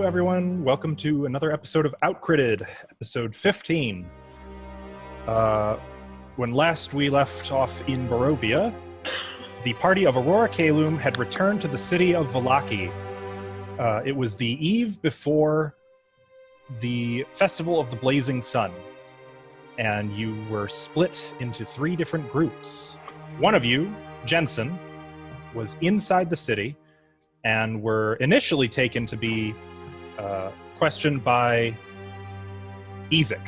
everyone. Welcome to another episode of Outcritted, episode 15. When last we left off in Barovia, the party of Aurora Caelum had returned to the city of Vallaki. It was the eve before the Festival of the Blazing Sun, and you were split into 3 different groups. One of you, Jensen, was inside the city and were initially taken to be questioned by Isaac.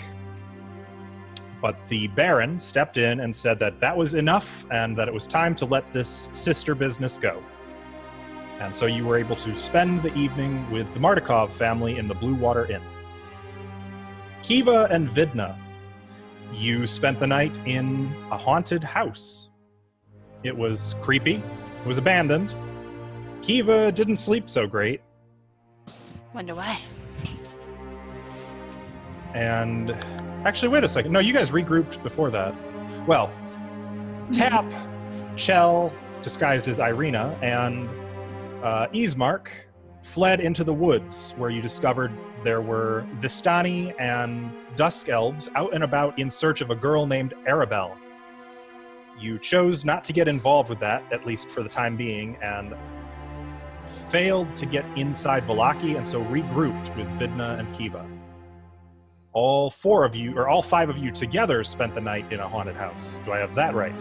But the Baron stepped in and said that that was enough and that it was time to let this sister business go. And so you were able to spend the evening with the Martikov family in the Blue Water Inn. Kivaa and Vidna, you spent the night in a haunted house. It was creepy. It was abandoned. Kivaa didn't sleep so great. Wonder why. And actually, wait a second. No, you guys regrouped before that. Well, Tap, Chel, disguised as Irina, and Ismark fled into the woods, where you discovered there were Vistani and Dusk Elves out and about in search of a girl named Arabelle. You chose not to get involved with that, at least for the time being, and failed to get inside Vallaki, and so regrouped with Vidna and Kivaa. All 4 of you, or all 5 of you together, spent the night in a haunted house. Do I have that right?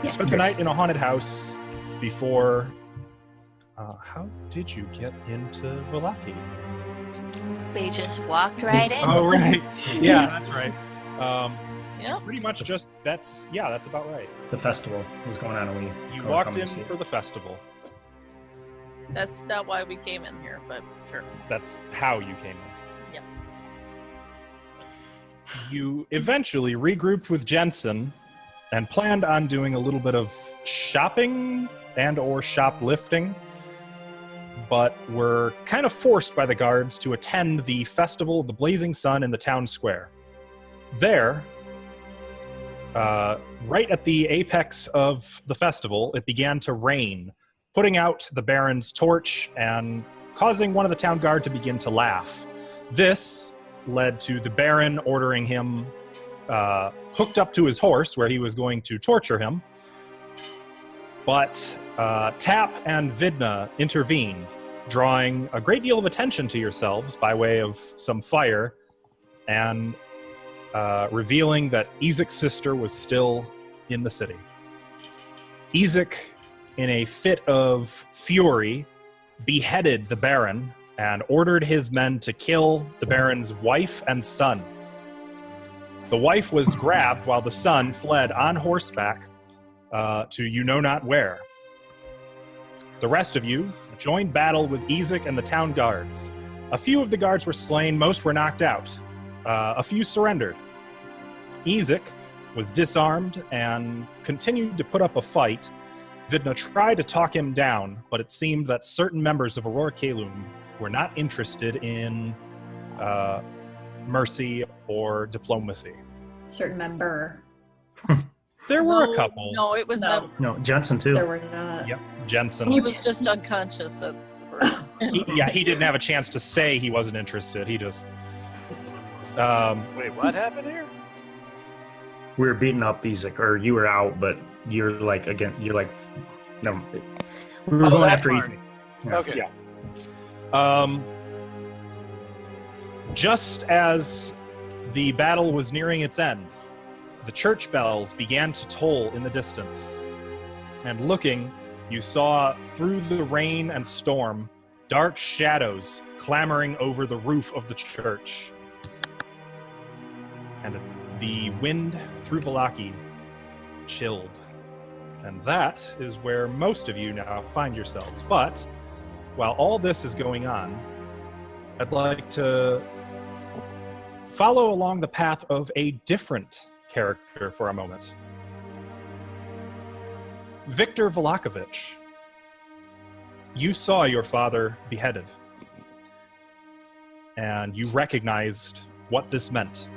Yes. Spent the night in a haunted house before... how did you get into Vallaki? We just walked right in. Oh, right. Yeah, that's right. Yeah. Pretty much just, that's about right. The festival was going on, and You walked in for the festival. That's not why we came in here, but sure. That's how you came in. Yep. You eventually regrouped with Jensen and planned on doing a little bit of shopping and or shoplifting, but were kind of forced by the guards to attend the Festival of the Blazing Sun in the town square. There, right at the apex of the festival, it began to rain, putting out the Baron's torch and causing one of the town guard to begin to laugh. This led to the Baron ordering him hooked up to his horse, where he was going to torture him. But Tap and Vidna intervened, drawing a great deal of attention to yourselves by way of some fire, and revealing that Isaac's sister was still in the city. Isaac, in a fit of fury, beheaded the Baron and ordered his men to kill the Baron's wife and son. The wife was grabbed while the son fled on horseback to you know not where. The rest of you joined battle with Isaac and the town guards. A few of the guards were slain, most were knocked out. A few surrendered. Isaac was disarmed and continued to put up a fight. Vidna tried to talk him down, but it seemed that certain members of Aurora Caelum were not interested in mercy or diplomacy. Certain member. There were a couple. No, it was No. No, Jensen too. There were not. Yep, Jensen. He was just unconscious at first. He didn't have a chance to say he wasn't interested. He just... Wait, what happened here? We were beating up Isaac, or you were out, but you're like, no. We were going that after part. Isaac. Okay. Yeah. Just as the battle was nearing its end, the church bells began to toll in the distance. And looking, you saw through the rain and storm, dark shadows clambering over the roof of the church. And the wind through Vallaki chilled. And that is where most of you now find yourselves. But while all this is going on, I'd like to follow along the path of a different character for a moment. Victor Vallakovich. You saw your father beheaded, and you recognized what this meant.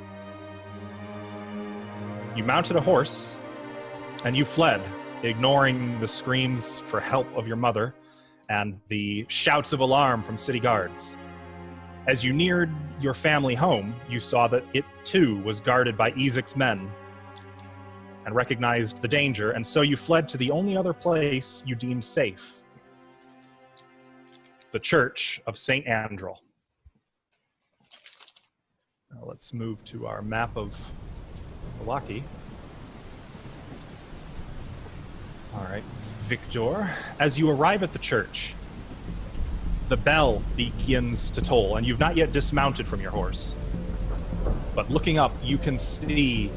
You mounted a horse, and you fled, ignoring the screams for help of your mother, and the shouts of alarm from city guards. As you neared your family home, you saw that it too was guarded by Ezek's men and recognized the danger, and so you fled to the only other place you deemed safe, the Church of St. Andrel. Now let's move to our map of Milwaukee. All right, Victor, as you arrive at the church, the bell begins to toll, and you've not yet dismounted from your horse. But looking up, you can see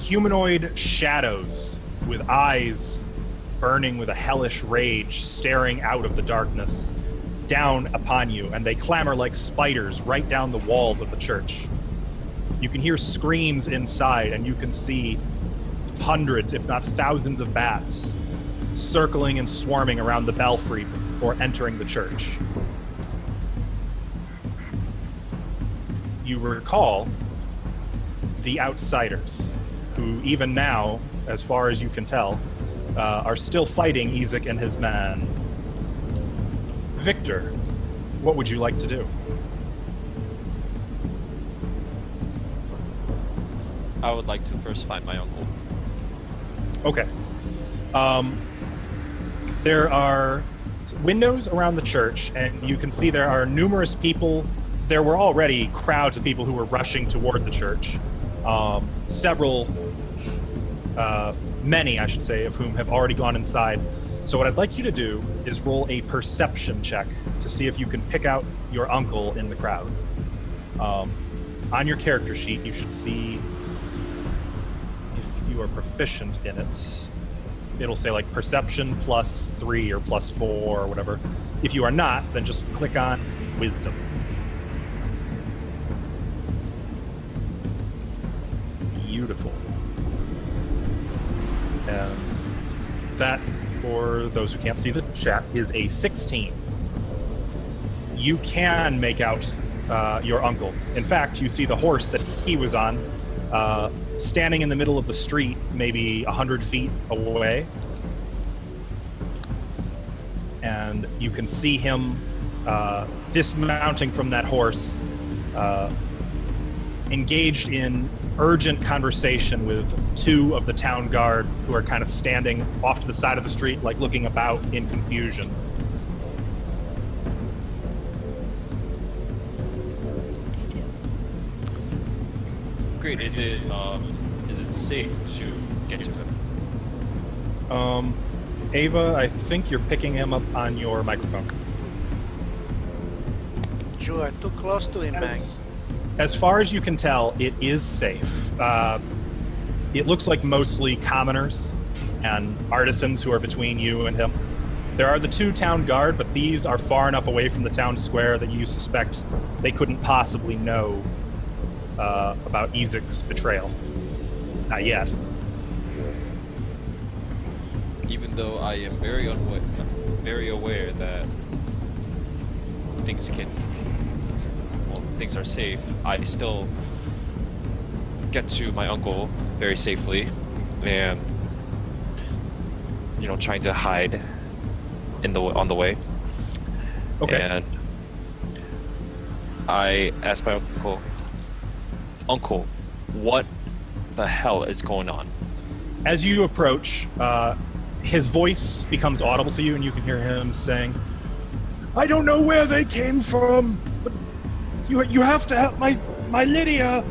humanoid shadows with eyes burning with a hellish rage, staring out of the darkness down upon you, and they clamber like spiders right down the walls of the church. You can hear screams inside, and you can see hundreds, if not thousands of bats circling and swarming around the belfry before entering the church. You recall the outsiders, who even now, as far as you can tell, are still fighting Ezek and his men. Victor, what would you like to do? I would like to first find my uncle. Okay. There are windows around the church, and you can see there are numerous people. There were already crowds of people who were rushing toward the church. Many, I should say, of whom have already gone inside. So what I'd like you to do is roll a perception check to see if you can pick out your uncle in the crowd. On your character sheet, you should see, if you are proficient in it, it'll say like perception +3 or +4 or whatever. If you are not, then just click on wisdom. Beautiful. And that, for those who can't see the chat, is a 16. You can make out your uncle. In fact, you see the horse that he was on standing in the middle of the street, maybe 100 feet away. And you can see him dismounting from that horse, engaged in urgent conversation with two of the town guard who are kind of standing off to the side of the street, like looking about in confusion. Great. Is it safe to get to him? Ava, I think you're picking him up on your microphone. You are too close to him, man. As far as you can tell, it is safe. It looks like mostly commoners and artisans who are between you and him. There are the two town guard, but these are far enough away from the town square that you suspect they couldn't possibly know about Ezek's betrayal. Not yet. Even though I am very aware that things are safe, I still get to my uncle very safely, and trying to hide on the way. Okay. And I asked my uncle, what the hell is going on? As you approach, his voice becomes audible to you, and you can hear him saying, "I don't know where they came from, but you have to help my Lydia.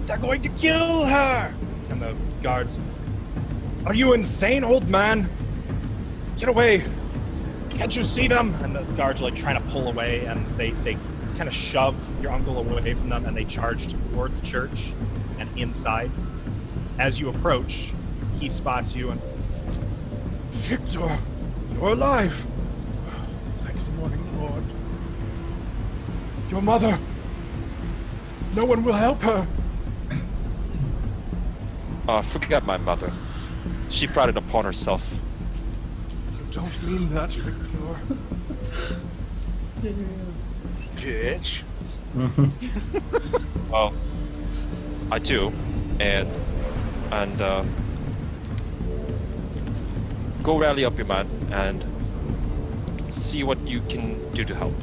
They're going to kill her." And the guards, "Are you insane, old man? Get away. Can't you see them?" And the guards are like trying to pull away, and they kind of shove your uncle away from them, and they charge toward the church and inside. As you approach, he spots you and, "Victor, you're alive. Thank the morning Lord. Your mother, no one will help her." Forget my mother. She brought it upon herself. You don't mean that, Victor. Bitch. Well, I do, and go rally up your man and see what you can do to help.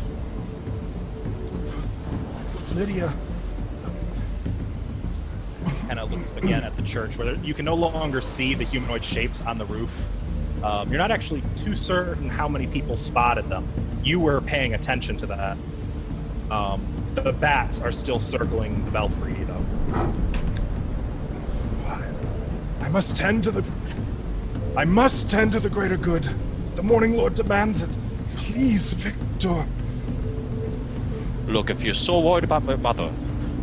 Lydia. Hannah looks again at the church, where you can no longer see the humanoid shapes on the roof. You're not actually too certain how many people spotted them. You were paying attention to that. The bats are still circling the belfry, though. I must tend to the greater good. The Morning Lord demands it. Please, Victor. Look, if you're so worried about my mother,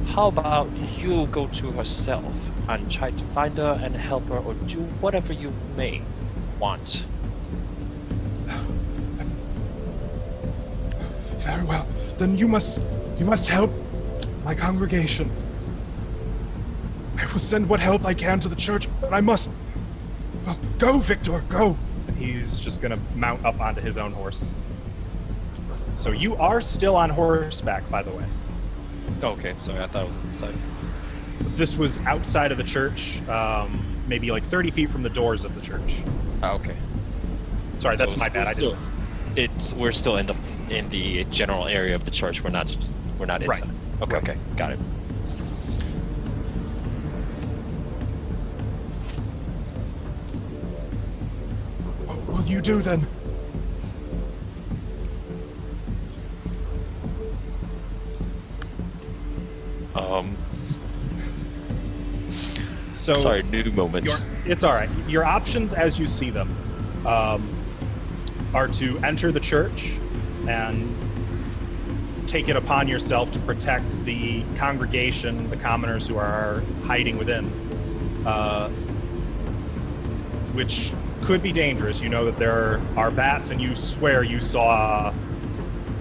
how about you go to herself and try to find her and help her, or do whatever you may want. Very well. Then you must help my congregation. I will send what help I can to the church, but I must... Well, go, Victor, go! And he's just gonna mount up onto his own horse. So you are still on horseback, by the way. Oh, okay, sorry, I thought it was inside. This was outside of the church, maybe like 30 feet from the doors of the church. Oh, okay. Sorry, that's my bad. We're still in the general area of the church. We're not inside. Right. Okay, okay, got it. What will you do then? So sorry, new moments. It's all right. Your options, as you see them, are to enter the church and take it upon yourself to protect the congregation, the commoners who are hiding within, which could be dangerous. You know that there are bats, and you swear you saw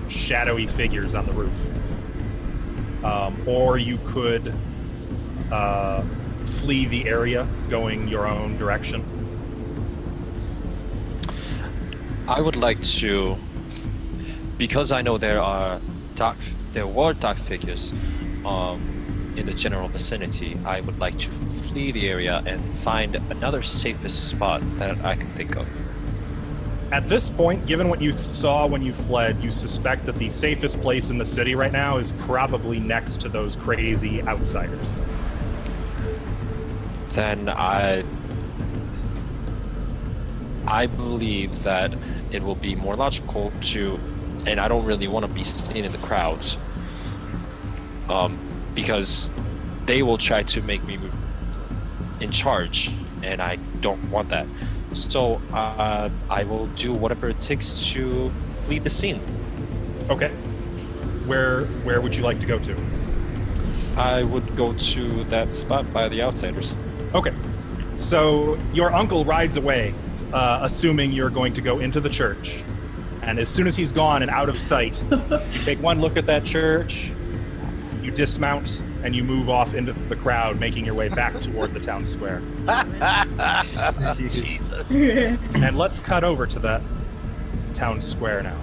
shadowy figures on the roof. Or you could flee the area, going your own direction. I would like to, because I know there were dark figures in the general vicinity, I would like to flee the area and find another safest spot that I can think of. At this point, given what you saw when you fled, you suspect that the safest place in the city right now is probably next to those crazy outsiders. Then I believe that it will be more logical to, and I don't really want to be seen in the crowds, because they will try to make me in charge, and I don't want that. So I will do whatever it takes to flee the scene. Okay. Where would you like to go to? I would go to that spot by the outsiders. Okay. So your uncle rides away, assuming you're going to go into the church. And as soon as he's gone and out of sight, you take one look at that church, you dismount, and you move off into the crowd, making your way back toward the town square. Jesus. And let's cut over to that town square now.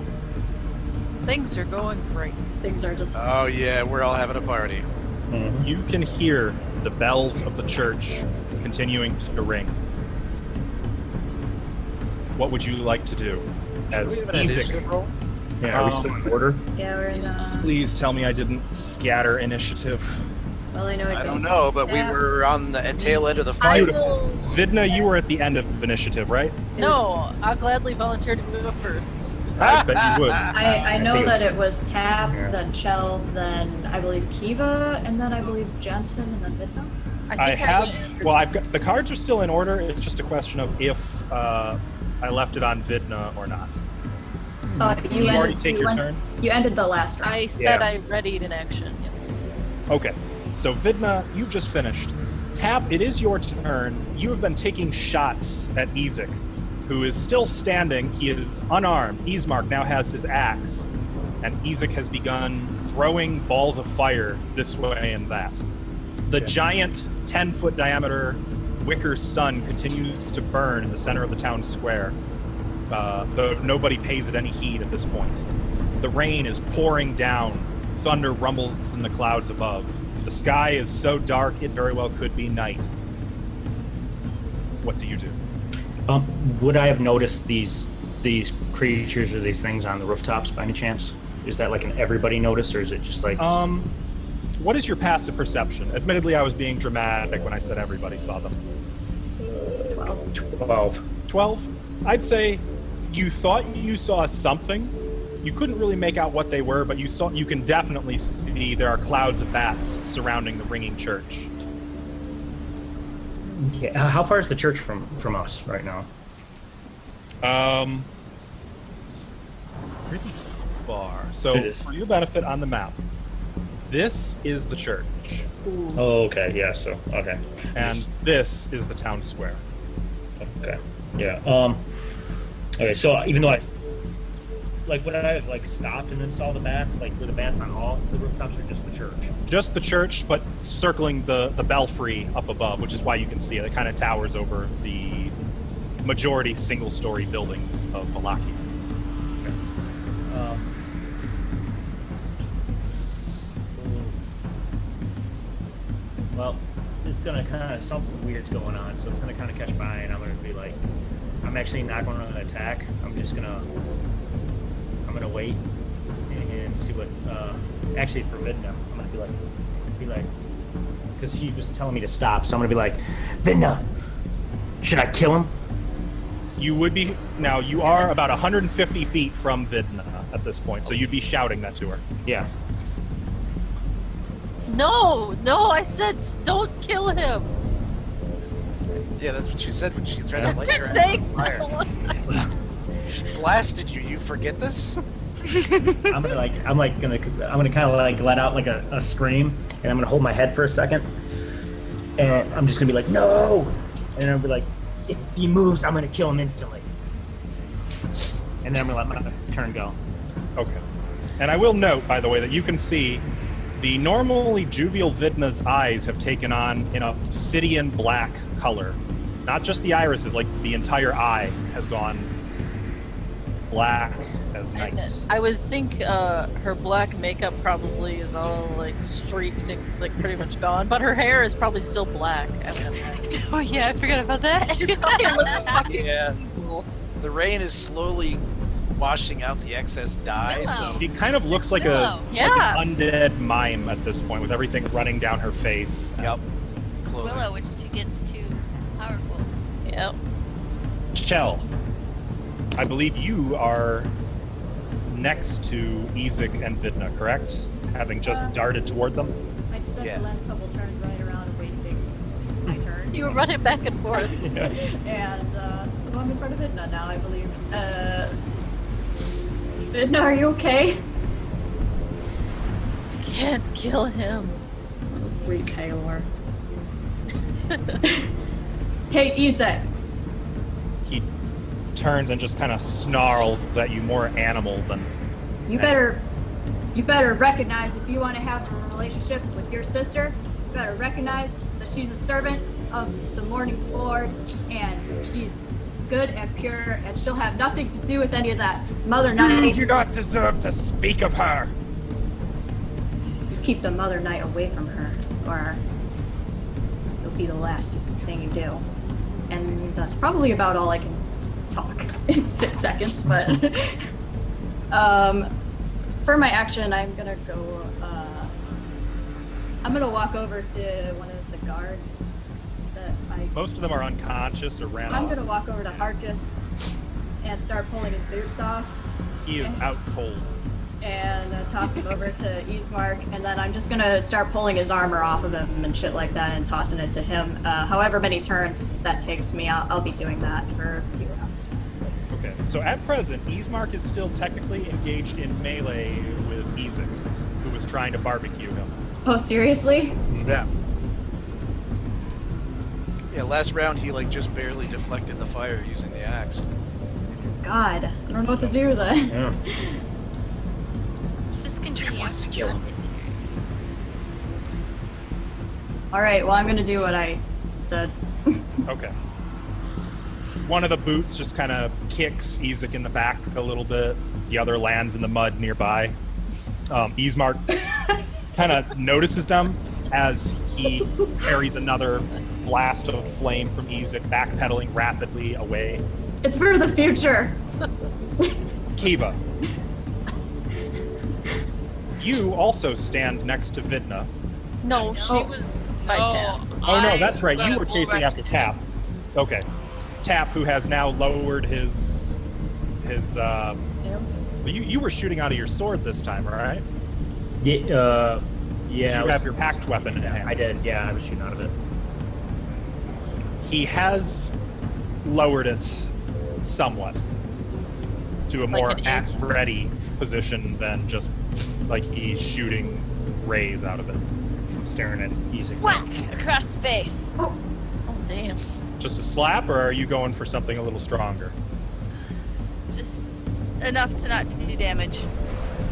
Things are going great. Things are just. Oh yeah, we're all having a party. Mm-hmm. You can hear the bells of the church continuing to ring. What would you like to do? As Ezek. Yeah, are we still in order? Yeah, we're in. Please tell me I didn't scatter initiative. Well, I know. I don't know, but we were on the tail end of the fight. Beautiful. Vidna, you were at the end of initiative, right? No, I'll gladly volunteer to go first. I bet you would. I know think that it's- it was Tab, Yeah. then Chel, then I believe Kivaa, and then I believe Jensen, and then Vidna. I have. Well, I've got the cards are still in order. It's just a question of if I left it on Vidna or not. You already take your turn? You ended the last round. I said Yeah. I readied an action, yes. Okay, so Vidna, you've just finished. Tab, it is your turn. You have been taking shots at Ezek, who is still standing. He is unarmed. Ismark now has his axe, and Ezek has begun throwing balls of fire this way and that. The giant 10-foot diameter wicker sun continues to burn in the center of the town square, though nobody pays it any heed at this point. The rain is pouring down. Thunder rumbles in the clouds above. The sky is so dark it very well could be night. What do you do? Would I have noticed these these creatures or these things on the rooftops by any chance? Is that like an everybody notice, or is it just like... What is your passive perception? Admittedly, I was being dramatic when I said everybody saw them. 12. 12? I'd say you thought you saw something. You couldn't really make out what they were, but you can definitely see there are clouds of bats surrounding the ringing church. Okay. How far is the church from us right now? Pretty far. So, for your benefit on the map, this is the church. Oh, okay. Yeah, so, okay. And this is the town square. Okay. Yeah. Okay, so even though I... Like, would I have, like, stopped and then saw the bats? Like, were the bats on all the rooftops or just the church? Just the church, but circling the belfry up above, which is why you can see it. It kind of towers over the majority single-story buildings of Vallakovich. Well, it's gonna kind of... Something weird's going on, so it's gonna kind of catch my eye, and I'm gonna be like... I'm actually not going to attack. I'm just gonna... I'm gonna wait and see what. Actually, for Vidna, I'm gonna be like, because she was telling me to stop, so I'm gonna be like, Vidna, should I kill him? You would be now. You are about 150 feet from Vidna at this point, so you'd be shouting that to her. Yeah. No, I said don't kill him. Yeah, that's what she said when she tried to light your For ass sake, on fire. She blasted you. You forget this? I'm gonna kind of like let out like a scream, and I'm gonna hold my head for a second, and I'm just gonna be like, no, and I'll be like, if he moves, I'm gonna kill him instantly, and then I'm gonna let my turn go. Okay. And I will note, by the way, that you can see the normally jovial Vidna's eyes have taken on an obsidian black color. Not just the irises, like the entire eye has gone black as night. And I would think her black makeup probably is all like streaked and like pretty much gone, but her hair is probably still black. Oh yeah, I forgot about that. She fucking looks fucking Yeah. cool. The rain is slowly washing out the excess dye. So She kind of looks like Willow. Yeah. like an undead mime at this point, with everything running down her face. yep. Clothing. Willow, when she gets too powerful. Yep. Chel, I believe you are next to Ezek and Vidna, correct? Having just darted toward them. I spent Yeah. the last couple turns running around and wasting my turn. You were running back and forth. And so I'm in front of Vidna now, I believe. Vidna, are you okay? Can't kill him. Oh, sweet Kaylor. Hey, Ezek. He turns and just kind of snarls at you, more animal than... You better recognize, if you want to have a relationship with your sister, you better recognize that she's a servant of the Morning Lord, and she's good and pure, and she'll have nothing to do with any of that Mother Night. You do not deserve to speak of her. Keep the Mother Night away from her, or it'll be the last thing you do. And that's probably about all I can talk in 6 seconds, but for my action, I'm gonna go, I'm gonna walk over to one of the guards that Most of them are unconscious or ran I'm off. gonna walk over to Harkus and start pulling his boots off. He is out cold. And toss him over to Eastmark, and then I'm just gonna start pulling his armor off of him and shit like that and tossing it to him. However many turns that takes me, I'll be doing that for a few rounds. Okay, so at present, Eastmark is still technically engaged in melee with Ezek, who was trying to barbecue him. Oh, seriously? Yeah. Yeah, last round he like just barely deflected the fire using the axe. God, I don't know what to do then. Yeah. Just continue. Wants to kill him. Alright, well I'm gonna do what I said. Okay. One of the boots just kind of kicks Ezek in the back a little bit. The other lands in the mud nearby. Eastmark kind of notices them as he carries another blast of flame from Ezek, backpedaling rapidly away It's for the future. Kivaa. You also stand next to Vidna. No, she was by Tap. Oh no, that's right. You were chasing after Tap. Okay. Tap, who has now lowered his Hands? you were shooting out of your sword this time, right? Yeah. You have your packed weapon in hand. I did. Yeah, I was shooting out of it. He has lowered it somewhat to a more an at-ready position than just like he's shooting rays out of it. I'm staring at music. Whack across the face. Oh, damn. Just a slap, or are you going for something a little stronger? Just enough to not do damage.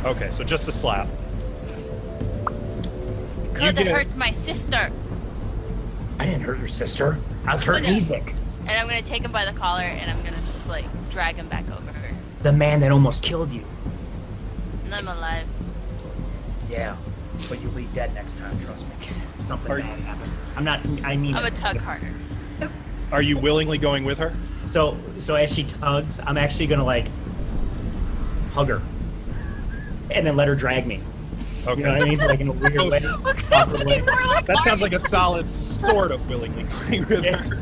Okay, so just a slap. Because it hurts my sister. I didn't hurt your sister. I was hurting Ezek. And I'm gonna take him by the collar and I'm gonna just like drag him back over her. The man that almost killed you. And I'm alive. Yeah, but you'll be dead next time, trust me. If something Are bad you- happens. I'm a tug harder. Are you willingly going with her? So as she tugs, I'm actually gonna like hug her. And then let her drag me. Okay. You know what I mean? Like in a weird way. Awkward way. That sounds like a solid sort of willingly going with her.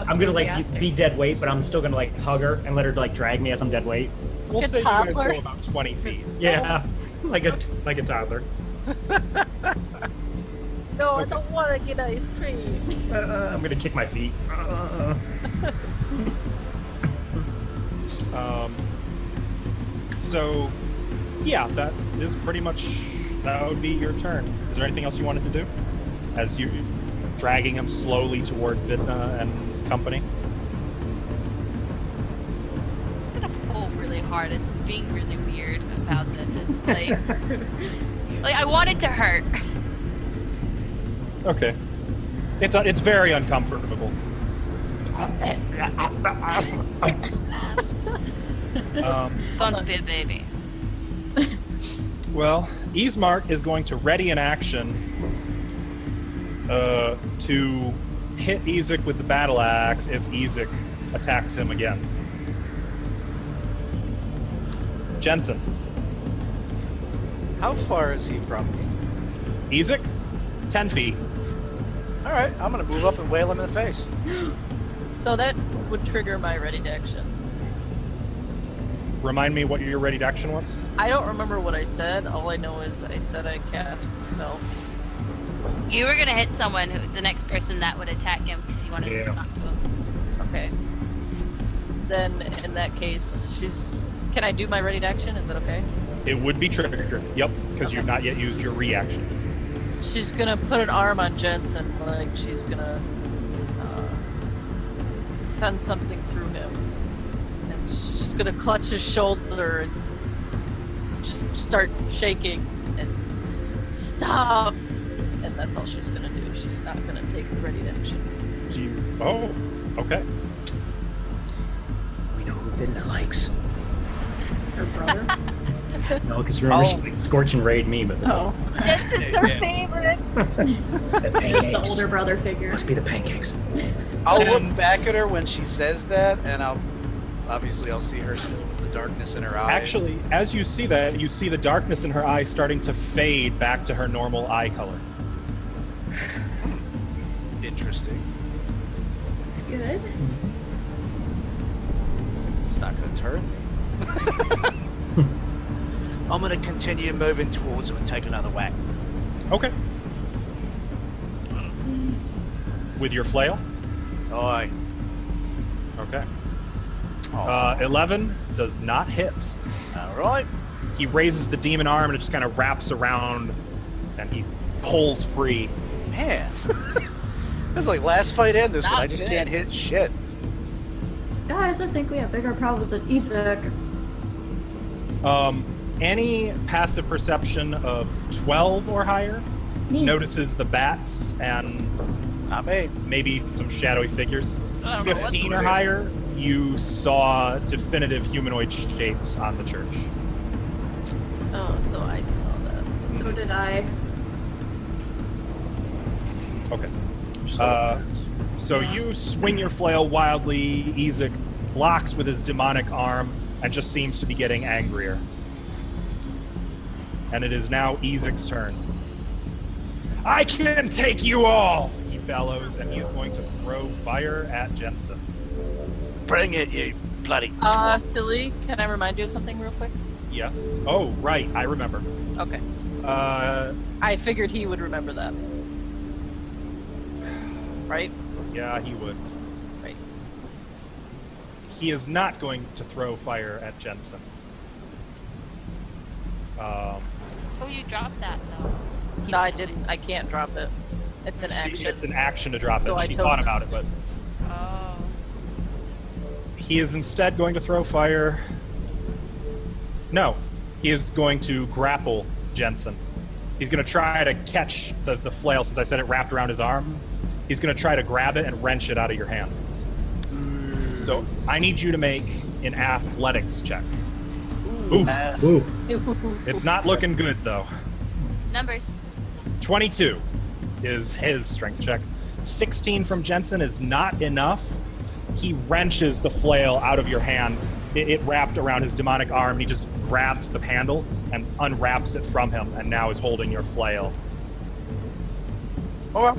I'm gonna like be dead weight, but I'm still gonna like hug her and let her like drag me as I'm dead weight. We'll Like a say you guys toddler? go about 20 feet. Yeah, like a toddler. No, I don't want to get ice cream. I'm gonna kick my feet. So, yeah, that is pretty much, that would be your turn. Is there anything else you wanted to do? As you're dragging him slowly toward Vidna and company? I'm just gonna pull really hard. It's being really weird about this. It's like I want it to hurt. Okay. It's very uncomfortable. Don't be a baby. Well, Ismark is going to ready an action to hit Ezek with the battle axe if Ezek attacks him again. Jensen. How far is he from me? Ezek? 10 feet. All right, I'm gonna move up and whale him in the face. So that would trigger my ready to action. Remind me what your ready to action was? I don't remember what I said. All I know is I said I cast a spell. You were gonna hit someone who the next person that would attack him because you wanted to talk to him. Okay. Then in that case, Can I do my ready to action? Is that okay? It would be triggered. Yep, because you've not yet used your reaction. She's gonna put an arm on Jensen, like she's gonna send something through him. And she's just gonna clutch his shoulder and just start shaking and stop. And that's all she's gonna do. She's not gonna take the ready to action. Oh, okay. We know who Vidna likes. Her brother. No, because remember she like scorch and raid me, but Oh, Jensen's her favorite. the the pancakes. older brother figure. Must be the pancakes. I'll look back at her when she says that, and I'll see her the darkness in her eyes. Actually, as you see that, you see the darkness in her eye starting to fade back to her normal eye color. Interesting. It's good. It's not gonna turn me. I'm gonna continue moving towards him and take another whack. Okay. With your flail? Aye. Okay. Oh. 11 does not hit. Alright. He raises the demon arm and it just kind of wraps around and he pulls free. Man. This is like last fight and this one. Not I just good. can't hit shit. Guys, I think we have bigger problems than Isaac. Any passive perception of 12 or higher Neat. notices the bats and Not me. maybe some shadowy figures. I don't know what's 15 or weird. higher, you saw definitive humanoid shapes on the church. Oh, so I saw that. So did I. Okay. So you swing your flail wildly. Ezek blocks with his demonic arm and just seems to be getting angrier. And it is now Ezek's turn. I can take you all! He bellows, and he is going to throw fire at Jensen. Bring it, you bloody. Stilly, can I remind you of something real quick? Yes. Oh, right. I remember. Okay. Uh, I figured he would remember that. Right? yeah, he would. Right. He is not going to throw fire at Jensen. Oh, you dropped that though. No, I didn't. I can't drop it. It's an action. It's an action to drop it. So I She chose thought not about to. it, but Oh. he is instead going to throw fire. No, he is going to grapple Jensen. He's going to try to catch the flail, since I said it wrapped around his arm. He's going to try to grab it and wrench it out of your hands. So I need you to make an athletics check. Oof. Ooh. It's not looking good, though. Numbers. 22 is his strength check. 16 from Jensen is not enough. He wrenches the flail out of your hands. It wrapped around his demonic arm. He just grabs the handle and unwraps it from him, and now is holding your flail. Oh well.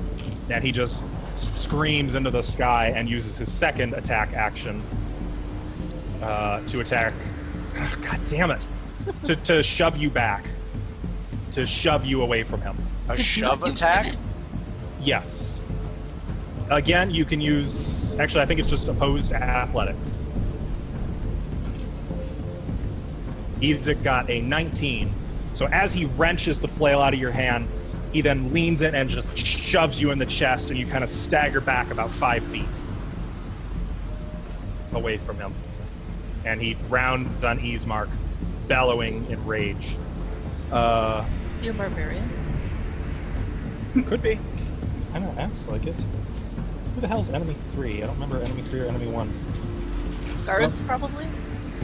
And he just screams into the sky and uses his second attack action to attack. God damn it! to shove you back, to shove you away from him. A shove attack? Yes. Again, you can use. Actually, I think it's just opposed athletics. Ezek got a 19. So as he wrenches the flail out of your hand, he then leans in and just shoves you in the chest, and you kind of stagger back about 5 feet away from him. And he rounds on Ismark, bellowing in rage. You're barbarian. Could be. I know, acts like it. Who the hell's enemy 3? I don't remember enemy 3 or enemy 1. Guards, probably?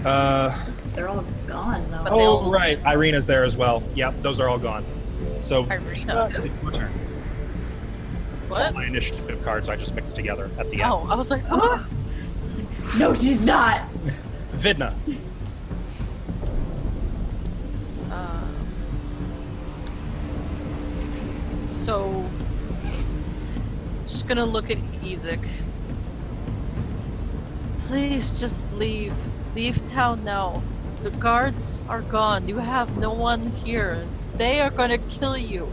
They're all gone, though. But they all- Oh, right. Irina's there as well. Yep, those are all gone. So, Irina. it's your turn. What? All my initiative cards I just mixed together at the end. Oh, I was like, what? No, she's not. Vidna. So, just gonna look at Ezek. Please just leave. Leave town now. The guards are gone. You have no one here. They are gonna kill you.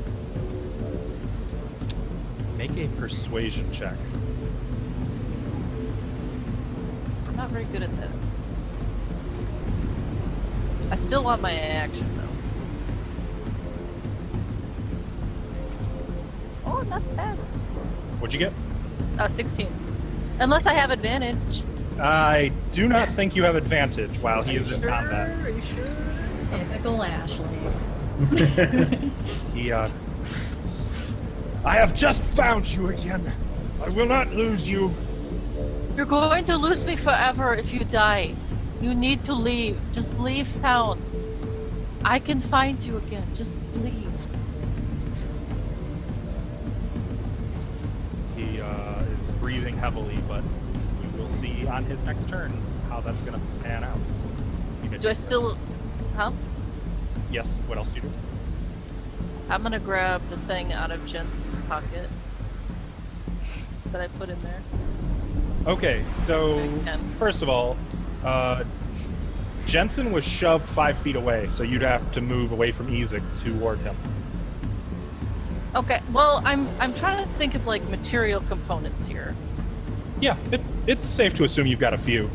Make a persuasion check. I'm not very good at that. I still want my action though. Oh, not bad. What'd you get? 16. Unless I have advantage. I do not think you have advantage while he is in combat. Are you sure? Typical Ashley. He, I have just found you again. I will not lose you. You're going to lose me forever if you die. You need to leave. Just leave town. I can find you again. Just leave. He is breathing heavily, but we will see on his next turn how that's going to pan out. Do I still... Huh? Yes, what else do you do? I'm gonna grab the thing out of Jensen's pocket that I put in there. Okay, so I can. first of all, Jensen was shoved 5 feet away, so you'd have to move away from Ezek toward him. Okay, well, I'm trying to think of like material components here. Yeah, it's safe to assume you've got a few.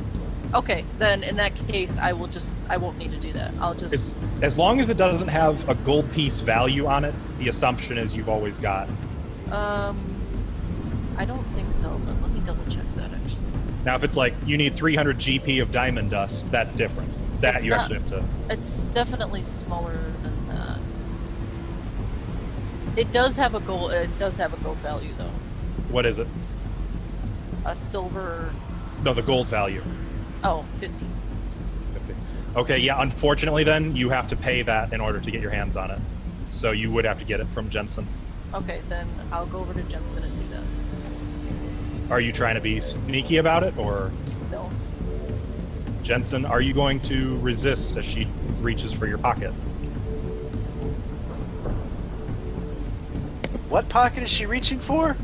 Okay, then in that case, I won't need to do that. I'll just... It's, as long as it doesn't have a gold piece value on it, the assumption is you've always got. I don't think so, but let me double check that actually. Now, if it's like you need 300 GP of diamond dust, that's different. That It's you not- actually have to. It's definitely smaller than that. It does have a gold value though. What is it? A silver... No, the gold value. Oh, 50. 50. Okay, yeah, unfortunately then, you have to pay that in order to get your hands on it. So you would have to get it from Jensen. Okay, then I'll go over to Jensen and do that. Are you trying to be sneaky about it, or? No. Jensen, are you going to resist as she reaches for your pocket? What pocket is she reaching for?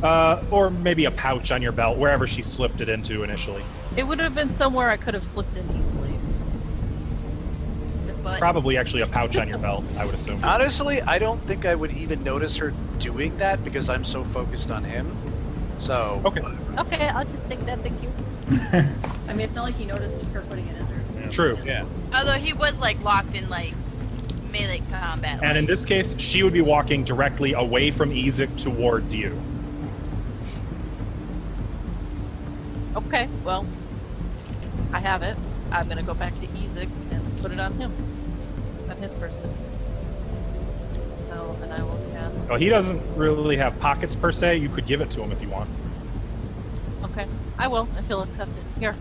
Or maybe a pouch on your belt, wherever she slipped it into initially. It would have been somewhere I could have slipped in easily. But Probably actually a pouch on your belt, I would assume. Honestly, I don't think I would even notice her doing that because I'm so focused on him. So. Okay. okay, I'll just take that. Thank you. I mean, it's not like he noticed her putting it in there. True. Yeah. Although he was like locked in like melee combat. And in this case, she would be walking directly away from Ezek towards you. Okay, well, I have it. I'm gonna go back to Ezek and put it on him, on his person. So, and I will cast. Well, he doesn't really have pockets per se. You could give it to him if you want. Okay, I will, if he'll accept it. Here,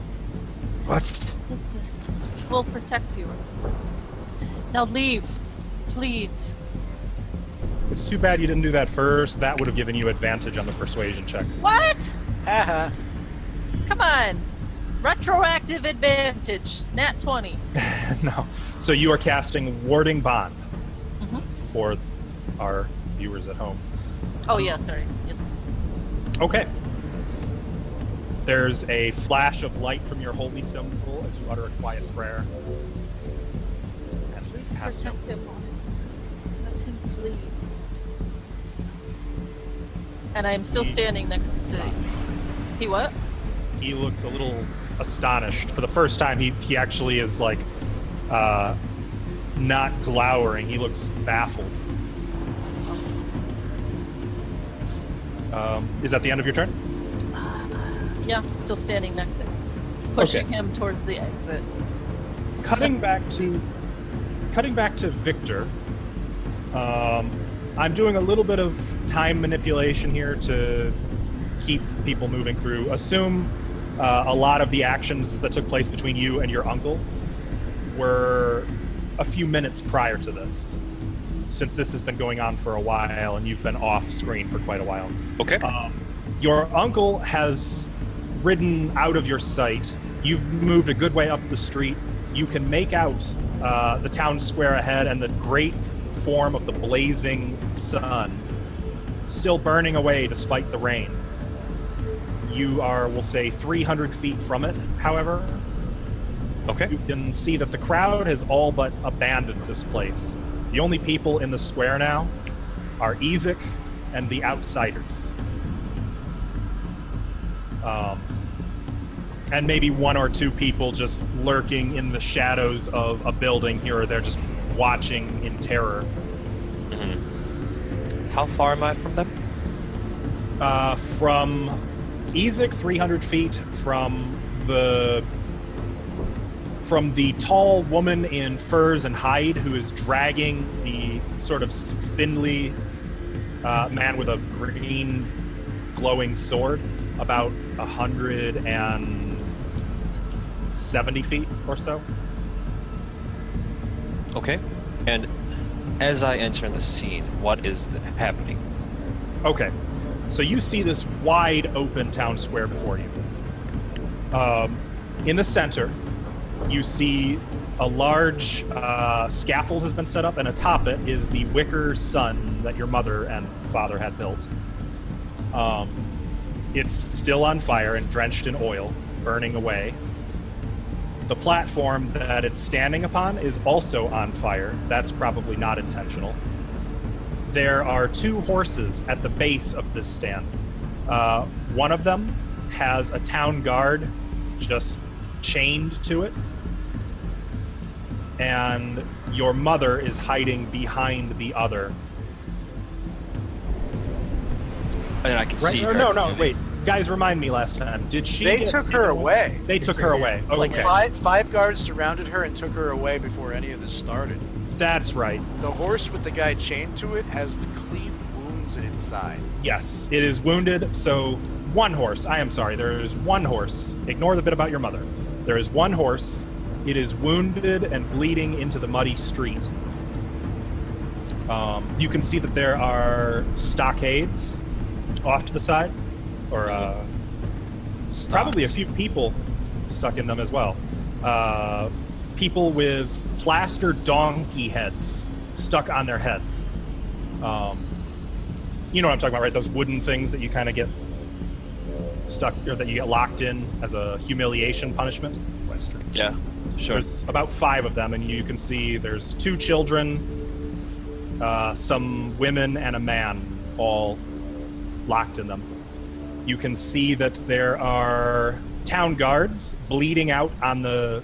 What? take this. We'll protect you. Now leave, please. It's too bad you didn't do that first. That would have given you advantage on the persuasion check. What? Haha. Come on. Retroactive advantage. Nat 20. No. So you are casting Warding Bond Mhm. for our viewers at home. Oh yeah, sorry. Yes. Okay. There's a flash of light from your holy symbol as you utter a quiet prayer. And pass Protect him. Let him flee. And I'm still standing next to. He what? He looks a little astonished. For the first time, he actually is like not glowering. He looks baffled. Is that the end of your turn? Yeah, still standing next to him. Pushing him towards the exit. Cutting back to Victor. I'm doing a little bit of time manipulation here to keep people moving through. Assume a lot of the actions that took place between you and your uncle were a few minutes prior to this, since this has been going on for a while and you've been off screen for quite a while. Okay. Your uncle has ridden out of your sight. You've moved a good way up the street. You can make out the town square ahead and the great form of the blazing sun still burning away despite the rain. You are, we'll say, 300 feet from it, however. Okay. You can see that the crowd has all but abandoned this place. The only people in the square now are Ezek and the outsiders. And maybe one or two people just lurking in the shadows of a building here or there, just watching in terror. Mm-hmm. How far am I from them? From Ezek, 300 feet. From the tall woman in furs and hide who is dragging the sort of spindly man with a green glowing sword, about 170 feet or so. Okay. And as I enter the scene, what is happening? Okay. So you see this wide open town square before you. In the center, you see a large scaffold has been set up, and atop it is the wicker sun that your mother and father had built. It's still on fire and drenched in oil, burning away. The platform that it's standing upon is also on fire. That's probably not intentional. There are two horses at the base of this stand. One of them has a town guard just chained to it. And your mother is hiding behind the other. And I can see her. No, wait. Guys, remind me last time. Did she They get took her away. They took her away. Okay. Like five guards surrounded her and took her away before any of this started. That's right. The horse with the guy chained to it has cleaved wounds in its side. Yes, it is wounded. So one horse. I am sorry. There is one horse. Ignore the bit about your mother. There is one horse. It is wounded and bleeding into the muddy street. You can see that there are stockades off to the side, or probably a few people stuck in them as well. people with plaster donkey heads stuck on their heads. You know what I'm talking about, right? Those wooden things that you kind of get stuck, or that you get locked in as a humiliation punishment. Western. Yeah, sure. There's about 5 of them, and you can see there's 2 children, some women, and a man, all locked in them. You can see that there are town guards bleeding out on the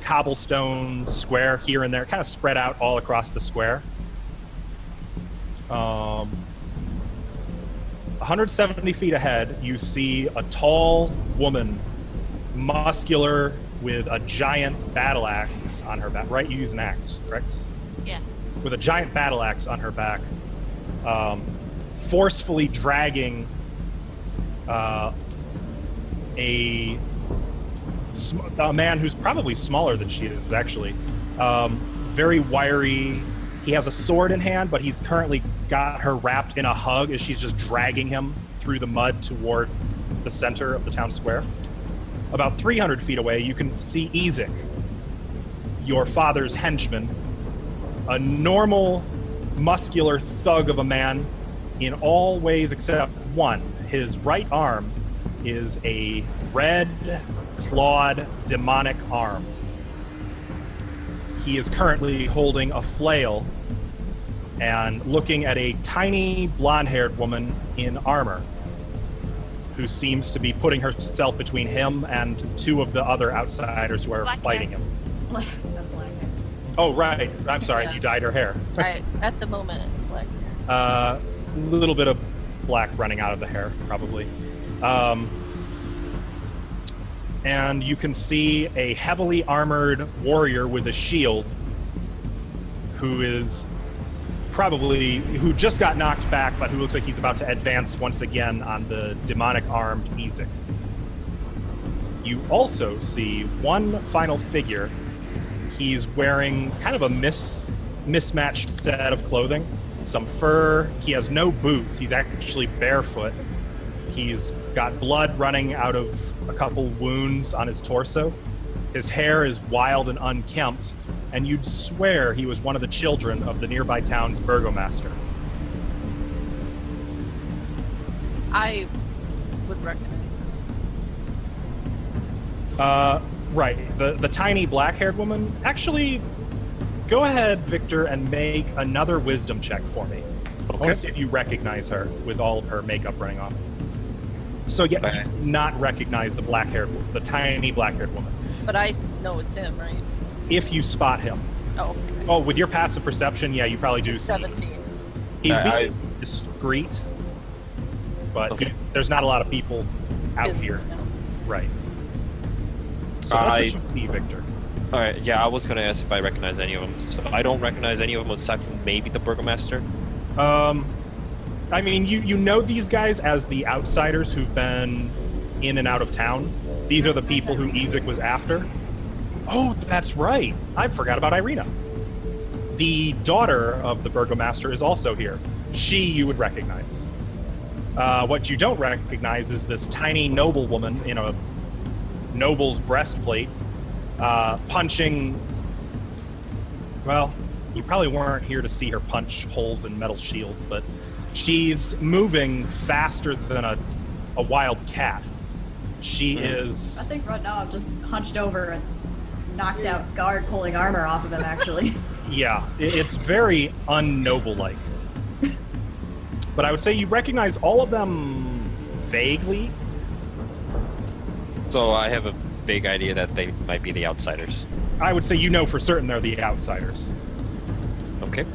cobblestone square here and there, kind of spread out all across the square. 170 feet ahead, you see a tall woman, muscular, with a giant battle axe on her back. Right? You use an axe, correct? Yeah. With a giant battle axe on her back, forcefully dragging a man who's probably smaller than she is, actually. Very wiry. He has a sword in hand, but he's currently got her wrapped in a hug as she's just dragging him through the mud toward the center of the town square. About 300 feet away, you can see Ezek, your father's henchman, a normal, muscular thug of a man in all ways except one. His right arm is a red, clawed, demonic arm. He is currently holding a flail and looking at a tiny, blonde-haired woman in armor who seems to be putting herself between him and 2 of the other outsiders who are Black fighting hair. him. Black hair. Oh, right. I'm sorry. Yeah. You dyed her hair. Right. At the moment, it's black. A little bit of black running out of the hair, probably. And you can see a heavily armored warrior with a shield who just got knocked back, but who looks like he's about to advance once again on the demonic-armed Ezek. You also see one final figure. He's wearing kind of a mismatched set of clothing. Some fur. He has no boots. He's actually barefoot. He's got blood running out of a couple wounds on his torso. His hair is wild and unkempt, and you'd swear he was one of the children of the nearby town's burgomaster. I would recognize. Right. The tiny black-haired woman. Actually, go ahead, Victor, and make another wisdom check for me. I want to see if you recognize her with all of her makeup running off. So yeah, Okay. you do not recognize the tiny black-haired woman. But I know it's him, right? If you spot him. Oh, okay. Oh, with your passive perception, yeah, you probably do see. 17. He's I- being discreet, but Okay. there's not a lot of people out Isn't here. it? No. Right. So that's what you see, Victor. All right. Yeah, I was gonna ask if I recognize any of them. So I don't recognize any of them aside from maybe the burgomaster. I mean, you know these guys as the outsiders who've been in and out of town. These are the people who Ezek was after. Oh, that's right. I forgot about Irina. The daughter of the burgomaster is also here. She you would recognize. What you don't recognize is this tiny noble woman in a noble's breastplate, punching... Well, you probably weren't here to see her punch holes in metal shields, but she's moving faster than a wild cat. She I is... think right now I've just hunched over and knocked out guard pulling armor off of him, actually. Yeah, it's very unnoble-like. But I would say you recognize all of them vaguely. So I have a big idea that they might be the outsiders. I would say you know for certain they're the outsiders. Okay.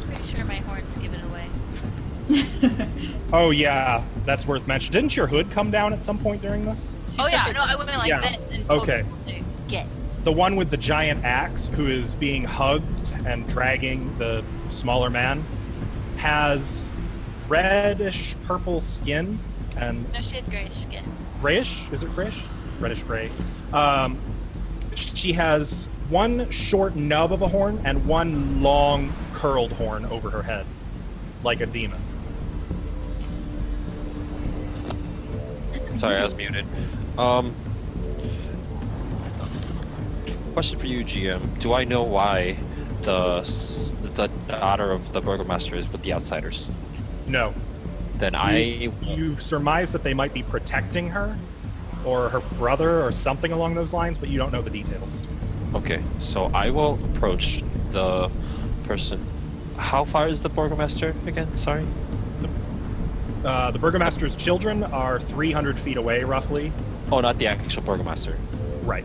Pretty sure my horn's given away. Oh yeah, that's worth mentioning. Didn't your hood come down at some point during this? Oh yeah, no, I went like Yeah. this and told Okay. people to get. The one with the giant axe who is being hugged and dragging the smaller man has reddish purple skin and No, she had grayish skin. grayish? Is it grayish? Reddish gray. She has one short nub of a horn and one long curled horn over her head, like a demon. Sorry, I was muted. question for you, GM. Do I know why the daughter of the burgomaster is with the outsiders? No. Then You've surmised that they might be protecting her, or her brother, or something along those lines, but you don't know the details. Okay, so I will approach the person. How far is the burgomaster again? Sorry. The burgomaster's children are 300 feet away, roughly. Oh, not the actual burgomaster. Right.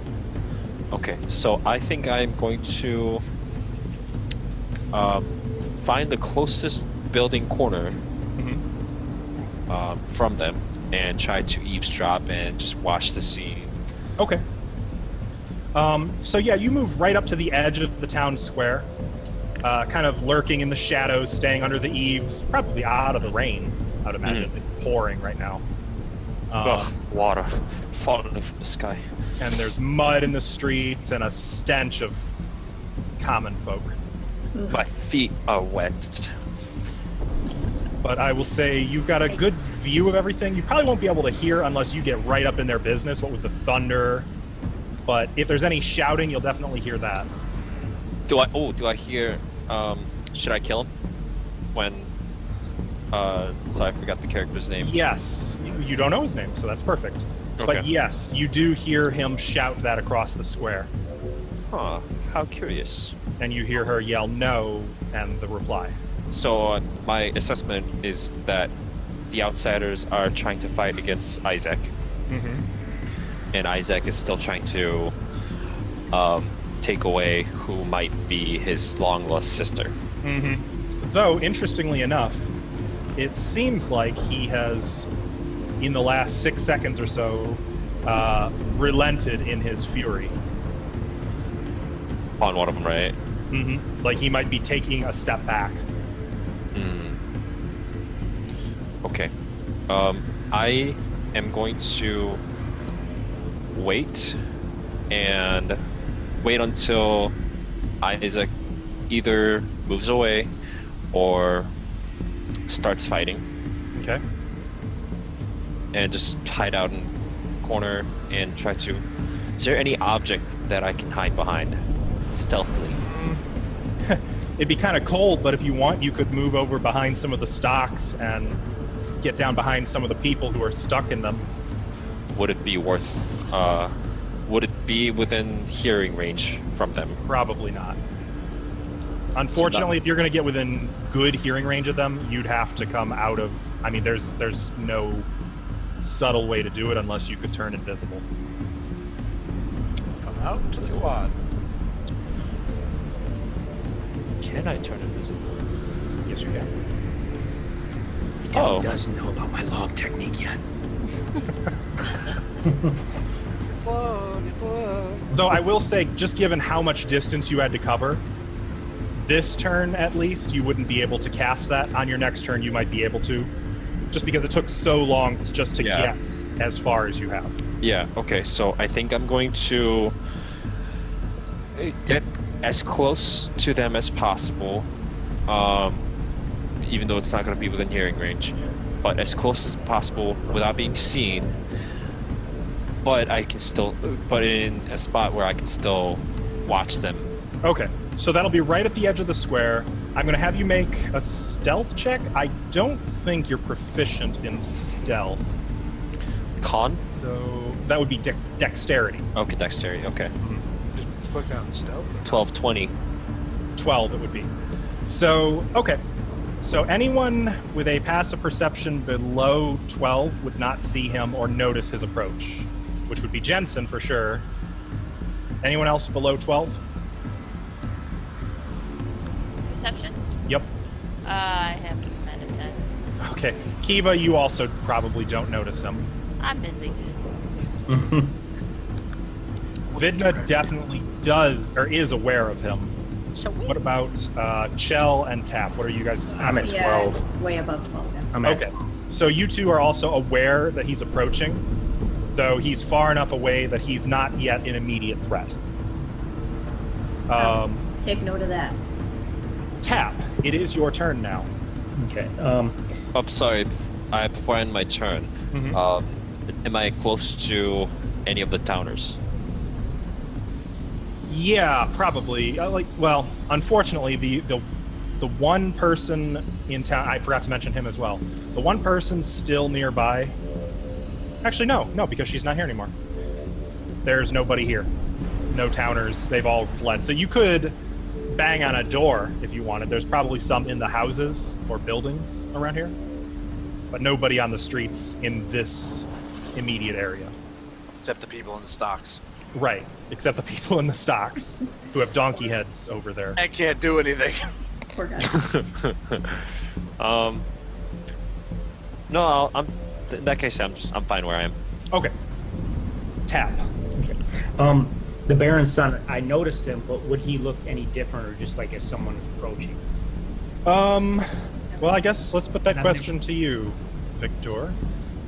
Okay, so I think I'm going to find the closest building corner from them and try to eavesdrop and just watch the scene. Okay. So yeah, you move right up to the edge of the town square, kind of lurking in the shadows, staying under the eaves, probably out of the rain, I'd imagine. It's pouring right now. Water falling from the sky. And there's mud in the streets and a stench of common folk. My feet are wet. But I will say you've got a good view of everything. You probably won't be able to hear unless you get right up in their business, what with the thunder. But if there's any shouting, you'll definitely hear that. Do I hear, should I kill him? When, so I forgot the character's name. Yes. You don't know his name, so that's perfect. Okay. But yes, you do hear him shout that across the square. Huh, how curious. And you hear her yell no, and the reply. So my assessment is that the outsiders are trying to fight against Isaac. And Isaac is still trying to take away who might be his long-lost sister. Though, interestingly enough, it seems like he has, in the last 6 seconds or so, relented in his fury. On one of them, right? Like he might be taking a step back. Okay. I am going to wait until Isaac either moves away or starts fighting. Okay. And just hide out in a corner and try to... Is there any object that I can hide behind stealthily? It'd be kind of cold, but if you want, you could move over behind some of the stocks and get down behind some of the people who are stuck in them. Would it be worth... would it be within hearing range from them? Probably not. Unfortunately, if you're going to get within good hearing range of them, you'd have to come out of... I mean, there's no subtle way to do it unless you could turn invisible. Come out into the quad. Can I turn invisible? Yes, you can. Oh. He doesn't know about my log technique yet. Though I will say, just given how much distance you had to cover, this turn at least, you wouldn't be able to cast that. On your next turn, you might be able to. Just because it took so long just to get as far as you have. Yeah, okay, so I think I'm going to get as close to them as possible, even though it's not going to be within hearing range, but as close as possible without being seen, but I can still, but in a spot where I can still watch them. Okay, so that'll be right at the edge of the square. I'm going to have you make a stealth check. I don't think you're proficient in stealth. Con? So that would be dexterity. Okay, dexterity, okay. Just click on stealth. 12, 20. 12 it would be. So, okay. So anyone with a passive perception below 12 would not see him or notice his approach, which would be Jensen for sure. Anyone else below 12? Perception? Yep. I have to command a 10. Okay. Kivaa, you also probably don't notice him. I'm busy. Vidna definitely does, or is aware of him. Shall we? What about Chel and Tap? What are you guys? I'm at Yeah, 12. way above 12 now. I'm at Okay. So you two are also aware that he's approaching, though he's far enough away that he's not yet an immediate threat. Take note of that. Tap, it is your turn now. Okay. Oh, sorry, before I end my turn, am I close to any of the towners? Yeah, probably. Unfortunately, the one person in town, I forgot to mention him as well. The one person still nearby. Actually, no, because she's not here anymore. There's nobody here. No towners. They've all fled. So you could bang on a door if you wanted. There's probably some in the houses or buildings around here, but nobody on the streets in this immediate area. Except the people in the stocks. Right, except the people in the stocks who have donkey heads over there. I can't do anything. Poor guy. No, in that case, I'm fine where I am. Okay. Tap. The Baron's son, I noticed him, but would he look any different or just like as someone approaching? Well, I guess let's put that question to you, Victor.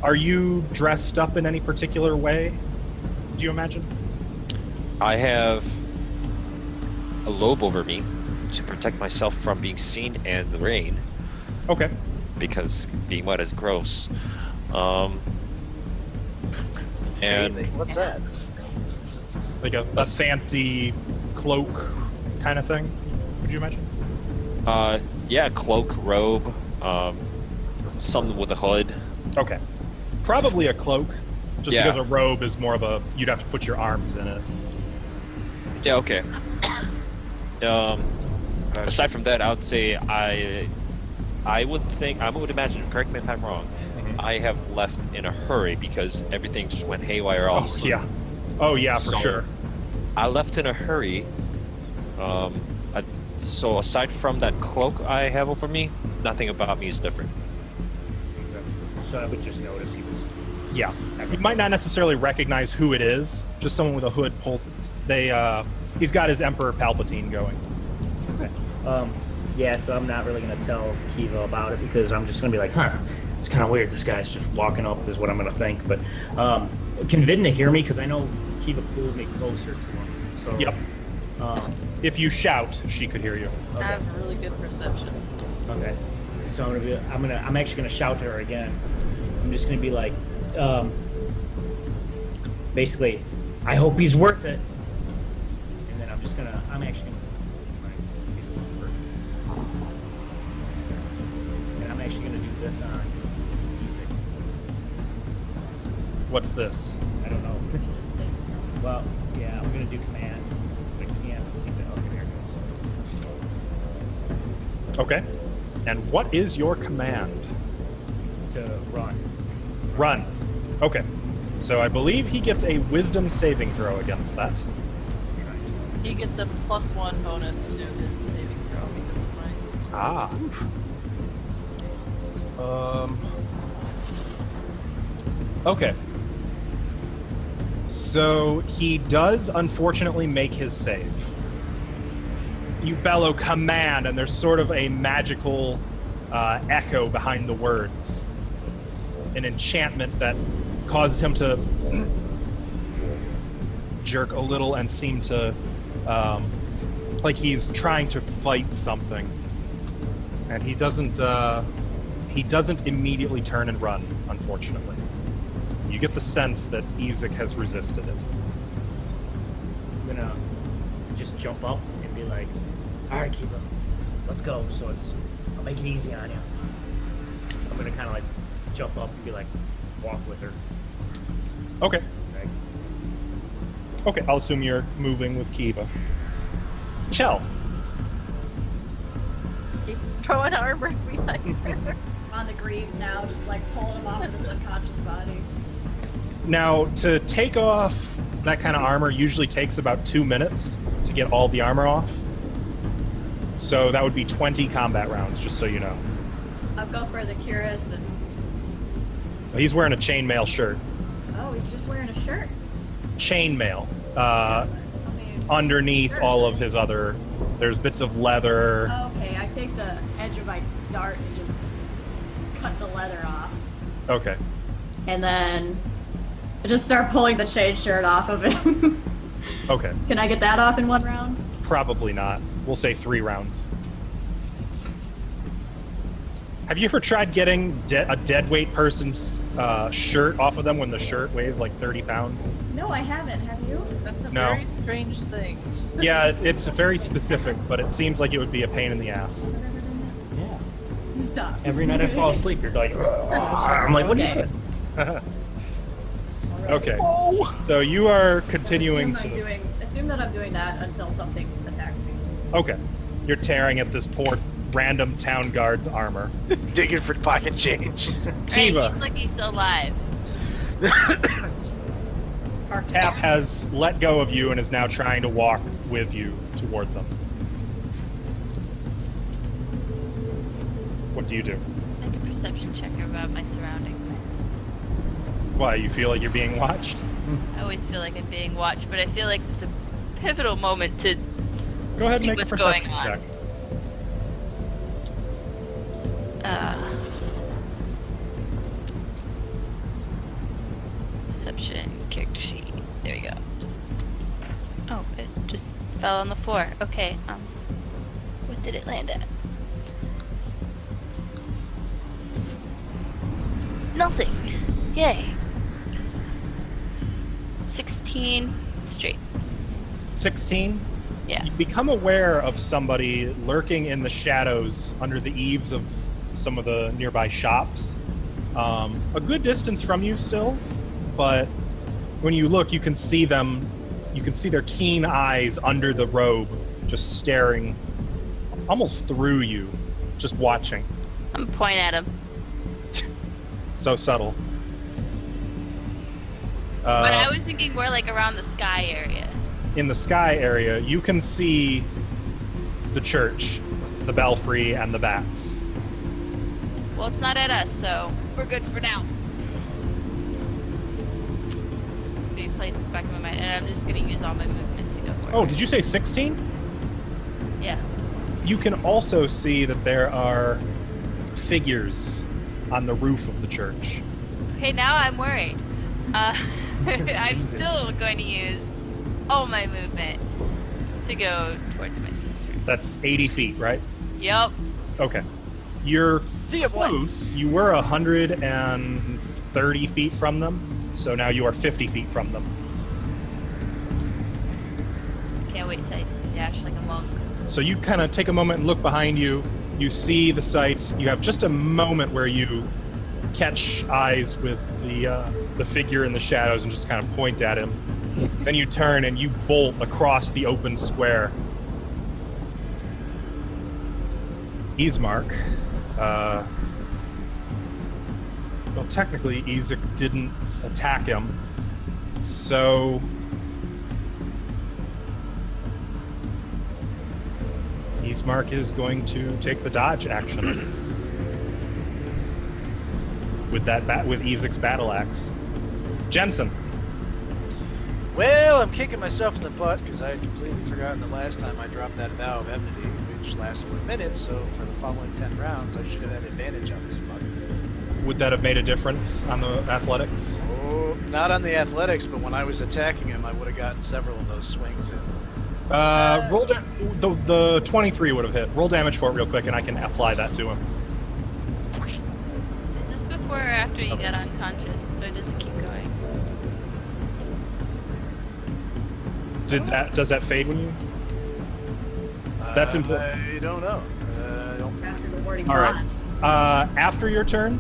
Are you dressed up in any particular way, do you imagine? I have a robe over me to protect myself from being seen and the rain. Okay. Because being wet is gross. And What's that? Like a fancy cloak kind of thing, would you imagine? yeah, cloak, robe, something with a hood. Okay. Probably a cloak, just Yeah. because a robe is more of a, you'd have to put your arms in it. Yeah, okay. Aside from that, I would say I would imagine, correct me if I'm wrong, I have left in a hurry because everything just went haywire all of a sudden. Yeah. Oh, yeah, for So, sure. I left in a hurry. So aside from that cloak I have over me, nothing about me is different. So I would just notice he was. Yeah. You might not necessarily recognize who it is, just someone with a hood pulled. He's got his Emperor Palpatine going. Okay. Yeah, so I'm not really going to tell Kivaa about it because I'm just going to be like, it's kind of weird. This guy's just walking up is what I'm going to think. But can Vidna hear me? Because I know Kivaa pulled me closer to him. So, Yep. If you shout, she could hear you. I have really good perception. Okay. So I'm actually gonna shout to her again. I'm just gonna be like, basically, I hope he's worth it. And then I'm actually gonna. And I'm actually gonna do this on music. What's this? I don't know. Well, yeah, I'm gonna do command. But I can't see the other here. Okay. And what is your command? To run. Run. Okay. So I believe he gets a wisdom saving throw against that. He gets a +1 bonus to his saving throw because of mine. Ah. Okay. So he does unfortunately make his save. You bellow command, and there's sort of a magical echo behind the words. An enchantment that causes him to jerk a little and seem to like he's trying to fight something. And he doesn't immediately turn and run, unfortunately. You get the sense that Ezek has resisted it. I'm gonna just jump up and be like, all right, Kivaa, let's go. So I'll make it easy on you. So I'm gonna kind of like jump up and be like, walk with her. Okay. Right? Okay, I'll assume you're moving with Kivaa. Chel. Keeps throwing armor behind her. On the Greaves now, just like pulling him off of his unconscious body. Now, to take off that kind of armor usually takes about 2 minutes to get all the armor off. So that would be 20 combat rounds, just so you know. I'll go for the Curious and... He's wearing a chainmail shirt. Oh, he's just wearing a shirt. Chainmail. I mean, Underneath sure. all of his other... There's bits of leather. Okay, I take the edge of my dart and just cut the leather off. Okay. And then I just start pulling the chain shirt off of him. Okay. Can I get that off in one round? Probably not. We'll say 3 rounds. Have you ever tried getting a deadweight person's shirt off of them when the shirt weighs like 30 pounds? No, I haven't. Have you? That's a No. very strange thing. Yeah, it's very specific, but it seems like it would be a pain in the ass. Yeah. Stop. Every night I fall asleep, you're like, I'm like, what are you doing? Okay. So you are continuing to... Assume that I'm doing that until something attacks me. Okay. You're tearing at this poor random town guard's armor. Digging for pocket change. Kivaa. Right, he's like he's still alive. Tap has let go of you and is now trying to walk with you toward them. What do you do? Make a perception check about my surroundings. Why, you feel like you're being watched? I always feel like I'm being watched, but I feel like it's a pivotal moment to Go ahead and see make a what's perception going on. check. Perception, character sheet. There we go. Oh, it just fell on the floor. Okay, what did it land at? Nothing. Yay. 16 straight. 16? Yeah. You become aware of somebody lurking in the shadows under the eaves of some of the nearby shops. A good distance from you still, but when you look, you can see them. You can see their keen eyes under the robe, just staring almost through you, just watching. I'm gonna point at him. So subtle. But I was thinking more like around the sky area. In the sky area, you can see the church, the belfry, and the bats. Well, it's not at us, so we're good for now. Be placed in the back of my mind, and I'm just gonna use all my movement to go forward. Oh, did you say 16? Yeah. You can also see that there are figures on the roof of the church. Okay, now I'm worried. I'm still going to use all my movement to go towards my sister. That's 80 feet, right? Yep. Okay. You're See ya, boy. close. You were 130 feet from them, so now you are 50 feet from them. Can't wait till I dash like a monk. So you kind of take a moment and look behind you. You see the sights. You have just a moment where you catch eyes with the figure in the shadows and just kind of point at him. Then you turn and you bolt across the open square. Ismark. Well, technically, Isaac didn't attack him. So... Ismark is going to take the dodge action with with Isaac's battle axe. Jensen. Well, I'm kicking myself in the butt because I had completely forgotten the last time I dropped that vow of enmity, which lasted for a minute, so for the following 10 rounds, I should have had advantage on this bug. Would that have made a difference on the athletics? Oh, not on the athletics, but when I was attacking him, I would have gotten several of those swings in. Roll the 23 would have hit. Roll damage for it real quick, and I can apply that to him. Is this before or after you get unconscious, or does it keep going? Does that fade when you? That's important. I don't know. After the wording All right. bond. After your turn,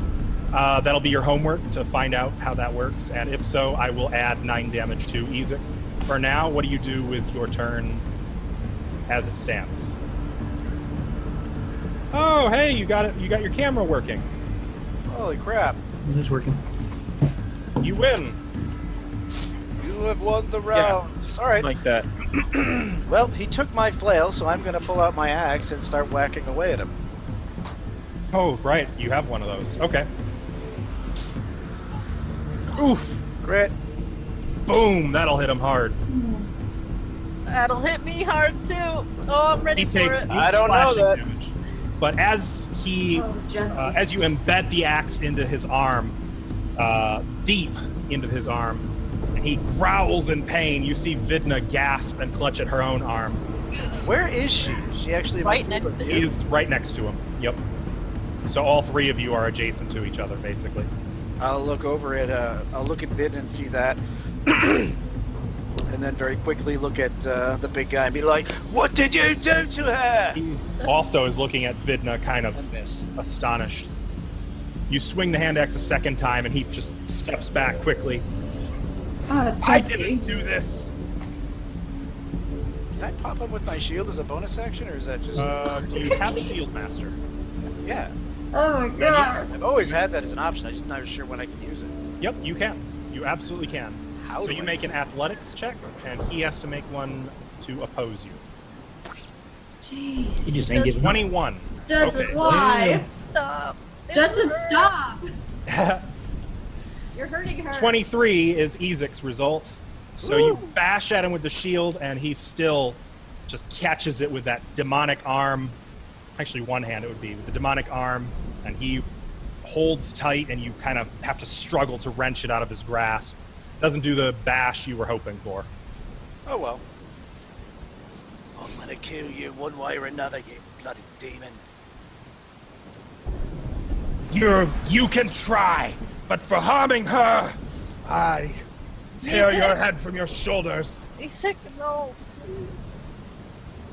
that'll be your homework to find out how that works, and if so, I will add 9 damage to Isaac. For now, what do you do with your turn as it stands? Oh, hey, you got it. You got your camera working. Holy crap. It is working. You win. You have won the round. All right. Like that. Well, he took my flail, so I'm going to pull out my axe and start whacking away at him. Oh, right. You have one of those. Okay. Oof. Crit. Boom. That'll hit him hard. That'll hit me hard too. Oh, I'm ready He for takes it. I don't know slashing that. damage. But as as you embed the axe into his arm, deep into his arm, and he growls in pain, you see Vidna gasp and clutch at her own arm. Where is she? Is she actually Right next to He him. is right next to him. Yep. So all three of you are adjacent to each other, basically. I'll look over at I'll look at Vidna and see that, and then very quickly look at the big guy and be like, "What did you do to her?" He also is looking at Vidna, kind of astonished. You swing the hand axe a second time, and he just steps back quickly. I didn't do this. Can I pop up with my shield as a bonus action, or is that just? Do you have Shield Master? Yeah. Oh my god. I've always had that as an option. I'm just not sure when I can use it. Yep, you can. You absolutely can. How So do you I- make an athletics check, and he has to make one to oppose you. Jeez. You just ain't giving up. 21. Jensen, Okay. why? Stop. Jensen, stop! You're hurting her. 23 is Ezek's result. So you bash at him with the shield, and he still just catches it with that demonic arm. Actually, one hand it would be with the demonic arm, and he holds tight, and you kind of have to struggle to wrench it out of his grasp. Doesn't do the bash you were hoping for. Oh well. I'm gonna kill you one way or another, you bloody demon. You can try, but for harming her, I tear your head from your shoulders. Ezek, no, please.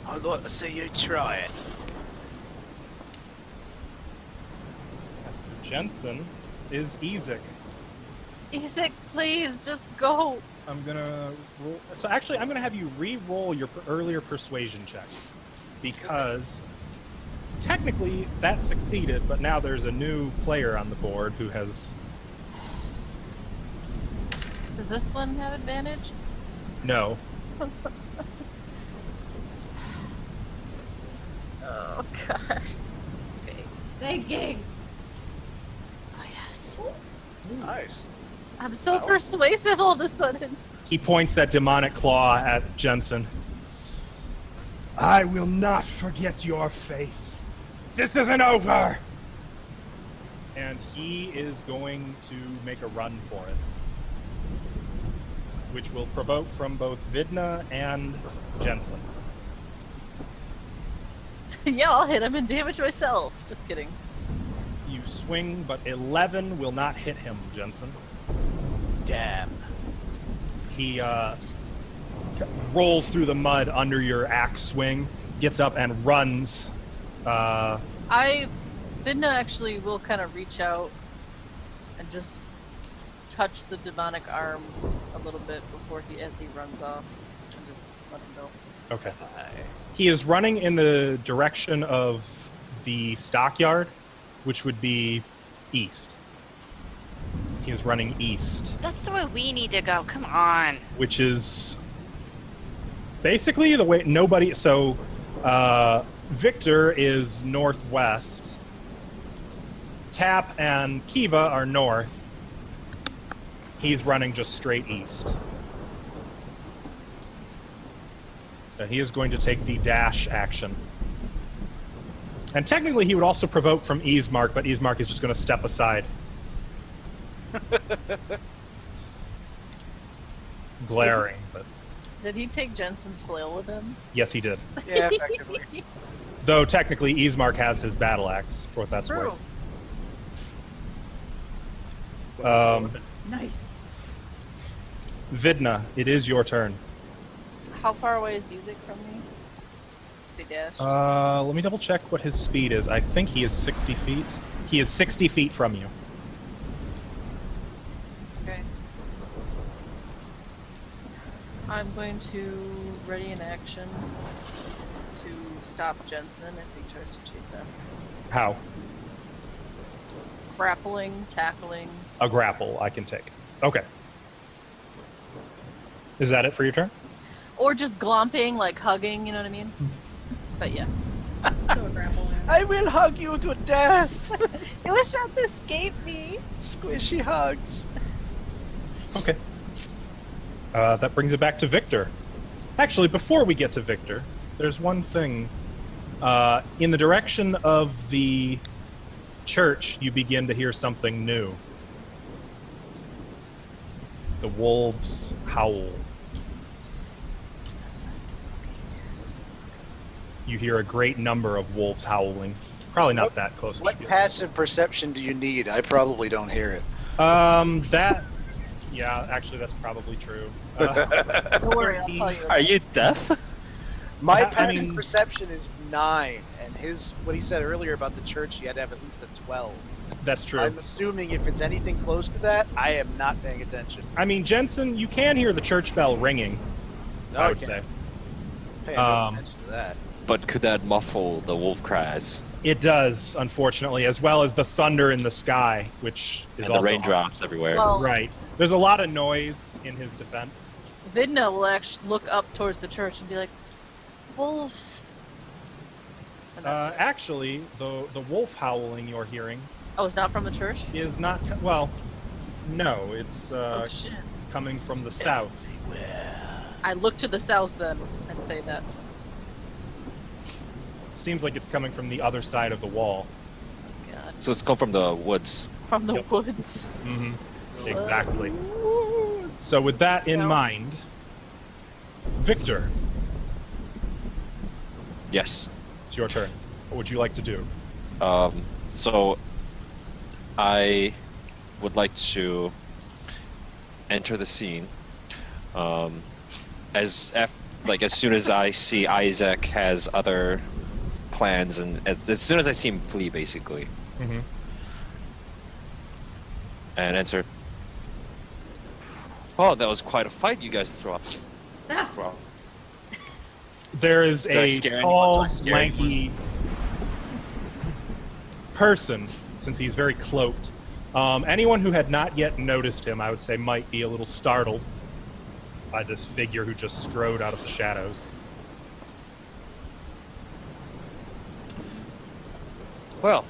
I'd like to see you try it. Jensen is Ezek. Ezek, please, just go. I'm gonna roll. So actually, I'm gonna have you re-roll your earlier persuasion check, because technically that succeeded, but now there's a new player on the board who has Does this one have advantage? no. Oh, God. Thinking. Oh, yes. Nice. I'm so persuasive all of a sudden. He points that demonic claw at Jensen. I will not forget your face. This isn't over. And he is going to make a run for it, which will provoke from both Vidna and Jensen. Yeah, I'll hit him and damage myself. Just kidding. You swing, but 11 will not hit him, Jensen. Damn. He rolls through the mud under your axe swing, gets up and runs. Vidna actually will kind of reach out and just touch the demonic arm a little bit before as he runs off, and just let him go. Okay. He is running in the direction of the stockyard, which would be east. He is running east, That's the way we need to go. Come on. which is basically the way nobody. So, Victor is northwest. Tap and Kivaa are north. He's running just straight east. So he is going to take the dash action. And technically he would also provoke from Easemark, but Easemark is just going to step aside. Glaring, but Did he take Jensen's flail with him? yes, he did. Yeah, effectively. Though technically Easemark has his battle axe, for what that's True. worth. Nice. Vidna, it is your turn. How far away is Ezek from me? They dashed. Let me double check what his speed is. I think he is 60 feet. He is 60 feet from you. Okay. I'm going to ready an action to stop Jensen if he tries to chase him. How? Grappling, tackling. A grapple I can take. Okay. Is that it for your turn? Or just glomping, like hugging, you know what I mean? But yeah. I will hug you to death. It was shot to escape me. Squishy hugs. Okay. That brings it back to Victor. Actually, before we get to Victor, there's one thing. In the direction of the church, you begin to hear something new. The wolves howl. You hear a great number of wolves howling. probably not that close. What passive perception do you need? I probably don't hear it. Yeah, actually, that's probably true. Don't worry, I'll tell you. Are you deaf? My passive perception is 9, and what he said earlier about the church, he had to have at least a 12. That's true. I'm assuming if it's anything close to that, I am not paying attention. I mean, Jensen, you can hear the church bell ringing. I would say. Paying no attention to that. But could that muffle the wolf cries? It does, unfortunately, as well as the thunder in the sky, which is And also the raindrops everywhere. Well, right. There's a lot of noise in his defense. Vidna will actually look up towards the church and be like, wolves. And that's it. Actually, the wolf howling you're hearing Oh, it's not from the church? is not well. No, it's Oh, shit. coming from the south. I look to the south then and say that. Seems like it's coming from the other side of the wall. God. So it's come from the woods. From the Yep. woods. Mm-hmm. Exactly. So with that in mind, Victor, Yes. it's your turn. What would you like to do? So I would like to enter the scene. As soon as I see Isaac has other plans, and as soon as I see him flee, basically, Mm-hmm. and enter. Oh, that was quite a fight you guys threw up. Wow. There is Did I a scare anyone? tall, Did I scare lanky person, since he's very cloaked. Anyone who had not yet noticed him, I would say, might be a little startled by this figure who just strode out of the shadows. Well,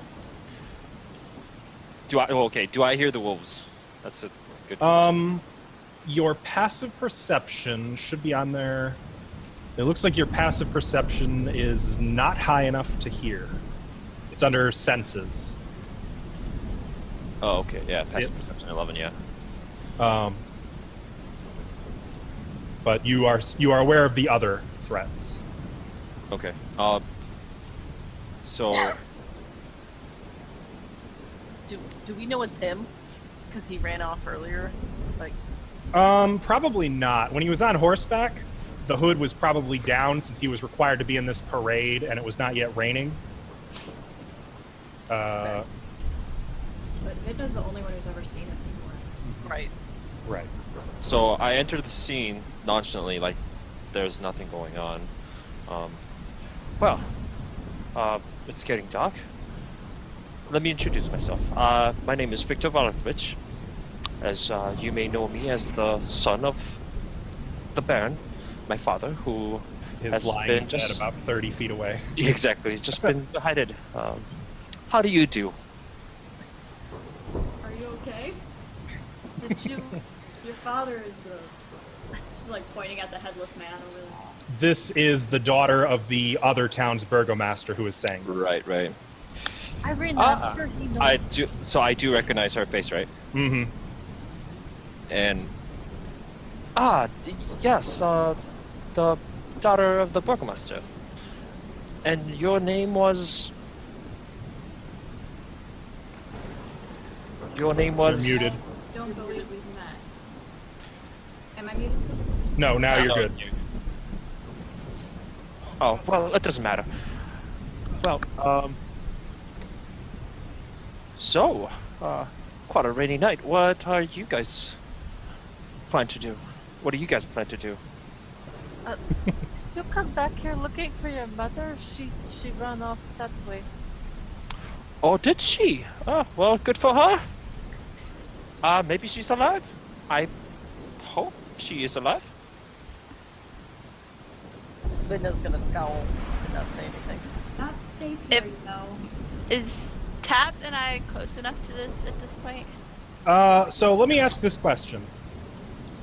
do I hear the wolves? That's a good. Your passive perception should be on there. It looks like your passive perception is not high enough to hear. It's under senses. Oh, okay, yeah, See passive it? perception 11, yeah. But you are aware of the other threats. Okay. So Do we know it's him? Because he ran off earlier? Like, Probably not. When he was on horseback, the hood was probably down since he was required to be in this parade and it was not yet raining. But Vidna's the only one who's ever seen it before. right. Right. So I enter the scene nonchalantly, like there's nothing going on. It's getting dark. Let me introduce myself. My name is Victor Vallakovich. As you may know me as the son of the Baron, my father, who His has lying been at just about 30 feet away. exactly just been beheaded. How do you do? Are you okay? Did you... Your father is the... She's like pointing at the headless man over there. This is the daughter of the other town's burgomaster who is saying this. Right. I'm not sure he knows. I do recognize her face, right? Mm-hmm. And yes, the daughter of the burgomaster. And your name was. Your name was. You're muted. Don't believe we've met. Am I muted still? No, now you're good. Oh well, it doesn't matter. Well, so, quite a rainy night. What are you guys plan to do? What do you guys plan to do? You come back here looking for your mother? She ran off that way. Oh, did she? Oh, well, good for her. Maybe she's alive. I hope she is alive. Vidna's gonna scowl and not say anything. Not safe If- right now. Is Tap and I close enough to this at this point? So let me ask this question.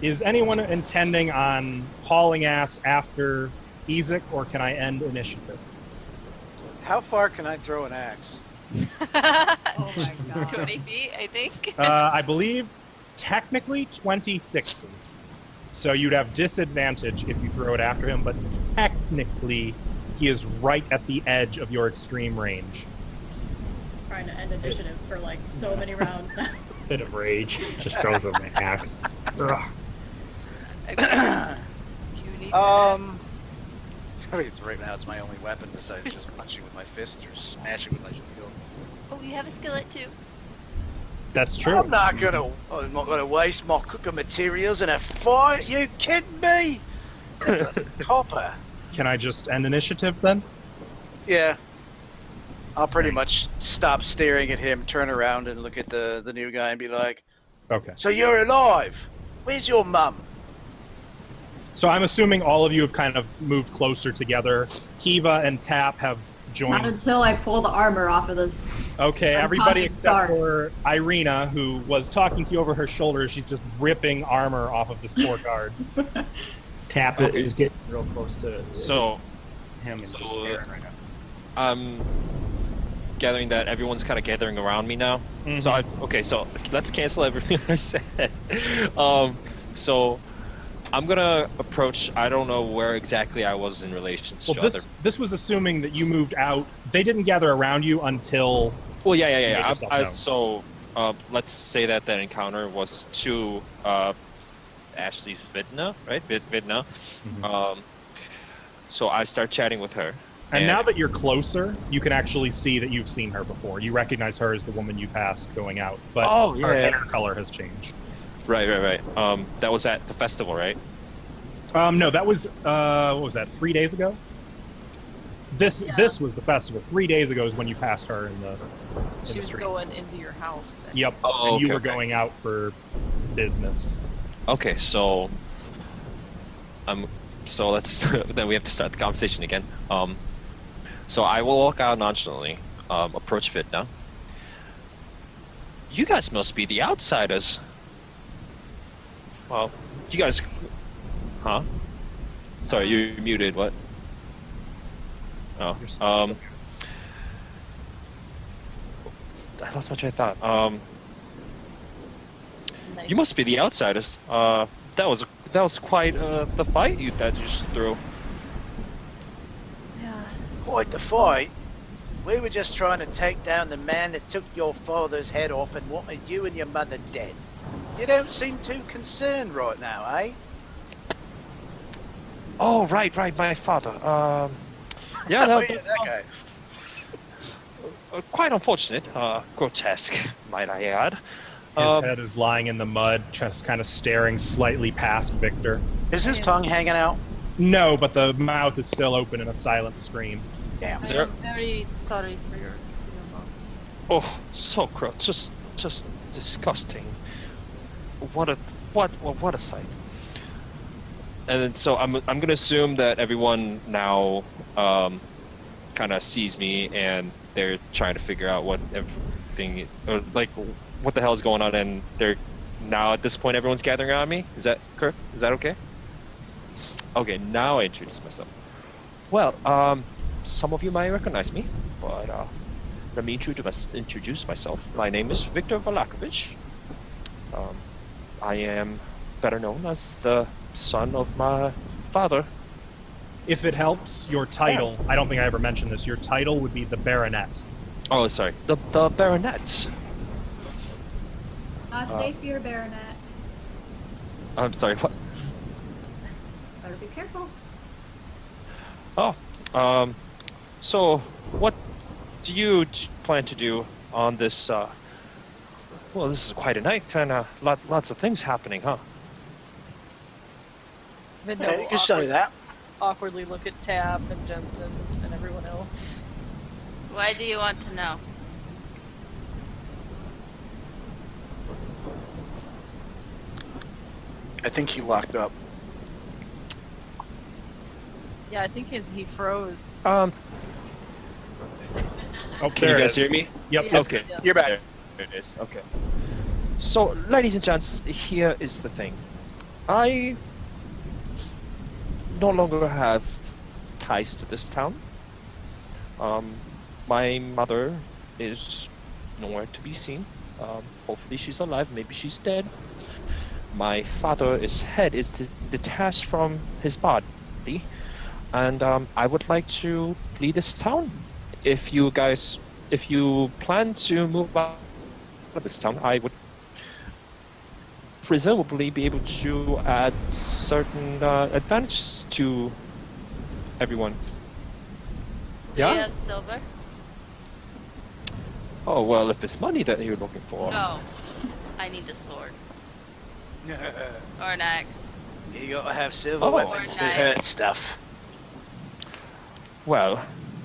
Is anyone intending on hauling ass after Ezek, or can I end initiative? How far can I throw an axe? Oh my god. 20 feet, I think. I believe technically 2060. So you'd have disadvantage if you throw it after him, but technically he is right at the edge of your extreme range. trying to end initiative for like so many rounds now. Bit of rage. Just throws him an axe. Ugh. Okay. You need I mean, right now it's my only weapon besides just punching with my fist or smashing with my shield. Oh, you have a skillet too. That's true. I'm not gonna waste my cooking materials in a fight. You kidding me? Copper. Can I just end initiative then? Yeah. I'll pretty much stop staring at him, turn around, and look at the new guy and be like, Okay. "So you're alive? Where's your mum?" So I'm assuming all of you have kind of moved closer together. Kivaa and Tap have Not joined. until I pull the armor off of this. Okay, everybody unconscious except guard. for Irina, who was talking to you over her shoulder. She's just ripping armor off of this poor guard. Tap it is getting real close to So, him and just so, staring right now. I'm gathering that everyone's kind of gathering around me now. Mhm. So so let's cancel everything I said. So I'm gonna approach. I don't know where exactly I was in relation to Well, this was assuming that you moved out. They didn't gather around you until. Well, yeah. Make yourself known. So let's say that encounter was to Ashley's Vidna, right? Vidna. Mhm. So I start chatting with her. And now that you're closer, you can actually see that you've seen her before. You recognize her as the woman you passed going out, but her hair color has changed. Right. That was at the festival, right? No, that was what was that? 3 days ago. This was the festival. 3 days ago is when you passed her in the She was street. going into your house. Yep. Oh, and you okay, were okay. going out for business. Okay, so so let's then we have to start the conversation again. So I will walk out nonchalantly, approach Vidna. You guys must be the outsiders. Well, you guys, huh? Sorry, you muted. What? Oh, I lost my train of thought. Nice. You must be the outsiders. That was quite the fight that you just threw. Yeah. Quite the fight. We were just trying to take down the man that took your father's head off and wanted you and your mother dead. You don't seem too concerned right now, eh? Oh, right, my father. Yeah, Oh, that, yeah, that guy. quite unfortunate. Grotesque, might I add. His head is lying in the mud, just kind of staring slightly past Victor. Is his tongue hanging out? No, but the mouth is still open in a silent scream. Damn. Is I there- am very sorry for your loss. Oh, so gross, just disgusting. What a sight. And then, so I'm gonna assume that everyone now kind of sees me and they're trying to figure out what everything, or like what the hell is going on, and they're now at this point everyone's gathering around me. Is that correct? Is that okay? Okay, now I introduce myself. Well, some of you might recognize me, but let me introduce myself. My name is Victor Vallakovich. I am better known as the son of my father. If it helps, your title, I don't think I ever mentioned this, your title would be the Baronet. Oh, sorry, the Baronet. Not safe here, Baronet. I'm sorry, what? Better be careful. Oh, so what do you plan to do on this, well, this is quite a night, and lots of things happening, huh? Vidna Yeah, will you can say that. awkwardly look at Tab and Jensen and everyone else. Why do you want to know? I think he locked up. Yeah, I think he froze. Oh, Can there you it guys is. hear me? Yep. Yes, Okay. yeah. You're back. There it is. Okay. So, ladies and gents, here is the thing. I no longer have ties to this town. My mother is nowhere to be seen. Hopefully she's alive, maybe she's dead. My father's head is detached from his body, and I would like to flee this town. If you guys if you plan to move out of this town, I would presumably be able to add certain advantages to everyone. Do you have silver? Oh, well, if it's money that you're looking for. No. I need a sword. Or an axe. You gotta have silver Oh. weapons to Or knife. hurt stuff. Well,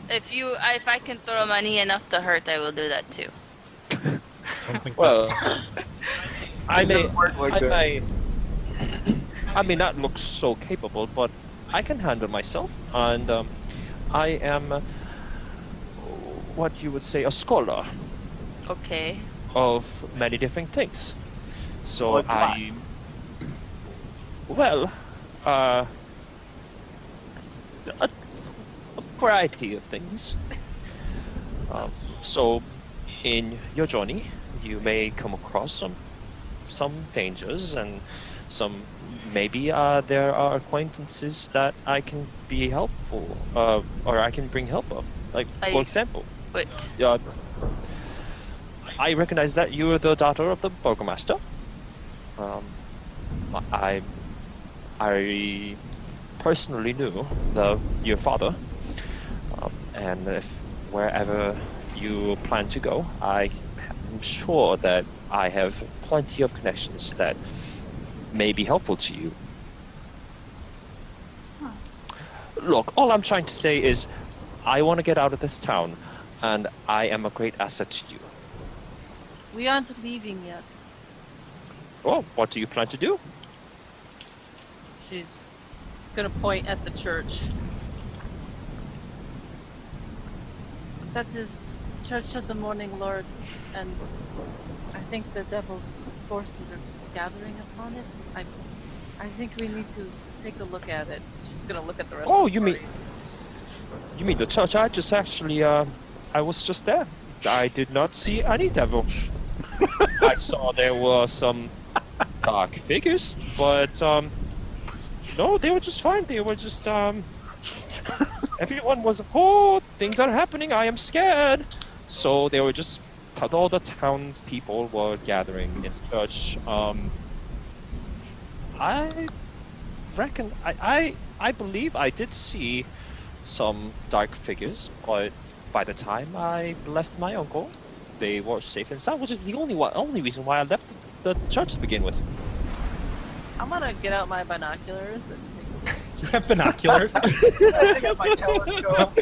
If I can throw money enough to hurt, I will do that too. I don't think well, that's... I may, work like that. I may not look so capable, but I can handle myself, and I am what you would say a scholar Okay. of many different things. So Like what? I, well, a variety of things. So, in your journey, you may come across some dangers, and maybe there are acquaintances that I can be helpful, or I can bring help up. Like, for example, Wait. I recognize that you are the daughter of the burgomaster. I personally knew your father, and if wherever you plan to go, I am sure that I have plenty of connections that may be helpful to you. Look, all I'm trying to say is, I want to get out of this town, and I am a great asset to you. We aren't leaving yet. Oh, what do you plan to do? She's gonna point at the church. That is Church of the Morning Lord, and I think the devil's forces are gathering upon it. I think we need to take a look at it. She's gonna look at the rest Oh, of the party. You mean the church? I just actually, I was just there. I did not see any devil. I saw there were some dark figures, but, no, they were just fine. They were just, everyone was, oh, things are happening, I am scared. So they were just, all the townspeople were gathering in church. I reckon, I believe I did see some dark figures, but by the time I left my uncle, they were safe and sound, which is the only reason why I left the church to begin with. I'm gonna get out my binoculars and You have binoculars? I got my telescope.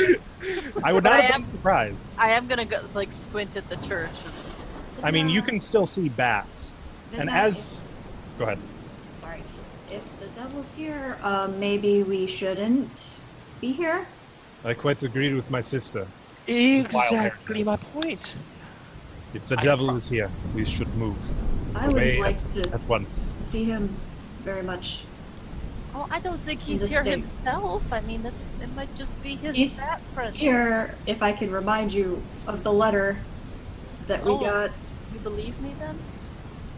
I would But not I have am- been surprised. I am gonna go like squint at the church. I mean, you can still see bats. And Vidna, as... Go ahead. Sorry. If the devil's here, maybe we shouldn't be here? I quite agreed with my sister. Exactly my point. If the devil is here, we should move I would away like to at once. see him very much. Oh, I don't think he's the here state. himself. I mean, it might just be his He's fat friend. Here, if I can remind you of the letter that we Oh. got. You believe me then?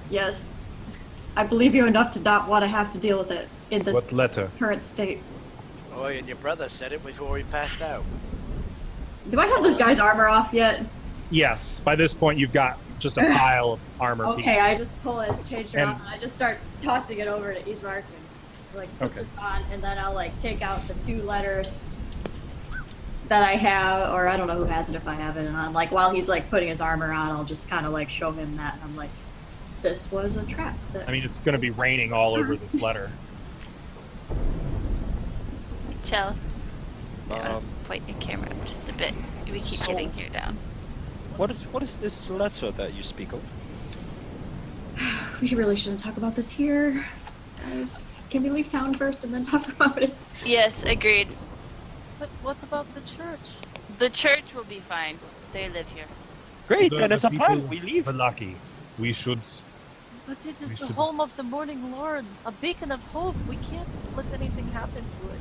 Yes. I believe you enough to not want to have to deal with it in this What letter? current state. Oh, and your brother said it before he passed out. Do I have this guy's armor off yet? Yes, by this point you've got just a pile of armor. Okay, I just pull it, change it And- off, and I just start tossing it over to Ismark and like put Okay. this on, and then I'll like take out the 2 letters that I have, or I don't know who has it if I have it, and I'm like, while he's like putting his armor on, I'll just kind of like show him that, and I'm like, this was a trap. That I mean, it's going to be raining all over this letter. Chel. Um, Point your camera up just a bit. We keep So- getting here down. what is this letter that you speak of? we really shouldn't talk about this here, guys. Can we leave town first and then talk about it? Yes, agreed. But what about the church? The church will be fine. They live here. Great, Those then are it's a people plan. We leave. We're lucky. We should... But it We is the should- home of the Morning Lord, a beacon of hope. We can't let anything happen to it.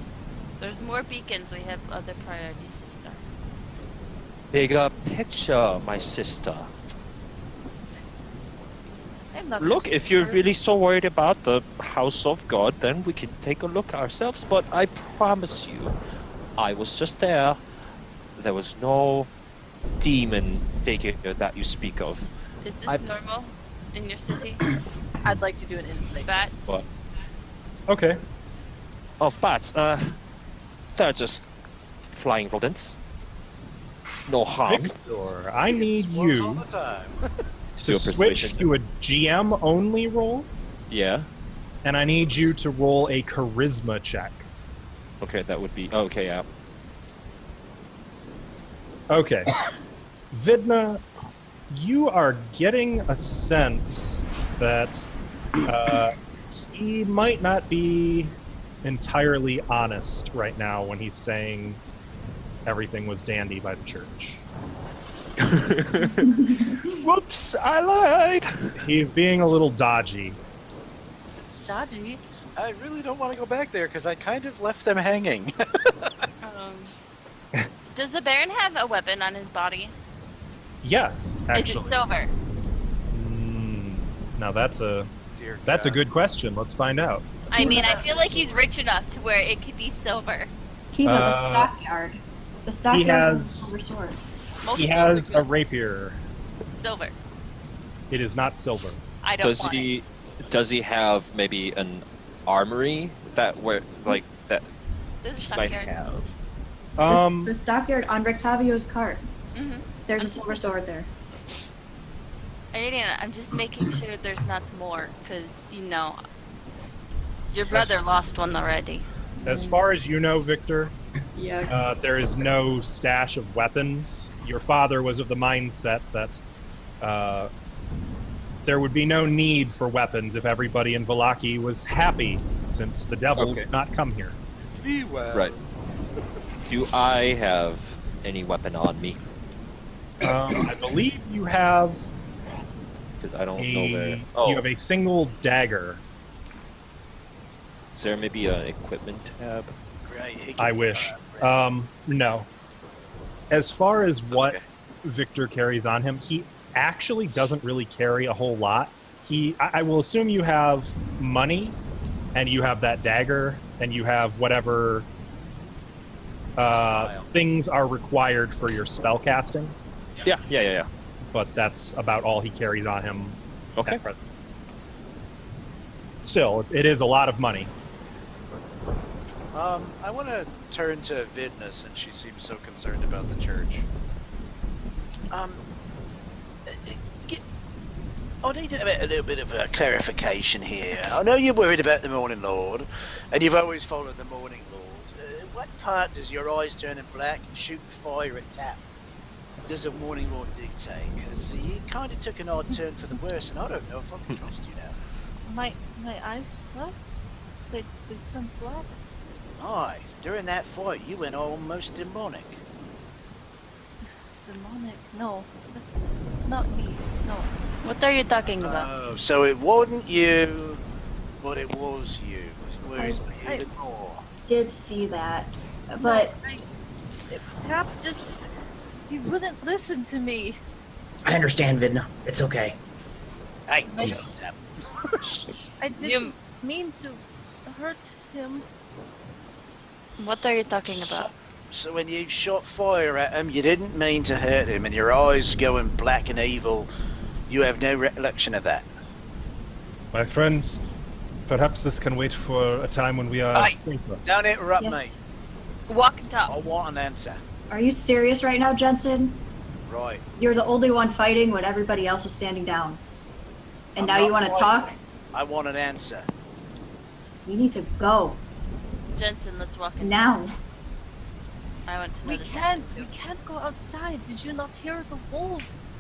There's more beacons. We have other priorities, sister. Bigger picture, my sister. I'm not Look, too if you're sure. really so worried about the house of God, then we can take a look ourselves. But I promise you, I was just there. There was no demon figure that you speak of. Is this normal in your city? I'd like to do an instinct. Bats? What? Okay. Oh, bats. They're just flying rodents. No harm. Victor, I need Works all you the time. to Do a switch persuasion. to a GM only roll, Yeah. and I need you to roll a charisma check. Okay, that would be okay. Yeah. Okay. Vidna, you are getting a sense that he might not be entirely honest right now when he's saying everything was dandy by the church. Whoops! I lied. He's being a little dodgy. Dodgy. I really don't want to go back there because I kind of left them hanging. Does the Baron have a weapon on his body? Yes, Is actually. it silver? Now that's a Dear that's a God. good question. Let's find out. I mean, I feel like he's rich enough to where it could be silver. Kivaa, the stockyard. The stockyard has- has a silver sword. Most He swords has are a rapier. silver. It is not silver. I don't Does want it. he have maybe an armory that where like that This is he might stockyard. have? The stockyard on Rectavio's cart. Mm-hmm. There's a silver sword there. I'm just making sure there's not more, because, you know, your brother lost one already. As far as you know, Victor, Yeah. there is no stash of weapons. Your father was of the mindset that there would be no need for weapons if everybody in Vallaki was happy, since the devil Okay. would not come here. Be well. Right. Do I have any weapon on me? I believe you have Because I don't know where. you Oh, have a single dagger. is there maybe an equipment tab? Great. he I can- wish. No. As far as what Okay. Victor carries on him, he actually doesn't really carry a whole lot. I will assume you have money, and you have that dagger, and you have whatever things are required for your spell casting, Yeah. but that's about all he carries on him Okay. at present. Still, it is a lot of money. I want to turn to Vidna since she seems so concerned about the church. I need a little bit of a clarification here. I know you're worried about the Morning Lord, and you've always followed the Morning Lord. What part does your eyes turning black and shooting fire at tap does the Morning Lord dictate? Because you kind of took an odd turn for the worse, and I don't know if I can trust you now. My eyes, what? They turned black? Aye, during that fight, you went almost demonic. Demonic? No, that's not me. No. What are you talking about? Oh, so it wasn't you, but it was you. Where's I- the door? Did see that, but Cap just... He wouldn't listen to me. I understand, Vidna. It's okay. Hey, I- shut up. I didn't mean to hurt him. What are you talking about? So when you shot fire at him, you didn't mean to hurt him, and your eyes going black and evil, you have no recollection of that. My friends, perhaps this can wait for a time when we are Aye. safer. Don't interrupt me. yes. Walk and talk. I want an answer. Are you serious right now, Jensen? Right. You're the only one fighting when everybody else was standing down. And I'm now you not want to fighting. talk? I want an answer. You need to go. Jensen, let's walk in. Now. I want to know We the can't go outside. Did you not hear the wolves?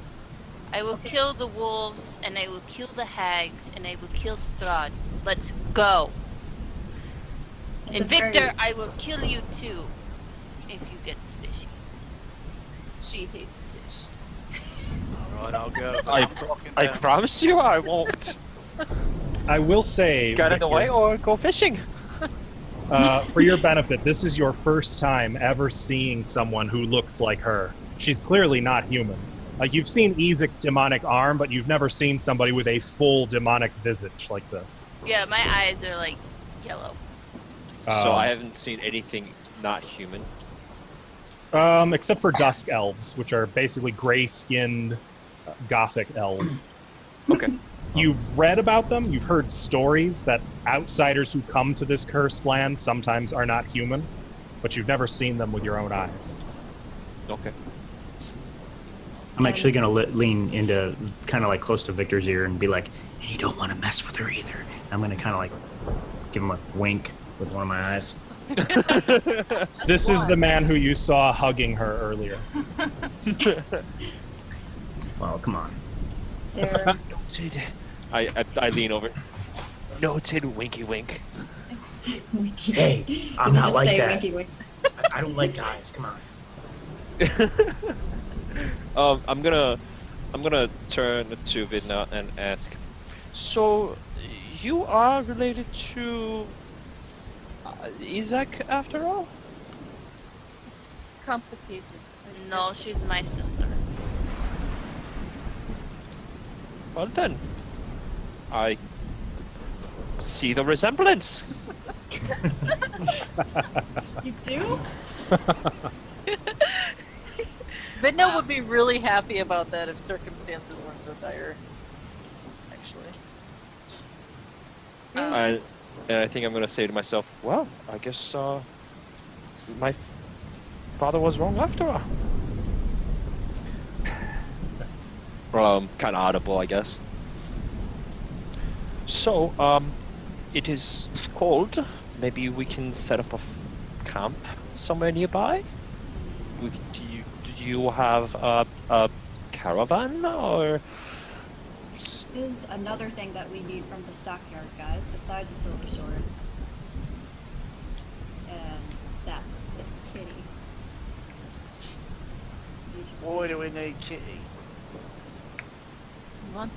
I will kill the wolves, and I will kill the hags, and I will kill Strahd. Let's go. At And the very- Victor, I will kill you too, if you get fishy. She hates fish. Alright, I'll go. I- I'm walking I down. promise you, I won't I will say, get in the Victor, way or go fishing. for your benefit, this is your first time ever seeing someone who looks like her. She's clearly not human. Like, you've seen Ezek's demonic arm, but you've never seen somebody with a full demonic visage like this. Yeah, my eyes are like yellow. So I haven't seen anything not human. Except for dusk elves, which are basically gray-skinned gothic elves. Okay. You've read about them. You've heard stories that outsiders who come to this cursed land sometimes are not human, but you've never seen them with your own eyes. Okay. I'm actually gonna lean into kind of like close to Victor's ear and be like, "And you don't want to mess with her either." I'm gonna kind of like give him a wink with one of my eyes. This is the man who you saw hugging her earlier. Well, come on. There. I lean over. Noted, winky wink. Hey, I'm You not just like say that. winky wink. I don't like guys. Come on. I'm gonna turn to Vidna and ask. So, you are related to Isaac after all? It's complicated. No, she's my sister. Well then, I see the resemblance. You do? Vidna would be really happy about that if circumstances weren't so dire. Actually. And I think I'm gonna say to myself, well, I guess my father was wrong after all. Kind of audible, I guess. So, it is cold. Maybe we can set up a camp somewhere nearby. Do you have a caravan or? Is another thing that we need from the stockyard, guys, besides a silver sword. And that's the kitty. Why do we need Kitty?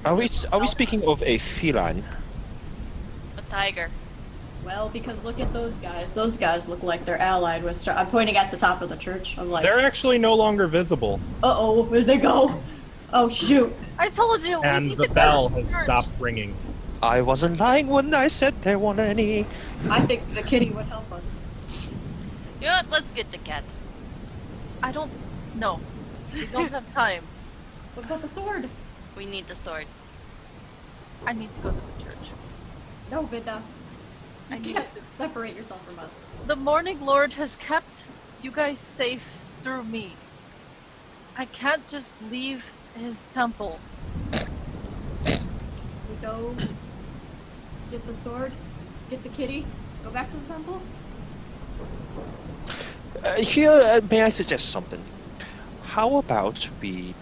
Are we speaking of a feline? A tiger. Well, because look at those guys. Those guys look like they're allied with I'm pointing at the top of the church. I'm like, They're actually no longer visible, uh-oh, where'd they go? Oh, shoot. I told you. we and need the to go bell to has church. stopped ringing. I wasn't lying when I said there weren't any. I think the kitty would help us. You know what? Let's get the cat. I don't. No, we don't have time. What about the sword? We need the sword. I need to go to the church. No, Vidna. I You need can't to. separate yourself from us. The Morning Lord has kept you guys safe through me. I can't just leave his temple. We go get the sword, get the kitty, go back to the temple. Here, may I suggest something? How about we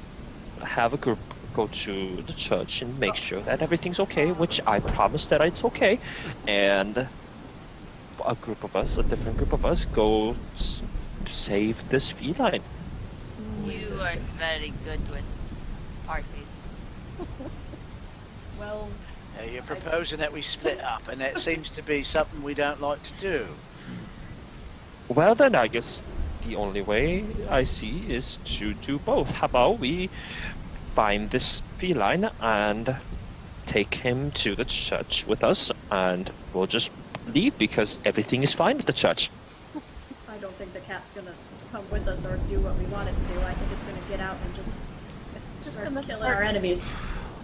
have a group go to the church and make sure that everything's okay, which I promise that it's okay, and a different group of us, go save this feline. You are very good with parties. Well, You're proposing that we split up, and that seems to be something we don't like to do. Well then, I guess the only way I see is to do both. How about we find this feline and take him to the church with us, and we'll just leave because everything is fine with the church. I don't think the cat's gonna come with us or do what we want it to do. I think it's gonna get out and just It's just start gonna killing start. our enemies.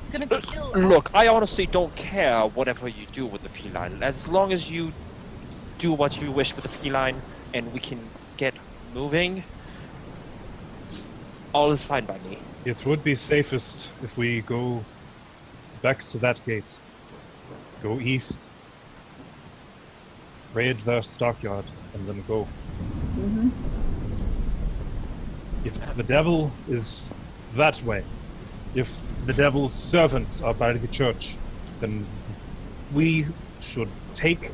It's gonna kill. Look, I honestly don't care whatever you do with the feline. As long as you do what you wish with the feline and we can get moving, all is fine by me. It would be safest if we go back to that gate. Go east, raid their stockyard, and then go. Mm-hmm. If the devil is that way, if the devil's servants are by the church, then we should take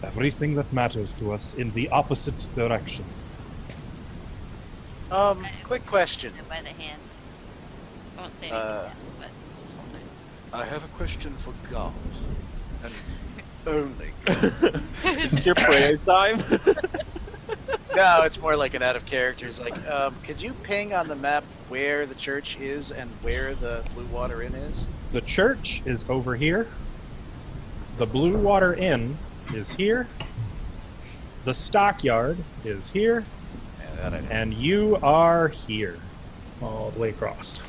everything that matters to us in the opposite direction. Quick question. By the hand. I won't say anything yet, but just hold it. I have a question for God. And only God. It's your prayer time. No, it's more like an out of character. It's like, could you ping on the map where the church is and where the Blue Water Inn is? The church is over here. The Blue Water Inn is here. The stockyard is here. Yeah, that I know. And you are here. All the way across.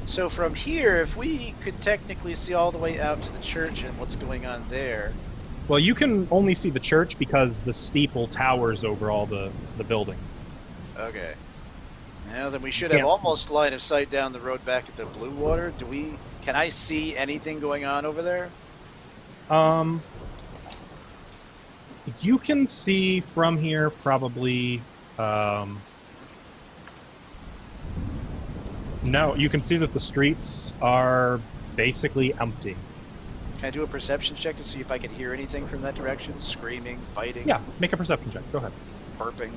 So from here, if we could technically see all the way out to the church and what's going on there. Well, you can only see the church because the steeple towers over all the buildings. Okay. Now then we should Can't have almost line of sight down the road back at the Blue Water. Can I see anything going on over there? You can see from here probably, no, you can see that the streets are basically empty. Can I do a perception check to see if I can hear anything from that direction? Screaming, fighting? Yeah, make a perception check. Go ahead. Burping?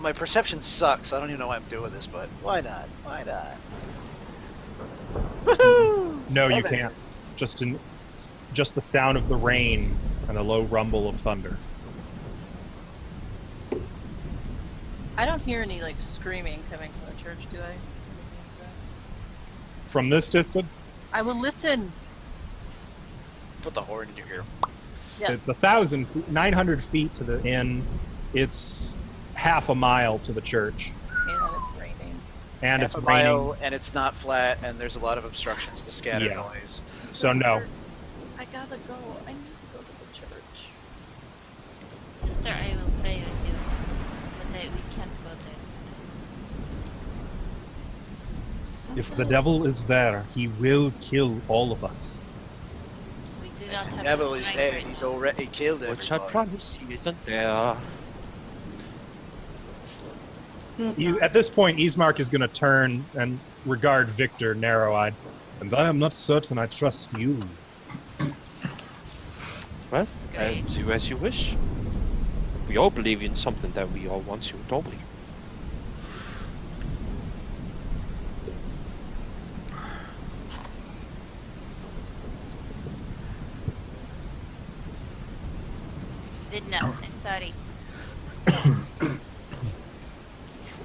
My perception sucks. I don't even know why I'm doing this, but why not? Why not? Woohoo! No, you 7. can't. Just the sound of the rain and the low rumble of thunder. I don't hear any like screaming coming from the church, do I? From this distance, I will listen. Put the horn in your ear. Yeah. it's 900 feet to the inn. It's half a mile to the church. And it's raining. And Half it's a raining. mile, and it's not flat, and there's a lot of obstructions to scatter Yeah. noise. So no. I gotta go. I need to go to the church. Sister, I will pray with you. But we can't go there this time. If the devil is there, he will kill all of us. We do not The have devil the is strength dead. right He's now. already killed Which I everybody. promise he isn't there. At this point, Ismark is going to turn and regard Victor narrow-eyed. And I am not certain I trust you. Well, do as you wish. We all believe in something that we all want to, don't we? Vidna, I'm sorry.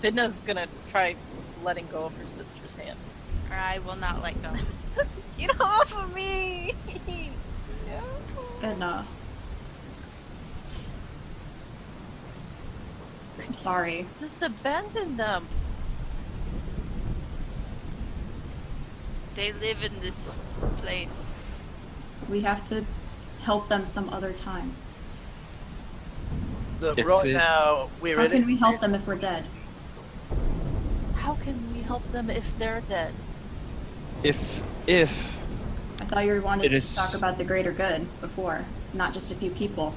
Vidna's gonna try letting go of her sister's hand. Or I will not let go. Get off of me! And I'm sorry. Just abandon them. They live in this place. We have to help them some other time. Look, If right it- now, we're How in can it. we help them if we're dead? How can we help them if they're dead? If I thought you wanted It to is- talk about the greater good before, not just a few people.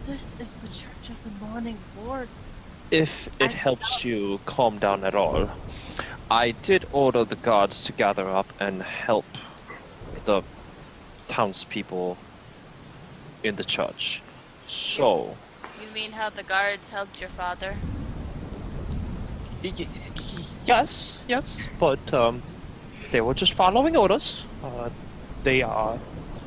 This is the Church of the Morning Lord. if it helps you calm down at all, I did order the guards to gather up and help the townspeople in the church. So, You mean how the guards helped your father? yes, but they were just following orders. They are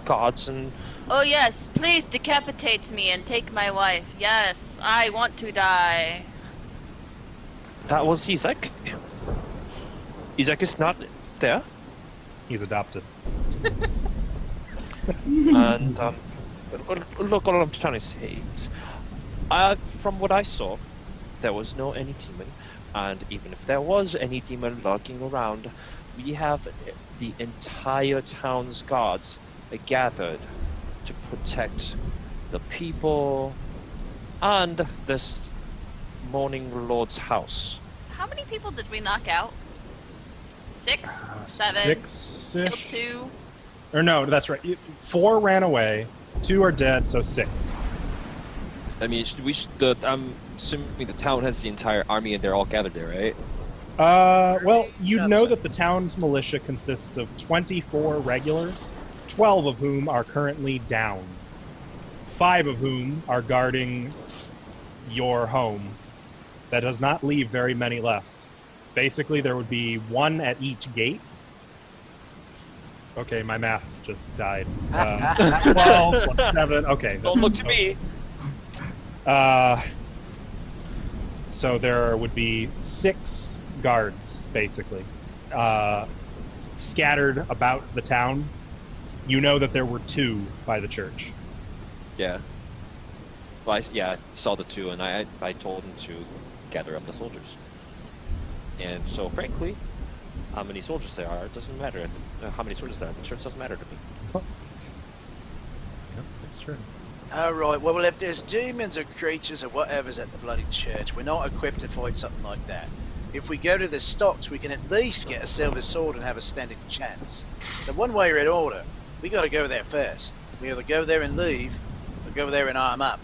guards and Oh yes, please decapitate me and take my wife. Yes, I want to die. that was Isaac. Isaac is not there. He's adopted. And look, all I'm trying to say is, from what I saw, there was no any demon, and even if there was any demon lurking around, we have the entire town's guards gathered to protect the people and this Morning Lord's house. How many people did we knock out? 6? 7? Killed Six-ish? 2? Or no, that's right. 4 ran away. 2 are dead, so 6. I mean, I'm assuming the town has the entire army and they're all gathered there, right? Well, you know that the town's militia consists of 24 regulars, 12 of whom are currently down. 5 of whom are guarding your home. That does not leave very many left. Basically, there would be 1 at each gate. Okay, my math just died. 12 plus 7. Okay. Don't look to me. So there would be 6 guards, basically, scattered about the town. You know that there were 2 by the church. Yeah. I saw the two, and I told him to gather up the soldiers. And so, frankly, how many soldiers there are, it doesn't matter. How many soldiers there are, the church doesn't matter to me. Yep, that's true. Alright, well, if there's demons or creatures or whatever's at the bloody church, we're not equipped to fight something like that. If we go to the stocks, we can at least get a silver sword and have a standing chance. So one way or another, we gotta go there first. We either go there and leave, or go there and arm up.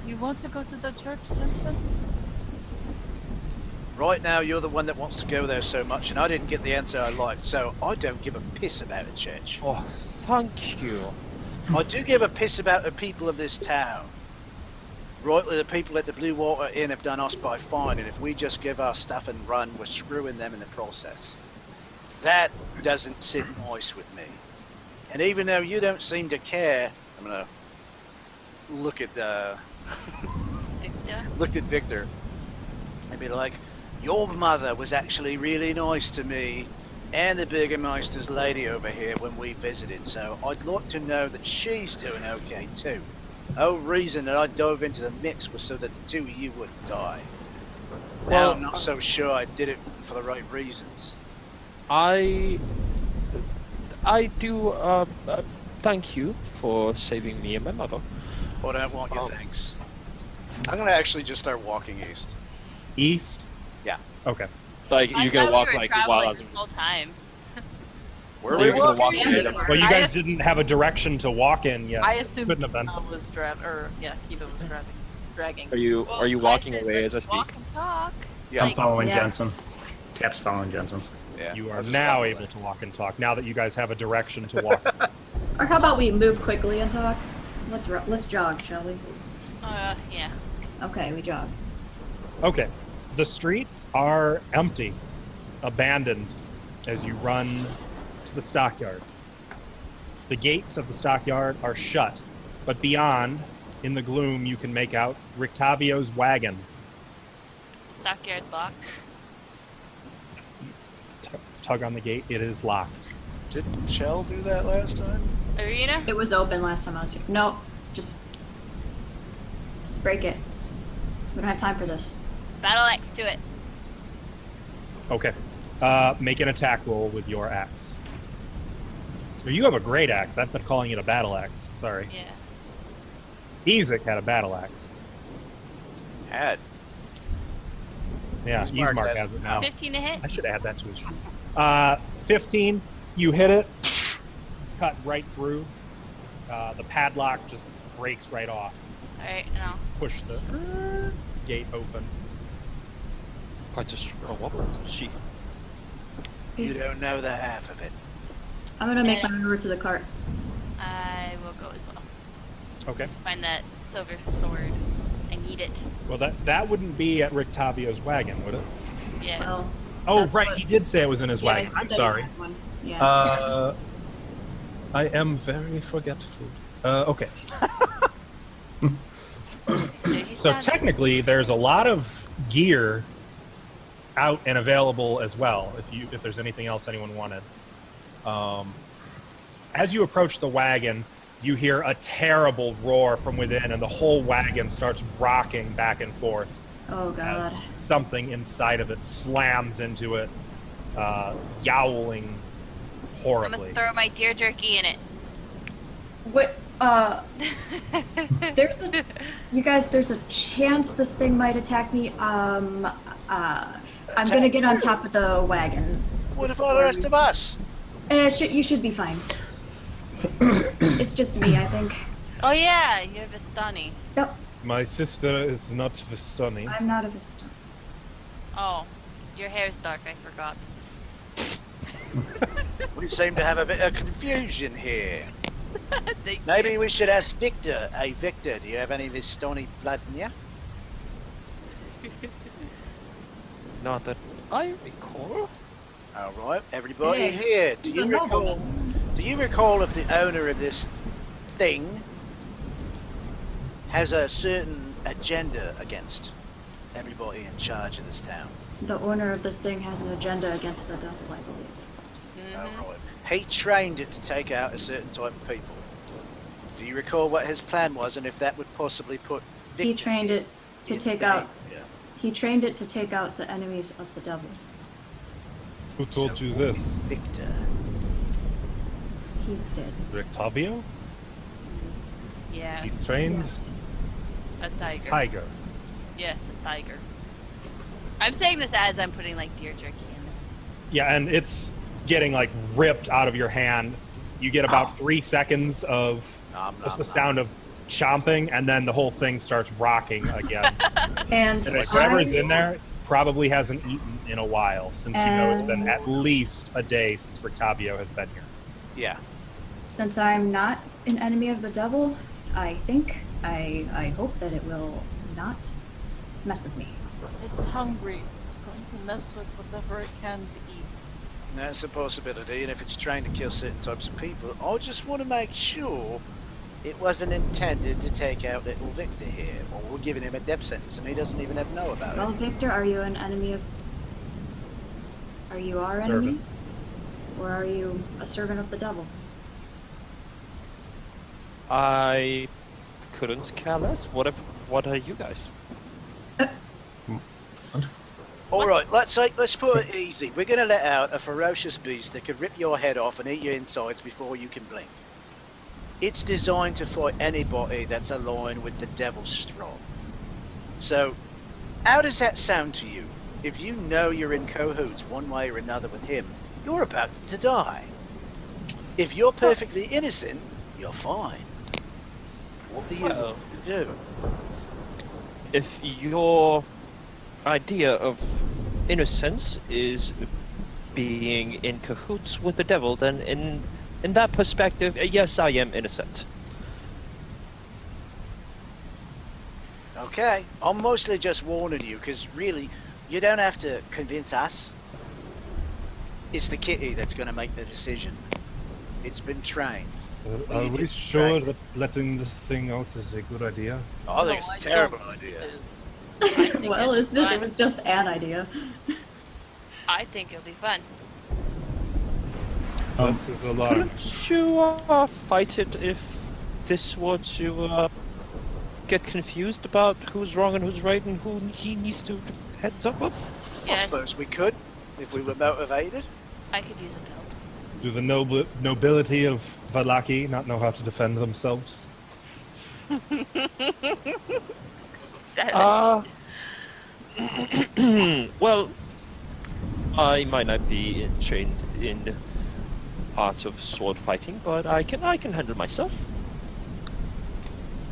You want to go to the church, Jensen? Right now, you're the one that wants to go there so much, and I didn't get the answer I liked, so I don't give a piss about a church. Oh, thank you. I do give a piss about the people of this town. Rightly, the people at the Blue Water Inn have done us by fine, and if we just give our stuff and run, we're screwing them in the process. That doesn't sit nice with me. And even though you don't seem to care, I'm gonna look at Victor and be like, your mother was actually really nice to me and the Burgermeister's lady over here when we visited, so I'd like to know that she's doing okay too. The whole reason that I dove into the mix was so that the two of you wouldn't die. Now I'm not so sure I did it for the right reasons. I do thank you for saving me and my mother. Well, I don't want your thanks. I'm gonna actually just start walking east. East? Yeah. Okay. Like, you're gonna walk like while I was... the whole time. Where are So we you're gonna walking? walk Well, you guys didn't have a direction to walk in yet. I so it assumed couldn't have been. Kivaa was dragging. Are you walking I said, away as I let's speak? walk and talk. Yeah. I'm following Yeah. Jensen. Tap's following Jensen. Yeah. You I are just now walked able away. to walk and talk, now that you guys have a direction to walk. Or how about we move quickly and talk? Let's jog, shall we? Yeah. Okay, we jog. Okay. The streets are empty, abandoned, as you run to the stockyard. The gates of the stockyard are shut, but beyond, in the gloom, you can make out Rictavio's wagon. Stockyard locked. Tug on the gate, it is locked. Didn't Chel do that last time? Arena? It was open last time I was here. No, just break it. We don't have time for this. Battle axe to it. Okay. Make an attack roll with your axe. You have a great axe. I've been calling it a battle axe. Sorry. Yeah. Ezek had a battle axe. Had. Yeah, Ismark Ismark has has it now. 15 to hit. I should add that to his sheet. 15, you hit it, cut right through. The padlock just breaks right off. Alright, and I'll Push the gate open. I just what was she? You don't know the half of it. I'm gonna make my way over to the cart. I will go as well. Okay. Find that silver sword. I need it. Well, that wouldn't be at Rictavio's wagon, would it? Yeah. Well, Oh, that's right. what- He did say it was in his yeah, wagon. I I'm said sorry. you had one. Yeah. I am very forgetful. Okay. So technically, there's a lot of gear out and available as well. If there's anything else anyone wanted. As you approach the wagon, you hear a terrible roar from within, and the whole wagon starts rocking back and forth Oh god. as something inside of it slams into it, yowling I'm horribly. gonna throw my deer jerky in it. What? There's a, you guys. There's a chance this thing might attack me. I'm gonna get on top of the wagon. What about the rest of us? You should be fine. It's just me, I think. Oh yeah, you have a stunny. Yep, My sister is not Vistani. I'm not a Vista. Oh, your hair's dark, I forgot. We seem to have a bit of confusion here. Thank Maybe you. we should ask Victor. Hey, Victor, do you have any of this stony blood in you? Not that I recall. All right, everybody Yeah, here. Do he's a you recall? nobleman. Do you recall if the owner of this thing has a certain agenda against everybody in charge of this town? The owner of this thing has an agenda against the devil, I believe. Mhm. All right. He trained it to take out a certain type of people. Do you recall what his plan was, and if that would possibly put He trained it to take out. Yeah. He trained it to take out the enemies of the devil. Who told you this? Victor. He did. Rictavio? Yeah, He trained Yes. a tiger. tiger. Yes, a tiger. I'm saying this as I'm putting like deer jerky in it. Yeah, and it's getting like ripped out of your hand. You get about 3 seconds of just the sound of chomping, and then the whole thing starts rocking again. And And like, whatever's in there probably hasn't eaten in a while, since you know it's been at least a day since Rictavio has been here. Yeah. Since I'm not an enemy of the devil, I think, I hope that it will not mess with me. It's hungry. It's going to mess with whatever it can to eat. That's a possibility, and if it's trying to kill certain types of people, I just want to make sure it wasn't intended to take out little Victor here, or we're giving him a death sentence and he doesn't even have to know about Well, it. Victor, are you an enemy of... Are you our enemy? Servant. Or are you a servant of the devil? I couldn't care less. What are you guys? Alright, let's put it easy. We're going to let out a ferocious beast that could rip your head off and eat your insides before you can blink. It's designed to fight anybody that's aligned with the devil's strong. So, how does that sound to you? If you know you're in cahoots one way or another with him, you're about to die. If you're perfectly innocent, you're fine. What do you Well, do? If your idea of innocence is being in cahoots with the devil, then in that perspective, yes, I am innocent. Okay, I'm mostly just warning you, because really, you don't have to convince us. It's the kitty that's going to make the decision. It's been trained. Are we sure that letting this thing out is a good idea? I think it's a terrible idea. Well, it was just an idea. I think it'll be fun. That is a lot. Couldn't you fight it if this were to get confused about who's wrong and who's right and who he needs to heads up with? I Yes, suppose we could, if we were motivated. I could use a belt. Do the nobility of Vallaki not know how to defend themselves? Well, I might not be trained in art of sword fighting, but I can handle myself.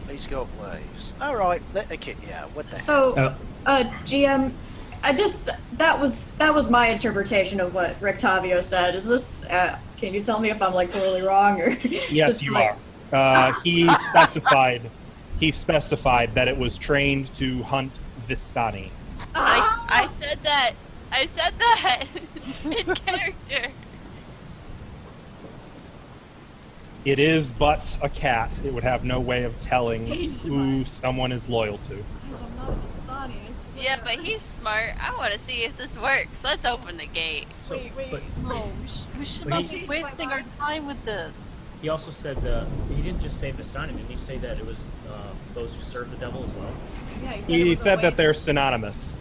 He's got ways. Alright, let the kitty out. What the heck? So, GM, that was my interpretation of what Rictavio said. Is this, can you tell me if I'm like totally wrong or? Yes, just you like- are. He specified that it was trained to hunt Vistani. I said that. I said that in character. It is but a cat. It would have no way of telling who someone is loyal to. I'm not a Vistani, I swear. Yeah, but he's smart. I want to see if this works. Let's open the gate. So, but No, we should But not he- be wasting our time with this. he also said he didn't just say Vistani, didn't he say that it was those who serve the devil as well? Yeah, he said, He said that they're synonymous.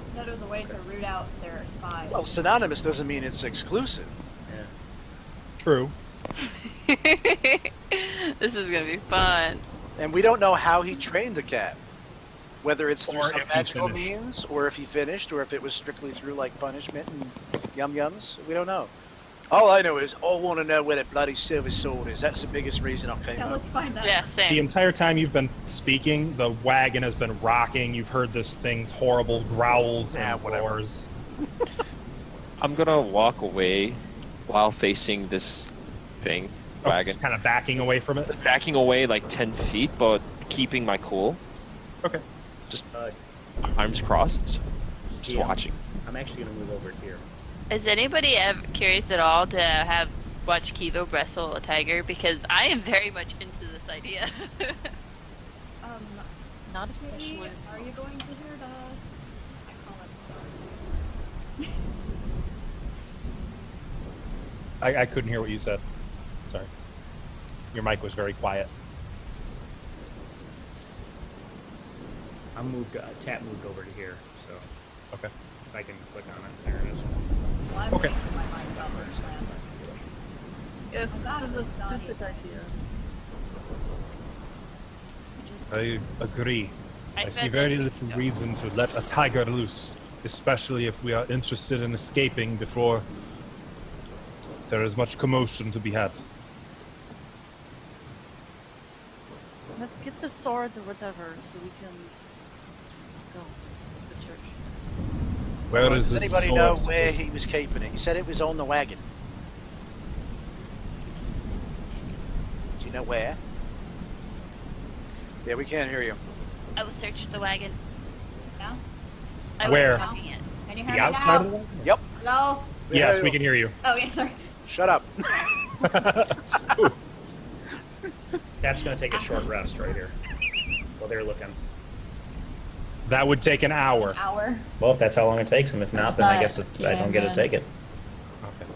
He said it was a way to root out their spies. Well, synonymous doesn't mean it's exclusive. Yeah. True. This is gonna be fun. And we don't know how he trained the cat. Whether it's through Or some if he magical finished. means, or if he finished, or if it was strictly through, like, punishment and yum-yums. We don't know. All I know is, I want to know where the bloody silver sword is. That's the biggest reason I came Yeah, up. let's find out. Yeah, The same. entire time you've been speaking, the wagon has been rocking. You've heard this thing's horrible growls and whatever. roars. I'm gonna walk away while facing this thing, wagon. Kind of backing away from it. Backing away like 10 feet, but keeping my cool. Okay. Just Uh, arms crossed. Just Yeah. watching. I'm actually gonna move over here. Is anybody ever curious at all to watch Kivaa wrestle a tiger? Because I am very much into this idea. Not Kitty, especially. are you going to hurt us? I call it. I couldn't hear what you said. Sorry. Your mic was very quiet. I'm moved. Tap moved over to here, so Okay. if I can click on it, there it is. Well, I'm Okay. changing my mind about this plan. Yes, this is a stupid idea. I agree. I see bet very that- little reason to let a tiger loose, especially if we are interested in escaping before there is much commotion to be had. Let's get the sword or whatever so we can go to the church. Where is Does this anybody know sword where supposed- he was keeping it? He said it was on the wagon. Do you know where? Yeah, we can't hear you. I will search the wagon. Now? I Where? was copying it. Can you hear The me outside now? of the wagon? Yep. Hello? Yes, Yeah. we can hear you. Oh, yeah, sorry. Shut up. Tap's gonna take a short rest right here while they're looking. That would take an hour. Hour. Well, if that's how long it takes them. If not, That's then I not- guess I don't get to yeah, take it. Okay.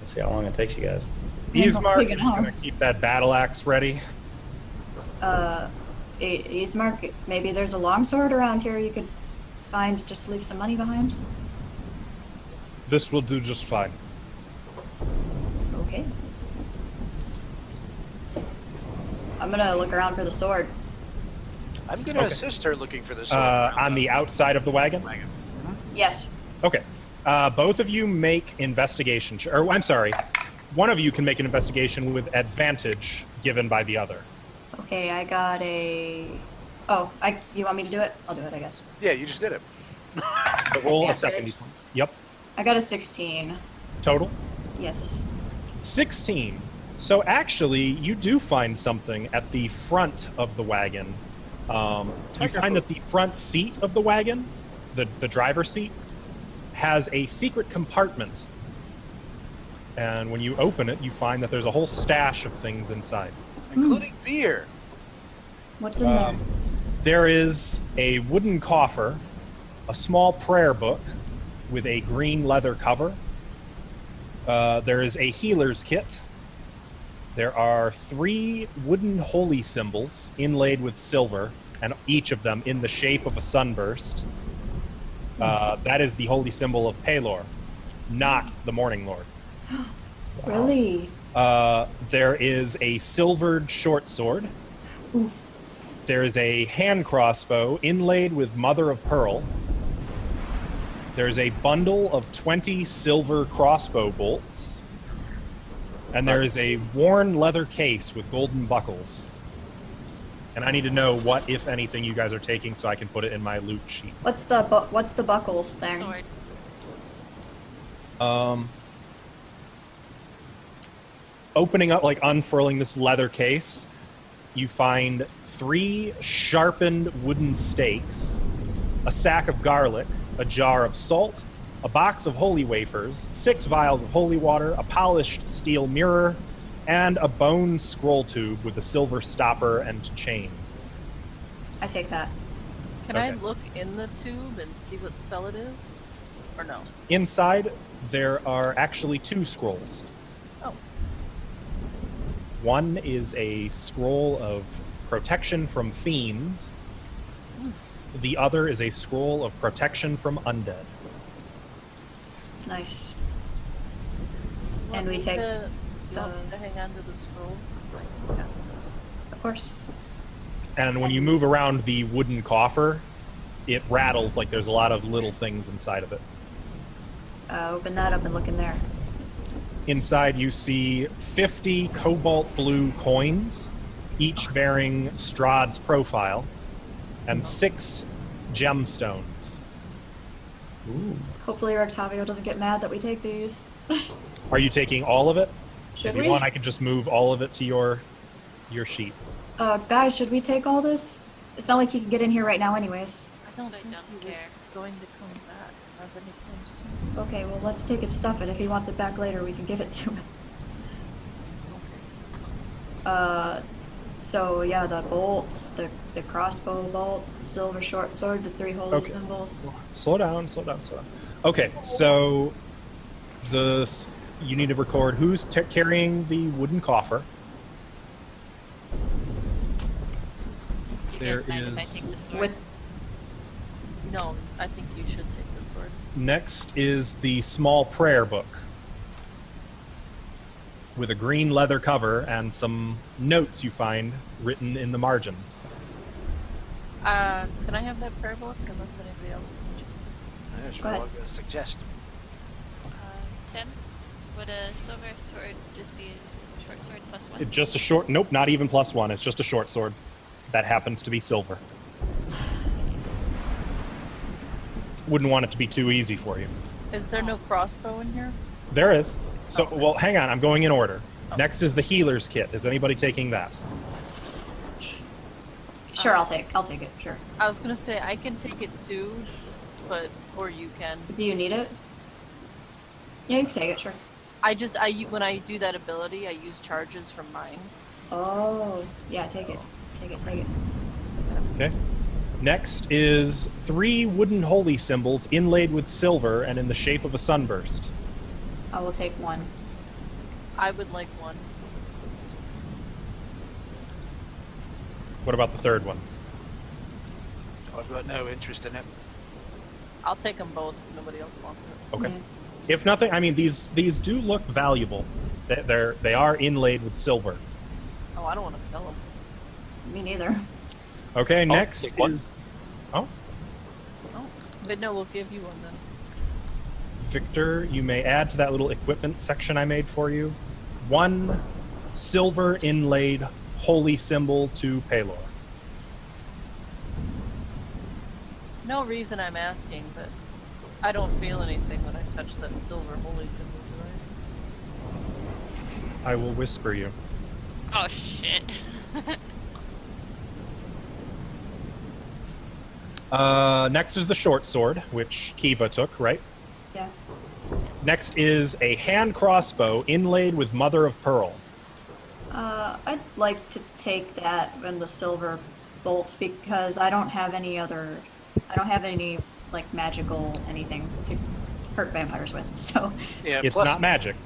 Let's see how long it takes you guys. Yeah, Ismark take is an hour. going to keep that battle axe ready. Ismark, maybe there's a longsword around here you could find, just leave some money behind. This will do just fine. Okay. I'm gonna look around for the sword. I'm gonna Okay. assist her looking for the sword. On the outside of the wagon? Yes. Okay. Both of you make investigation. Or I'm sorry. One of you can make an investigation with advantage given by the other. Okay, I got a... Oh, you want me to do it? I'll do it, I guess. Yeah, you just did it. So roll a Advantage. second. D20. Yep. I got a 16. Total? Yes. 16. So actually, you do find something at the front of the wagon. You find that the front seat of the wagon, the driver's seat, has a secret compartment. And when you open it, you find that there's a whole stash of things inside. Including beer. What's in there? There is a wooden coffer, a small prayer book with a green leather cover. There is a healer's kit. There are 3 wooden holy symbols inlaid with silver, and each of them in the shape of a sunburst. That is the holy symbol of Pelor, not the Morning Lord. Really? There is a silvered short sword. Oof. There is a hand crossbow inlaid with mother of pearl. There's a bundle of 20 silver crossbow bolts. And there is a worn leather case with golden buckles. And I need to know what, if anything, you guys are taking so I can put it in my loot sheet. What's the buckles thing? Sword. Opening up, like unfurling this leather case, you find 3 sharpened wooden stakes, a sack of garlic, a jar of salt, a box of holy wafers, 6 vials of holy water, a polished steel mirror, and a bone scroll tube with a silver stopper and chain. I take that. Can I Okay. look in the tube and see what spell it is? Or no? Inside, there are actually 2 scrolls. Oh. One is a scroll of protection from fiends. The other is a scroll of protection from undead. Nice. Do you And want we me take to, do you want the- me to hang on to the scrolls since I can cast those? Of course. And when you move around the wooden coffer, it rattles like there's a lot of little things inside of it. Open that up and look in there. Inside, you see 50 cobalt blue coins, each bearing Strahd's profile, and 6 gemstones. Ooh. Hopefully Octavio doesn't get mad that we take these. Are you taking all of it? Should If you we? want, I can just move all of it to your sheet. Guys, should we take all this? It's not like he can get in here right now anyways. I don't I think don't he was care. going to come back. Not anytime soon. Okay, well, let's take his stuff, and if he wants it back later, we can give it to him. So yeah, the bolts, the crossbow bolts, the silver short sword, the 3 holy Okay. symbols. Slow down. Okay, so you need to record who's carrying the wooden coffer. you There guys mind if I is- take the sword? With No, I think you should take the sword. Next is the small prayer book with a green leather cover and some notes you find written in the margins. Can I have that prayer book unless anybody else is interested? That's Go what ahead. I'm going to suggest. Tim, would a silver sword just be a short sword plus one? It's just a short. Nope, not even +1. It's just a short sword that happens to be silver. Wouldn't want it to be too easy for you. Is there no crossbow in here? There is. So, well, hang on. I'm going in order. Next is the healer's kit. Is anybody taking that? Sure, I'll take it. Sure. I was gonna say I can take it too, or you can. Do you need it? Yeah, you can take it. Sure. When I do that ability, I use charges from mine. Oh, yeah, take it. Take it. Okay. Next is 3 wooden holy symbols inlaid with silver and in the shape of a sunburst. I will take one. I would like one. What about the third one? I've got no interest in it. I'll take them both if nobody else wants it. Okay. Yeah. If nothing, I mean these do look valuable. They are inlaid with silver. Oh, I don't want to sell them. Me neither. Okay. Next take one. is oh, Oh, Vidna will give you one then. Victor. You may add to that little equipment section I made for you 1 silver inlaid holy symbol to Pelor. No reason I'm asking, but I don't feel anything when I touch that silver holy symbol, do I? I will whisper you. Oh shit. Next is the short sword, which Kivaa took, right? Yeah. Next is a hand crossbow inlaid with mother of pearl. I'd like to take that and the silver bolts because I don't have any like magical anything to hurt vampires with. So Yeah, It's plus, not magic.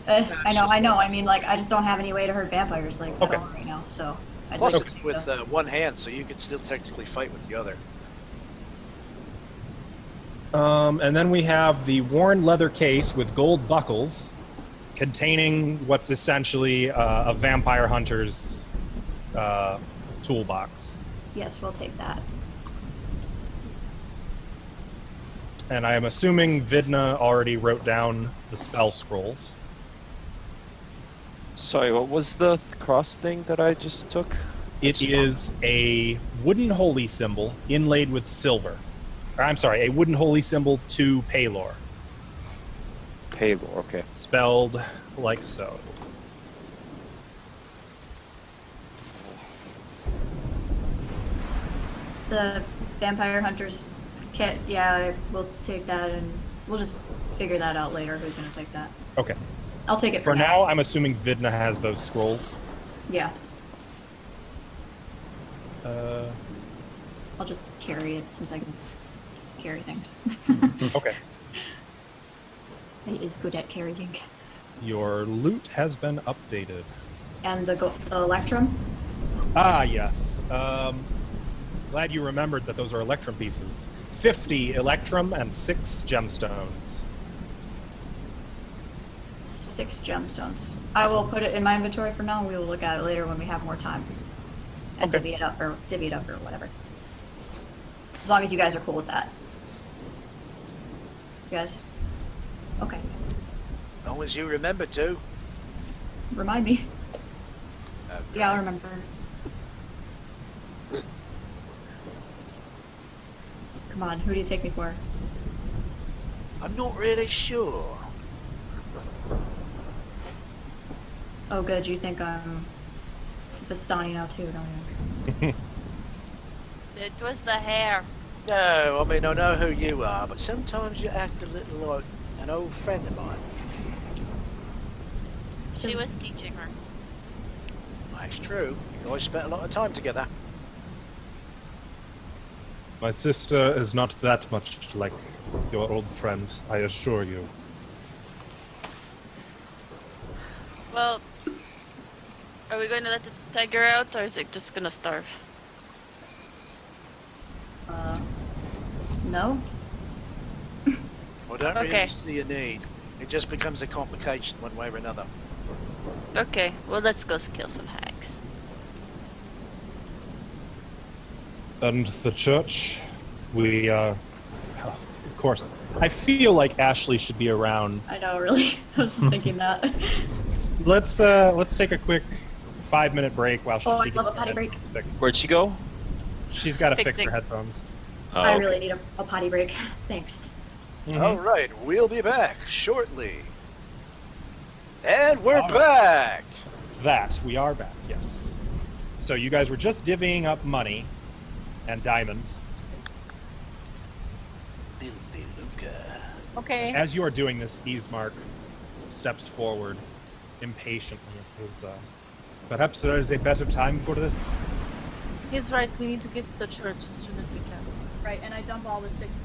I know. I mean, like I just don't have any way to hurt vampires like Okay. at all right now. So I'd plus like to it's take with the- one hand, so you could still technically fight with the other. And then we have the worn leather case with gold buckles containing what's essentially a vampire hunter's toolbox. Yes, we'll take that. And I am assuming Vidna already wrote down the spell scrolls. Sorry, what was the cross thing that I just took? It is a wooden holy symbol inlaid with silver. Or, I'm sorry, a wooden holy symbol to Pelor, Pelor, okay. spelled like so. The vampire hunter's kit. Yeah, we'll take that and we'll just figure that out later. Who's gonna take that? Okay. I'll take it For now, I'm assuming Vidna has those scrolls. Yeah, Uh, I'll just carry it since I can carry things. okay. He is good at carrying. Your loot has been updated. And the electrum. Ah, yes. Glad you remembered that those are electrum pieces. 50 electrum and 6 gemstones. 6 gemstones. I will put it in my inventory for now. We will look at it later when we have more time. And Okay. divvy it up or whatever. As long as you guys are cool with that. You guys? Okay. As long as you remember to. Remind me. Yeah, I'll remember. Come on, who do you take me for? I'm not really sure. Oh good, you think I'm Bastani now too, don't you? It was the hair. No, I mean, I know who you are, but sometimes you act a little like an old friend of mine. She was teaching her. That's true. You guys spent a lot of time together. My sister is not that much like your old friend, I assure you. Well, are we going to let the tiger out, or is it just gonna starve? No? Well, don't really Okay. see a need. It just becomes a complication one way or another. Okay, well let's go kill some hags. And the church, we, of course, I feel like Ashley should be around. I know, really. I was just thinking that. Let's take a quick 5-minute break while she Oh, I gets love a her potty break. headphones fixed. Where'd she go? She's got to fix Fixing. her headphones. Oh, I okay. really need a potty break. Thanks. All right, we'll be back shortly. And we're All right. back. That we are back. Yes. So you guys were just divvying up money and diamonds. Filthy Luca. Okay. As you are doing this, Ismark steps forward impatiently and says, "Perhaps there is a better time for this." He's right. We need to get to the church as soon as we can. Right, and I dump all the six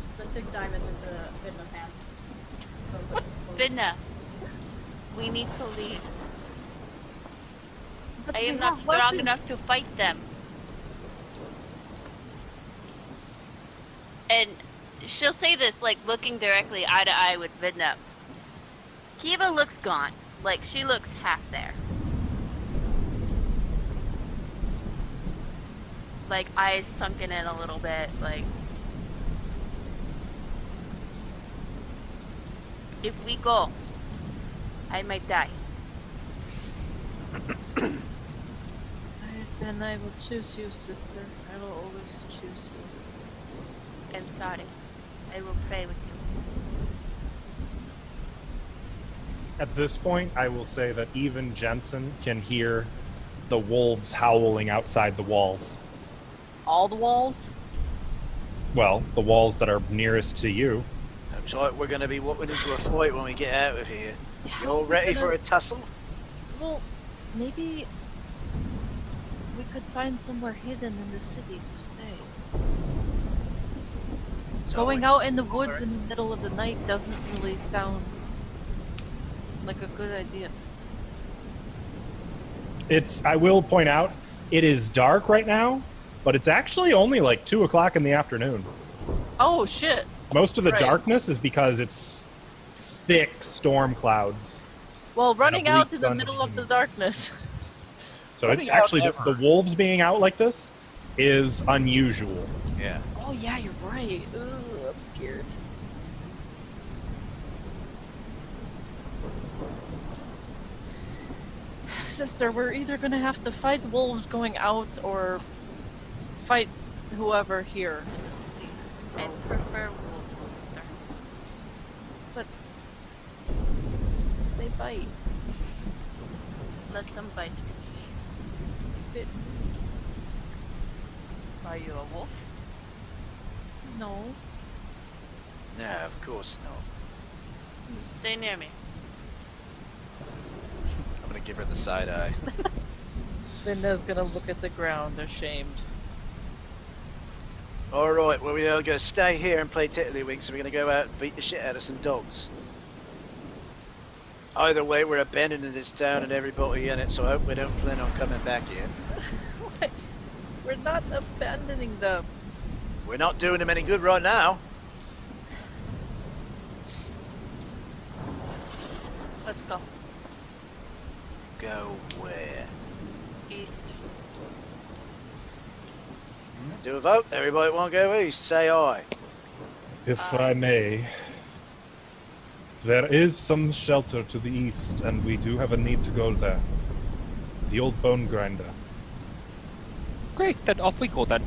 diamonds into Vidna's hands. Vidna, we need to leave. But I we am not have strong weapons. enough to fight them. And she'll say this, like, looking directly eye to eye with Vidna. Kivaa looks gone. Like, she looks half there. Like, eyes sunken in a little bit, like... If we go, I might die. Then I will choose you, sister. I will always choose you. I'm sorry. I will pray with you. At this point, I will say that even Jensen can hear the wolves howling outside the walls. All the walls? Well, the walls that are nearest to you. Looks like we're going to be whooping into a fight when we get out of here. Yeah, You all ready for a tussle? Well, maybe we could find somewhere hidden in the city to stay. Going out in the woods in the middle of the night doesn't really sound like a good idea. I will point out, it is dark right now, but it's actually only like 2 o'clock in the afternoon. Oh shit! Most of the Right. darkness is because it's thick storm clouds. Well, running bleak out to the sun middle of the evening. darkness. So Running it out actually, ever. the wolves being out like this is unusual. Yeah. Oh yeah, you're right. Ugh, I'm scared. Sister, we're either gonna have to fight wolves going out or fight whoever here in the city. So, I prefer wolves. sister. but they bite. Let them bite. Bit. Are you a wolf? No. No, of course not. Stay near me. I'm going to give her the side eye. Vidna's gonna look at the ground, ashamed. Alright, well, we are going to stay here and play Tiddlywinks, and we're going to go out and beat the shit out of some dogs. Either way, we're abandoning this town and everybody in it, so I hope we don't plan on coming back here. What? We're not abandoning them. We're not doing them any good right now. Let's go. Go where? East. Do a vote. Everybody want to go east? Say aye. If I may, there is some shelter to the east, and we do have a need to go there. The old bone grinder. Great, then off we go then.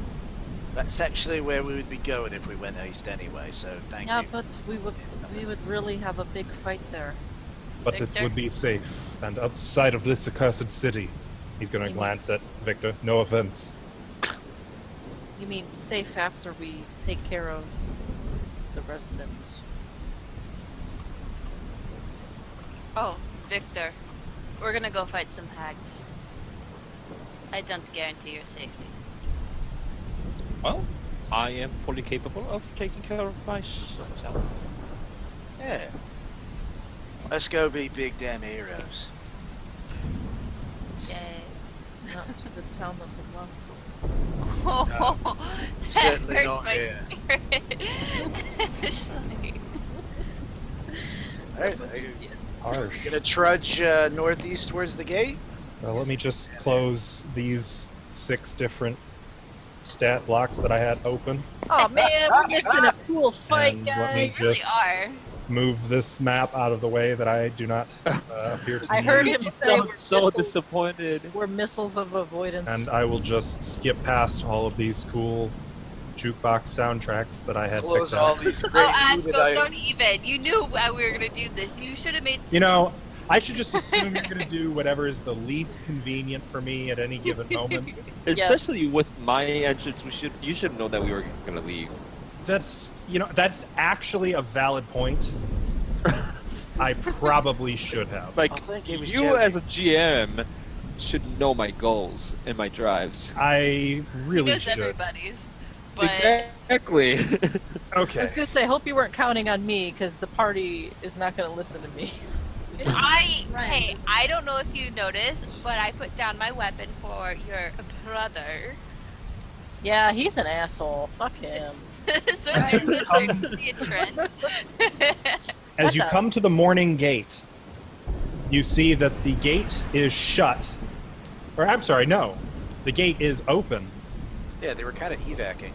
That's actually where we would be going if we went east anyway, so thank Yeah, you. but we would really have a big fight there. But it Victor? would be safe, and outside of this accursed city. He's going to You glance at Victor. No offense. You mean safe after we take care of the residents? Oh, Victor. We're gonna go fight some hags. I don't guarantee your safety. Well, I am fully capable of taking care of myself. Yeah. Let's go be big damn heroes. Yay. Not to the town of the love. Oh, certainly hurts not my here. spirit. Alright, are you Harsh. gonna trudge northeast towards the gate? Well, let me just close these 6 different stat blocks that I had open. Oh man, we're missing a cool fight, And let me guys. You really just are. move this map out of the way that I do not appear to I need. heard him You say sound so disappointed. we're missiles of avoidance. And I will just skip past all of these cool jukebox soundtracks that I had Close picked all out. these great Oh, looted Asco, items. don't even. You knew we were gonna do this. You should have made. You know, I should just assume you're going to do whatever is the least convenient for me at any given moment. Especially with my entrance, you should know that we were gonna leave. That's actually a valid point. I probably should have. Like, I think he was you joking. as a GM should know my goals and my drives. I He really knows should. everybody's. But Exactly. I Okay. was gonna say, hope you weren't counting on me, because the party is not gonna listen to me. hey, I don't know if you noticed, but I put down my weapon for your brother. Yeah, he's an asshole. Fuck him. So there's starting to see a trend. As What you the- come to the morning gate, you see that the gate is shut. Or, I'm sorry, no. The gate is open. Yeah, they were kind of evacing.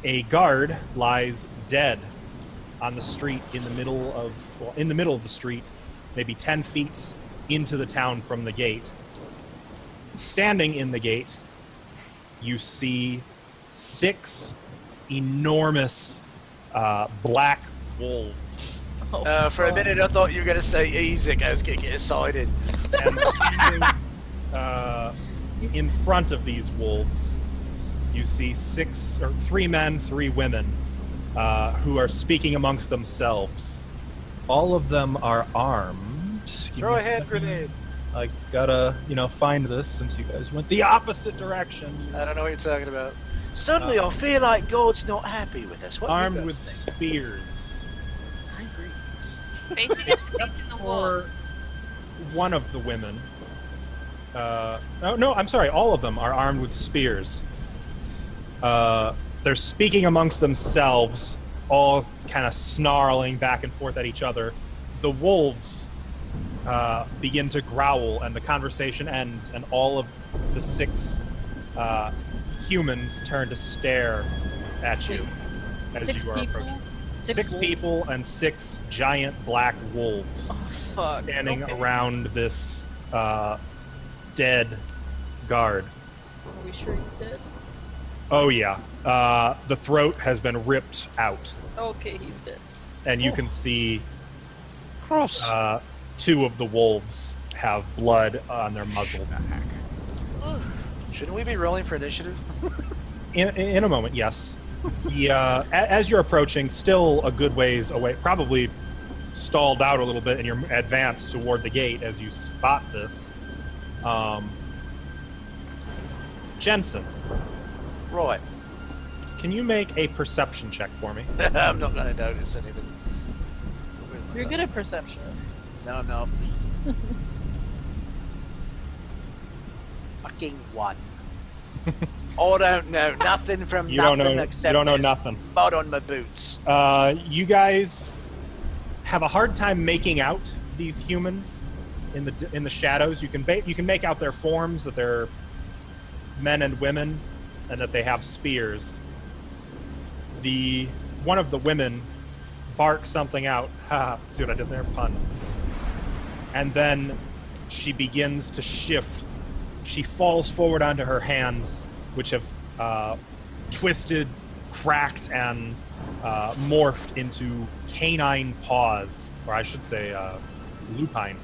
A guard lies dead on the street in the middle of the street, maybe 10 feet into the town from the gate. Standing in the gate, you see 6 enormous black wolves. For a minute, I thought you were going to say Ezek. I was going to get excited. And standing in front of these wolves, you see 3 men, 3 women, who are speaking amongst themselves. All of them are armed. Give Throw me a hand second. grenade. I gotta, find this since you guys went the opposite direction. I don't know what you're talking about. Suddenly, I feel like God's not happy with us. What do you Armed guys with think? spears. Facing the wolves. Or one of the women. No, I'm sorry. All of them are armed with spears. They're speaking amongst themselves, all kind of snarling back and forth at each other. The wolves begin to growl, and the conversation ends, and all of the 6 humans turn to stare at you as 6 you are people? approaching. 6 6 wolves? people and 6 giant black wolves Fuck. standing Okay. around this dead guard. Are we sure he's dead? Oh yeah, the throat has been ripped out, Okay, he's dead. and you can see Gross. 2 of the wolves have blood on their muzzles. Ooh. Shouldn't we be rolling for initiative? In a moment, yes. As you're approaching, still a good ways away, probably stalled out a little bit, and you're advanced toward the gate as you spot this. Jensen, Right. can you make a perception check for me? I'm not going to notice anything. You're good at perception. No, I'm not. Fucking 1. I don't know. Nothing from You nothing don't know. except You don't know there's nothing. mud on my boots. You guys have a hard time making out these humans in the shadows. You can make out their forms, that they're men and women, and that they have spears. One of the women barks something out. Ha! See what I did there? Pun. And then she begins to shift. She falls forward onto her hands, which have twisted, cracked, and morphed into canine paws, or I should say lupine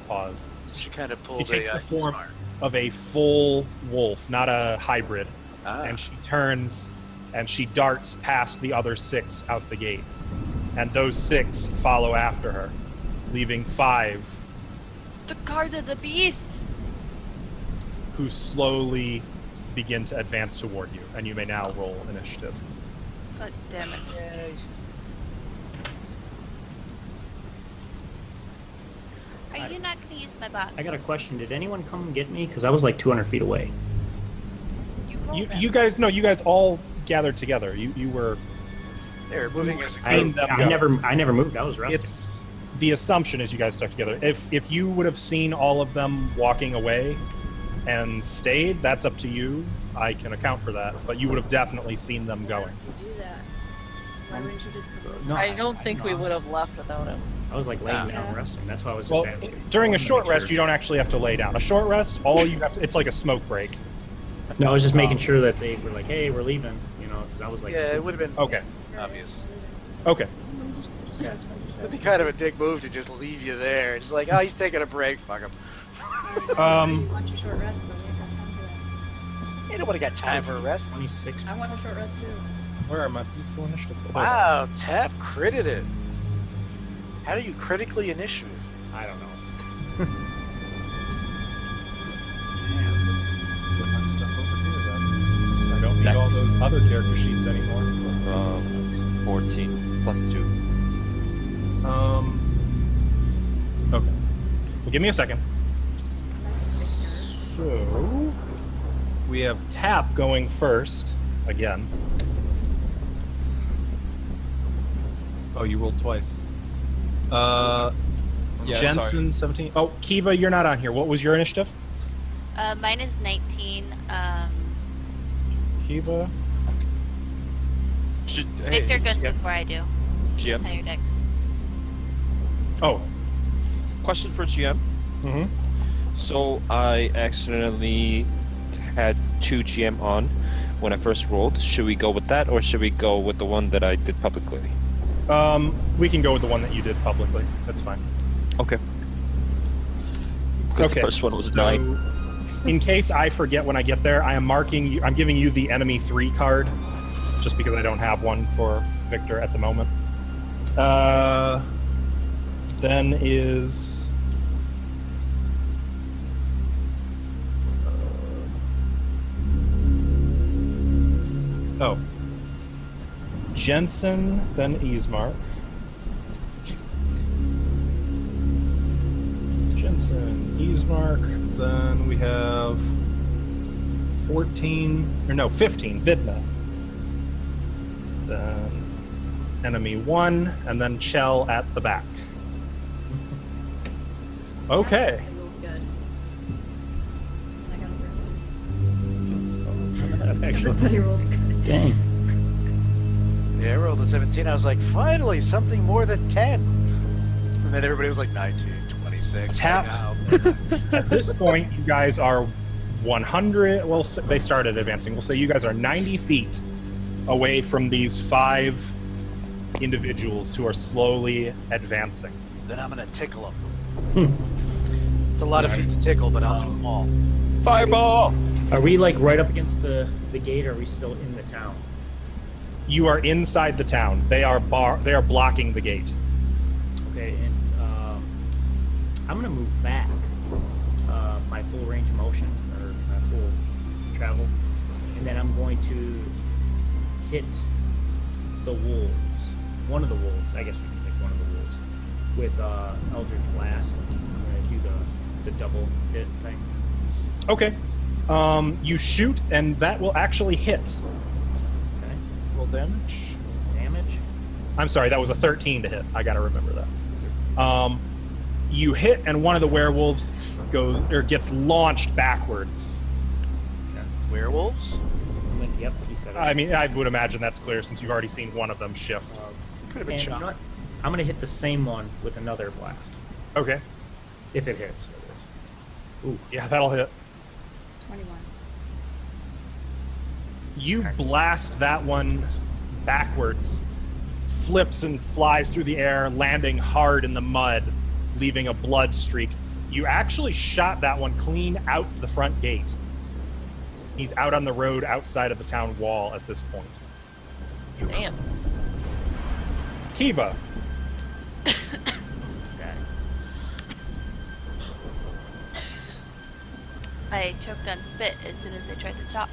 paws. She kind of She pulled takes a the form smart. of a full wolf, not a hybrid. Ah. And she turns and she darts past the other 6 out the gate. And those 6 follow after her, leaving 5 The guard of the beast. who slowly begin to advance toward you. And you may now roll initiative. God damn it. Are you not going to use my box? I got a question. Did anyone come and get me? Because I was like 200 feet away. You guys all gathered together. You were. They were moving as a Seen group. them I go. never moved. I was resting. It's the assumption is you guys stuck together. If you would have seen all of them walking away and stayed, that's up to you. I can account for that, but you would have definitely seen them going. You do that. Why wouldn't you just come? No, I don't think we would have left without him. I was like laying Yeah. down resting. That's why I was just Well, asking. during a Wanted to short make rest, sure. you don't actually have to lay down. A short rest, all you have to, it's like a smoke break. No, I was just making sure that they were like, "Hey, we're leaving," you know, because I was like, Yeah, it would have been Okay. obvious. Okay. It'd be kind of a dick move to just leave you there. Just like, oh, he's taking a break. Fuck him. You want your short rest, but we ain't got time for that. Ain't nobody got time for a rest. 26. I want a short rest too. Where are my people initiative? Wow, Tap critted it. How do you critically initiative? I don't know. Man, let's get my stuff over here then, since I don't need all those other character sheets anymore. 14 plus 2. Okay. Well, give me a second. So, we have Tap going first, again. Oh, you rolled twice. Jensen, 17. Oh, Kivaa, you're not on here. What was your initiative? Mine is 19. Kivaa? Victor goes before I do. GM. Higher decks. Oh. Question for GM. Mm-hmm. So I accidentally had 2 GM on when I first rolled. Should we go with that, or should we go with the one that I did publicly? We can go with the one that you did publicly. That's fine. Okay. Because Okay. the first one was So, 9. in case I forget when I get there, I am marking you. I'm giving you the enemy 3 card, just because I don't have one for Victor at the moment. Then is. Oh. Jensen, then Ismark. Jensen, Ismark, then we have 15, Vidna. Then enemy 1, and then Chel at the back. Okay. I rolled good. I got Let's get some. Everybody rolled good. Dang. Yeah, I rolled a 17. I was like, finally, something more than 10. And then everybody was like 19, 26. Tap. At this point, you guys are 100. Well, they started advancing. We'll say you guys are 90 feet away from these 5 individuals who are slowly advancing. Then I'm going to tickle them. It's a lot of feet to tickle, but I'll do them all. Fireball! Are we like right up against the gate, or are we still in the town? You are inside the town. They are blocking the gate. Okay, and I'm gonna move back my full range of motion, or my full travel, and then I'm going to hit the wolves. One of the wolves, I guess we can pick one of the wolves, with Eldritch Blast. I'm gonna do the double hit thing. Okay. You shoot, and that will actually hit. Okay. Roll damage. Damage. I'm sorry, that was a 13 to hit. I gotta remember that. You hit, and one of the werewolves gets launched backwards. Werewolves? Yep, he said it. I mean, I would imagine that's clear since you've already seen one of them shift. Could have been And you shot. know what? I'm gonna hit the same one with another blast. Okay. If it hits. It is. Ooh. Yeah, that'll hit. 21. You blast that one backwards, flips and flies through the air, landing hard in the mud, leaving a blood streak. You actually shot that one clean out the front gate. He's out on the road outside of the town wall at this point. Damn. Kivaa. I choked on spit as soon as they tried to talk.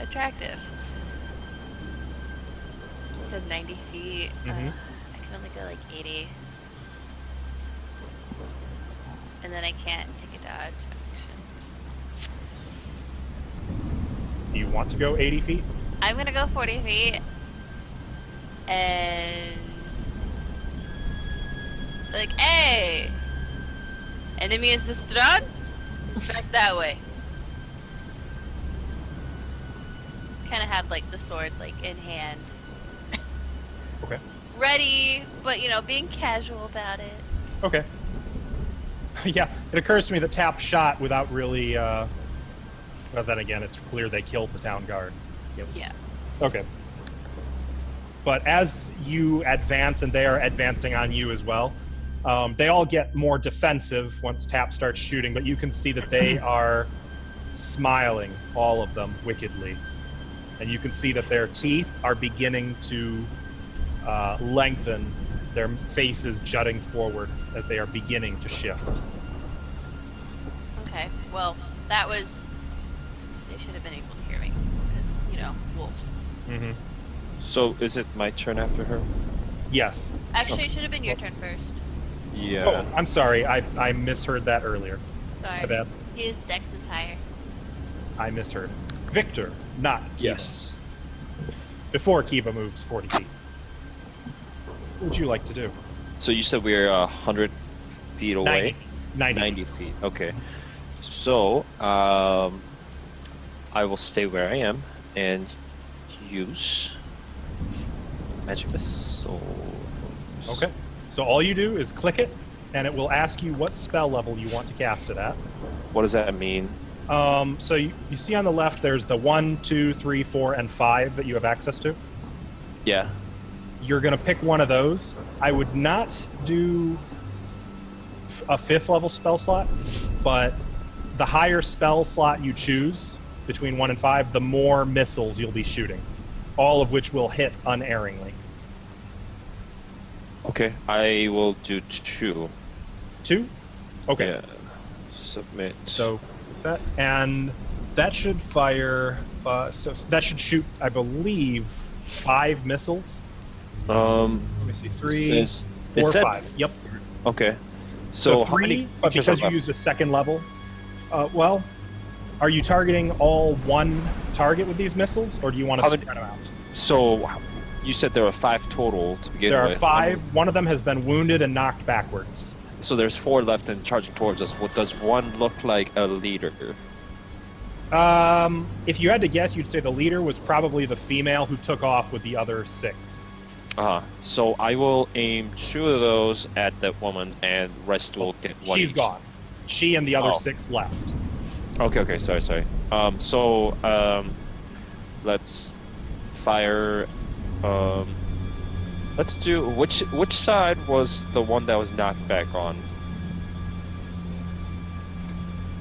Attractive. You said 90 feet. Mhm. I can only go like 80. And then I can't take a dodge action. You want to go 80 feet? I'm gonna go 40 feet. And... like, hey! Enemy is the Strahd? Back that way. Kind of have, like, the sword, like, in hand. Okay. Ready, but, you know, being casual about it. Okay. Yeah, it occurs to me that Tap shot without really, well, then again, it's clear they killed the town guard. Yep. Yeah. Okay. But as you advance, and they are advancing on you as well, they all get more defensive once Tap starts shooting, but you can see that they are smiling, all of them, wickedly. And you can see that their teeth are beginning to lengthen, their faces jutting forward as they are beginning to shift. Okay, well, that was... they should have been able to hear me. Because, you know, wolves. Mm-hmm. So is it my turn after her? Yes. Actually, it should have been your turn first. Yeah. Oh, I'm sorry. I misheard that earlier. Sorry. My bad. His dex is higher. I misheard. Victor, not Kivaa. Yes. Before Kivaa moves 40 feet. What would you like to do? So you said we're 100 feet away? 90. Feet. Okay. So, I will stay where I am and use magic missile. Okay. So all you do is click it, and it will ask you what spell level you want to cast it at. What does that mean? So you see on the left, there's the 1, 2, 3, 4, and 5 that you have access to. Yeah. You're going to pick one of those. I would not do a 5th level spell slot, but the higher spell slot you choose between 1 and 5, the more missiles you'll be shooting, all of which will hit unerringly. Okay, I will do 2. 2? Okay. Yeah. Submit. So that should fire. So that should shoot, I believe, 5 missiles. Let me see, 3, 4, 5. Yep. Okay. So how 3, many but creatures because are you left? used a second level. Well, are you targeting all one target with these missiles, or do you want to spread them out? So you said there are 5 total to begin There with. are 5. One of them has been wounded and knocked backwards. So there's 4 left and charging towards us. What does one look like a leader? If you had to guess, you'd say the leader was probably the female who took off with the other 6. So I will aim 2 of those at that woman, and rest will get 1 She's each. gone. She and the other Oh. 6 left. Okay, sorry. Let's fire. Let's do which side was the one that was knocked back on?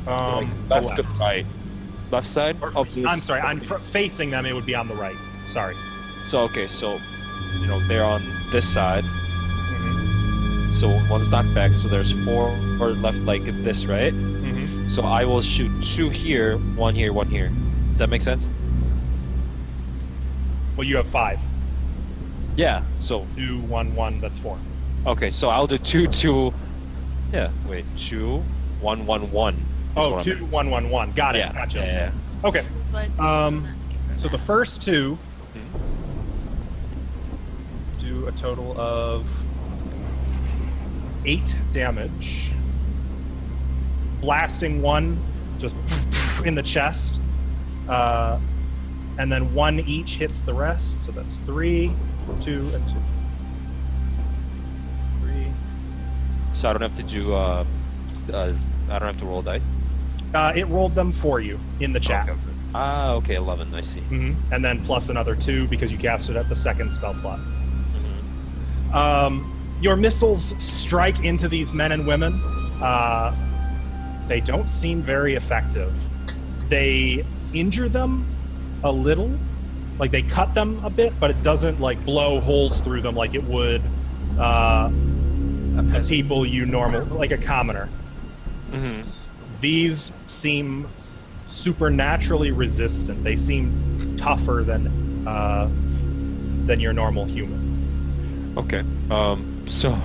The left to right. Left side? Or Oh, I'm sorry, I'm facing them. It would be on the right. Sorry. So you know they're on this side. Mm-hmm. So one's knocked back. So there's 4 left like this, right? Mm-hmm. So I will shoot 2 here, 1 here, 1 here. Does that make sense? Well, you have 5. Yeah. So 2, 1, 1. That's 4. okay. So I'll do 2, 2. Yeah. Wait. 2, 1, 1, 1. Oh, 2, 1, 1, 1. Got it. Yeah. Gotcha. Yeah. Okay. So the first 2 do a total of 8 damage. Blasting 1 just in the chest. And then 1 each hits the rest. So that's 3, 2, and 2. 3. So I don't have to do. I don't have to roll dice. It rolled them for you in the chat. Okay. Okay, 11. I see. Mm-hmm. And then plus another 2 because you cast it at the second spell slot. Your missiles strike into these men and women. They don't seem very effective. They injure them a little, like they cut them a bit, but it doesn't like blow holes through them like it would the people you normal, like a commoner. Mm-hmm. These seem supernaturally resistant. They seem tougher than your normal human. Okay. So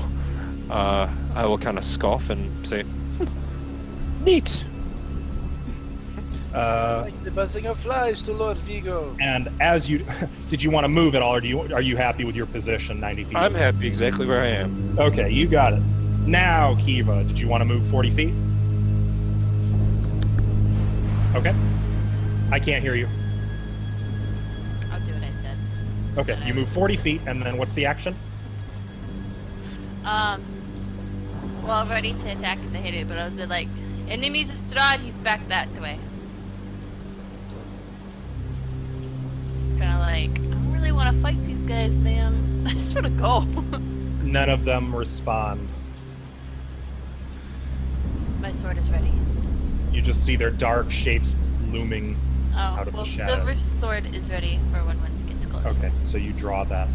I will kind of scoff and say, "Neat." Like the buzzing of flies to Lord Vigo. And as you... Did you want to move at all, or are you happy with your position 90 feet? I'm happy exactly where I am. Okay, you got it. Now, Kivaa, did you want to move 40 feet? Okay. I can't hear you. I'll do what I said. Okay, you move 40 feet, and then what's the action? Well, ready to attack if I hit it, but I was like, enemies of Strahd, he's back that way. It's kind of like, I don't really want to fight these guys, man. I just want to go. None of them respond. My sword is ready. You just see their dark shapes looming out of the shadow. Silver sword is ready for when one gets close. Okay, so you draw that.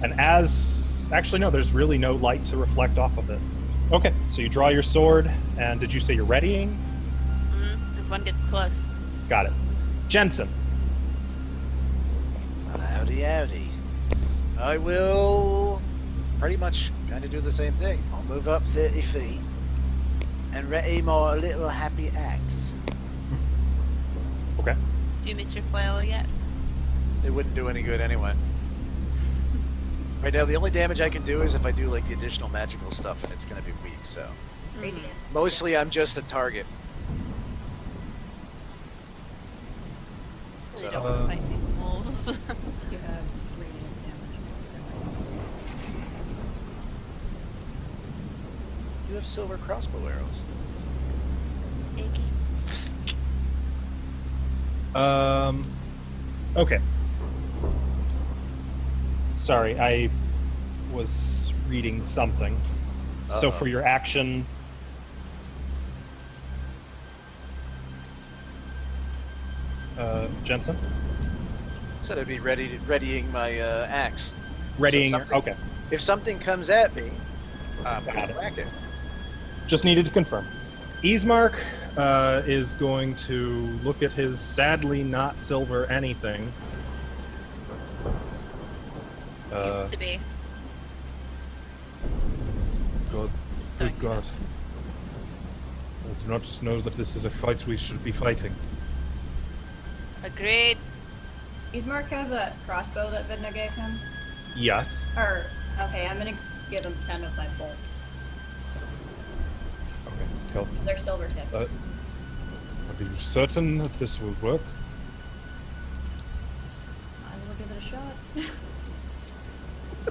And actually, no, there's really no light to reflect off of it. Okay, so you draw your sword, and did you say you're readying? If one gets close. Got it. Jensen. Howdy, howdy. I will pretty much kind of do the same thing. I'll move up 30 feet and ready my little happy axe. Okay. Do you miss your foil yet? It wouldn't do any good anyway. Right now, the only damage I can do is if I do like the additional magical stuff, and it's going to be weak. So mostly, I'm just a target. Really don't want to fight these wolves. Do you have radiant damage? You have silver crossbow arrows. Okay. Sorry, I was reading something. So for your action... Jensen? Said I'd be readying my axe. Readying So your... Okay. If something comes at me, I'm going to whack it. Just needed to confirm. Ismark is going to look at his sadly not silver anything. Used to be. God, good God. I do not know that this is a fight we should be fighting. Agreed. Ismark have that crossbow that Vidna gave him? Yes. Okay, I'm gonna give him 10 of my bolts. Okay, cool. They're silver tipped. Are you certain that this will work? I will give it a shot.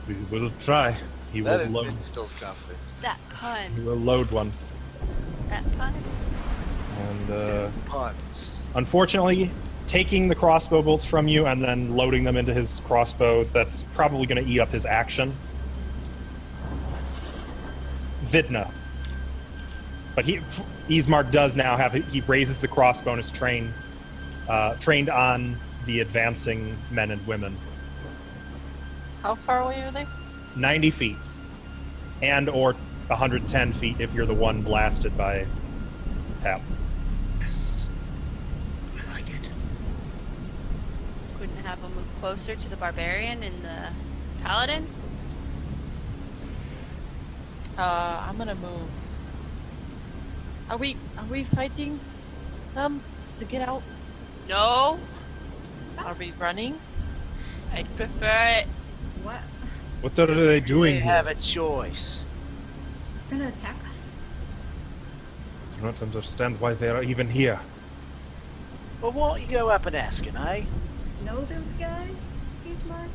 We will try. He will That load. instills confidence. That pun. He will load one. That pun. And Puns. unfortunately, taking the crossbow bolts from you and then loading them into his crossbow, that's probably going to eat up his action. Vidna. But Ismark does now have, he raises the crossbow and is trained on the advancing men and women. How far away are they? 90 feet. And or 110 feet if you're the one blasted by tap. Yes. I like it. Couldn't have them move closer to the barbarian and the paladin? I'm gonna move. Are we fighting them to get out? No. Are we running? I'd prefer it. What? What are they doing They here? have a choice. They're gonna attack us? I do not understand why they are even here. Well, why don't you go up and ask him, eh? Know those guys, Ismark?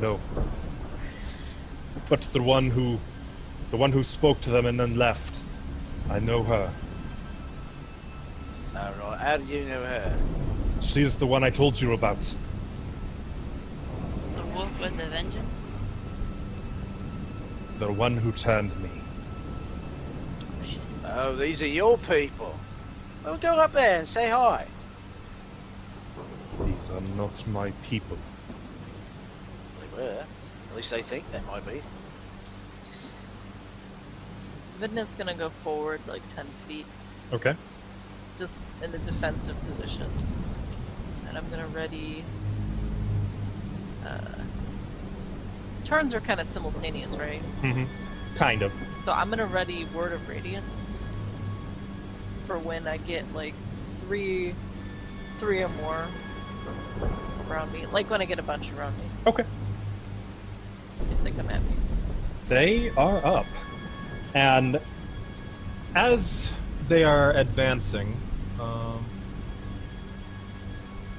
No. But the one who spoke to them and then left. I know her. Alright, how do you know her? She is the one I told you about. The wolf with the vengeance. The one who turned me. Oh, these are your people. Well, go up there and say hi. These are not my people. They were. At least they think they might be. Vidna's gonna go forward like 10 feet, Okay. just in a defensive position. And I'm gonna ready... turns are kind of simultaneous, right? Mm-hmm. Kind of. So I'm gonna ready Word of Radiance for when I get like 3 3 or more around me. Like when I get a bunch around me. Okay. If they come at me. They are up. And as they are advancing,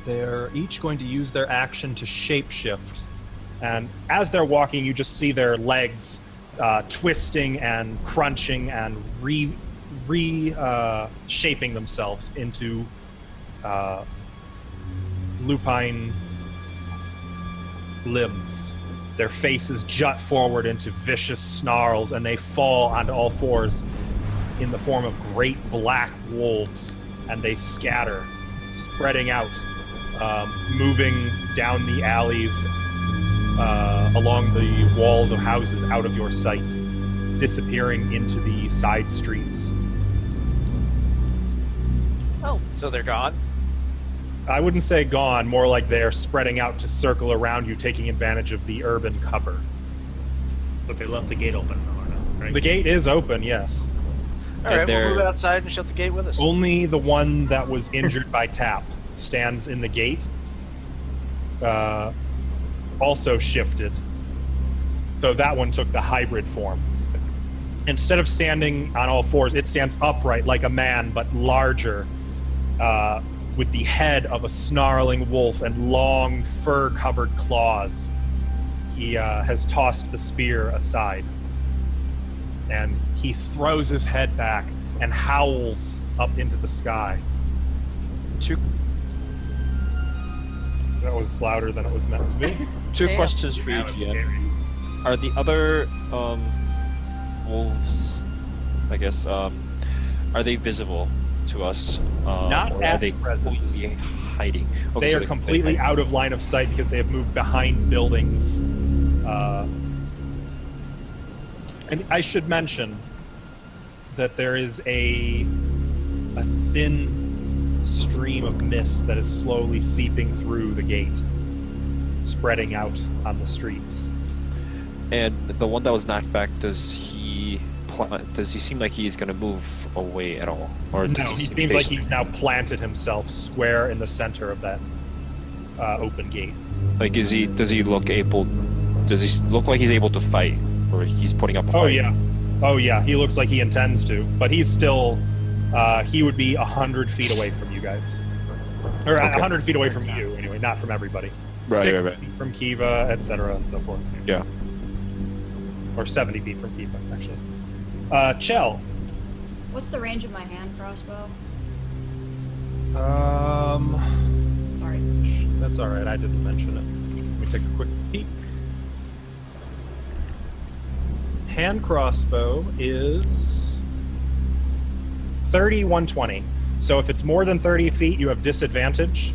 they're each going to use their action to shapeshift. And as they're walking, you just see their legs twisting and crunching and shaping themselves into lupine limbs. Their faces jut forward into vicious snarls, and they fall onto all fours in the form of great black wolves, and they scatter, spreading out, moving down the alleys, along the walls of houses out of your sight, disappearing into the side streets. Oh. So they're gone? I wouldn't say gone, more like they're spreading out to circle around you, taking advantage of the urban cover. But they left the gate open, right? The gate is open, yes. Alright, we'll move outside and shut the gate with us. Only the one that was injured by Tap stands in the gate. Also shifted. So that one took the hybrid form. Instead of standing on all fours, it stands upright like a man, but larger, with the head of a snarling wolf and long, fur-covered claws. He has tossed the spear aside. And he throws his head back and howls up into the sky. That was louder than it was meant to be. Two questions for you, Gian. Are the other wolves, I guess, are they visible to us? Not or at are they present. completely hiding? Okay, They so are completely out of line of sight because they have moved behind buildings. And I should mention that there is a thin stream of mist that is slowly seeping through the gate, spreading out on the streets. And the one that was knocked back, does he seem like he's going to move away at all? Or does No, he seems like he's now planted himself square in the center of that open gate. Like, does he look like he's able to fight? Or he's putting up a fight? Oh yeah, he looks like he intends to, but he's still, he would be 100 feet away from you guys. Or 100 feet away from you, anyway, not from everybody. Right, 60 right. feet from Kivaa, etc., and so forth. Yeah. Or 70 feet from Kivaa, actually. Chel. What's the range of my hand crossbow? Sorry. That's alright, I didn't mention it. Let me take a quick peek. Hand crossbow is 30, 120. So if it's more than 30 feet, you have disadvantage.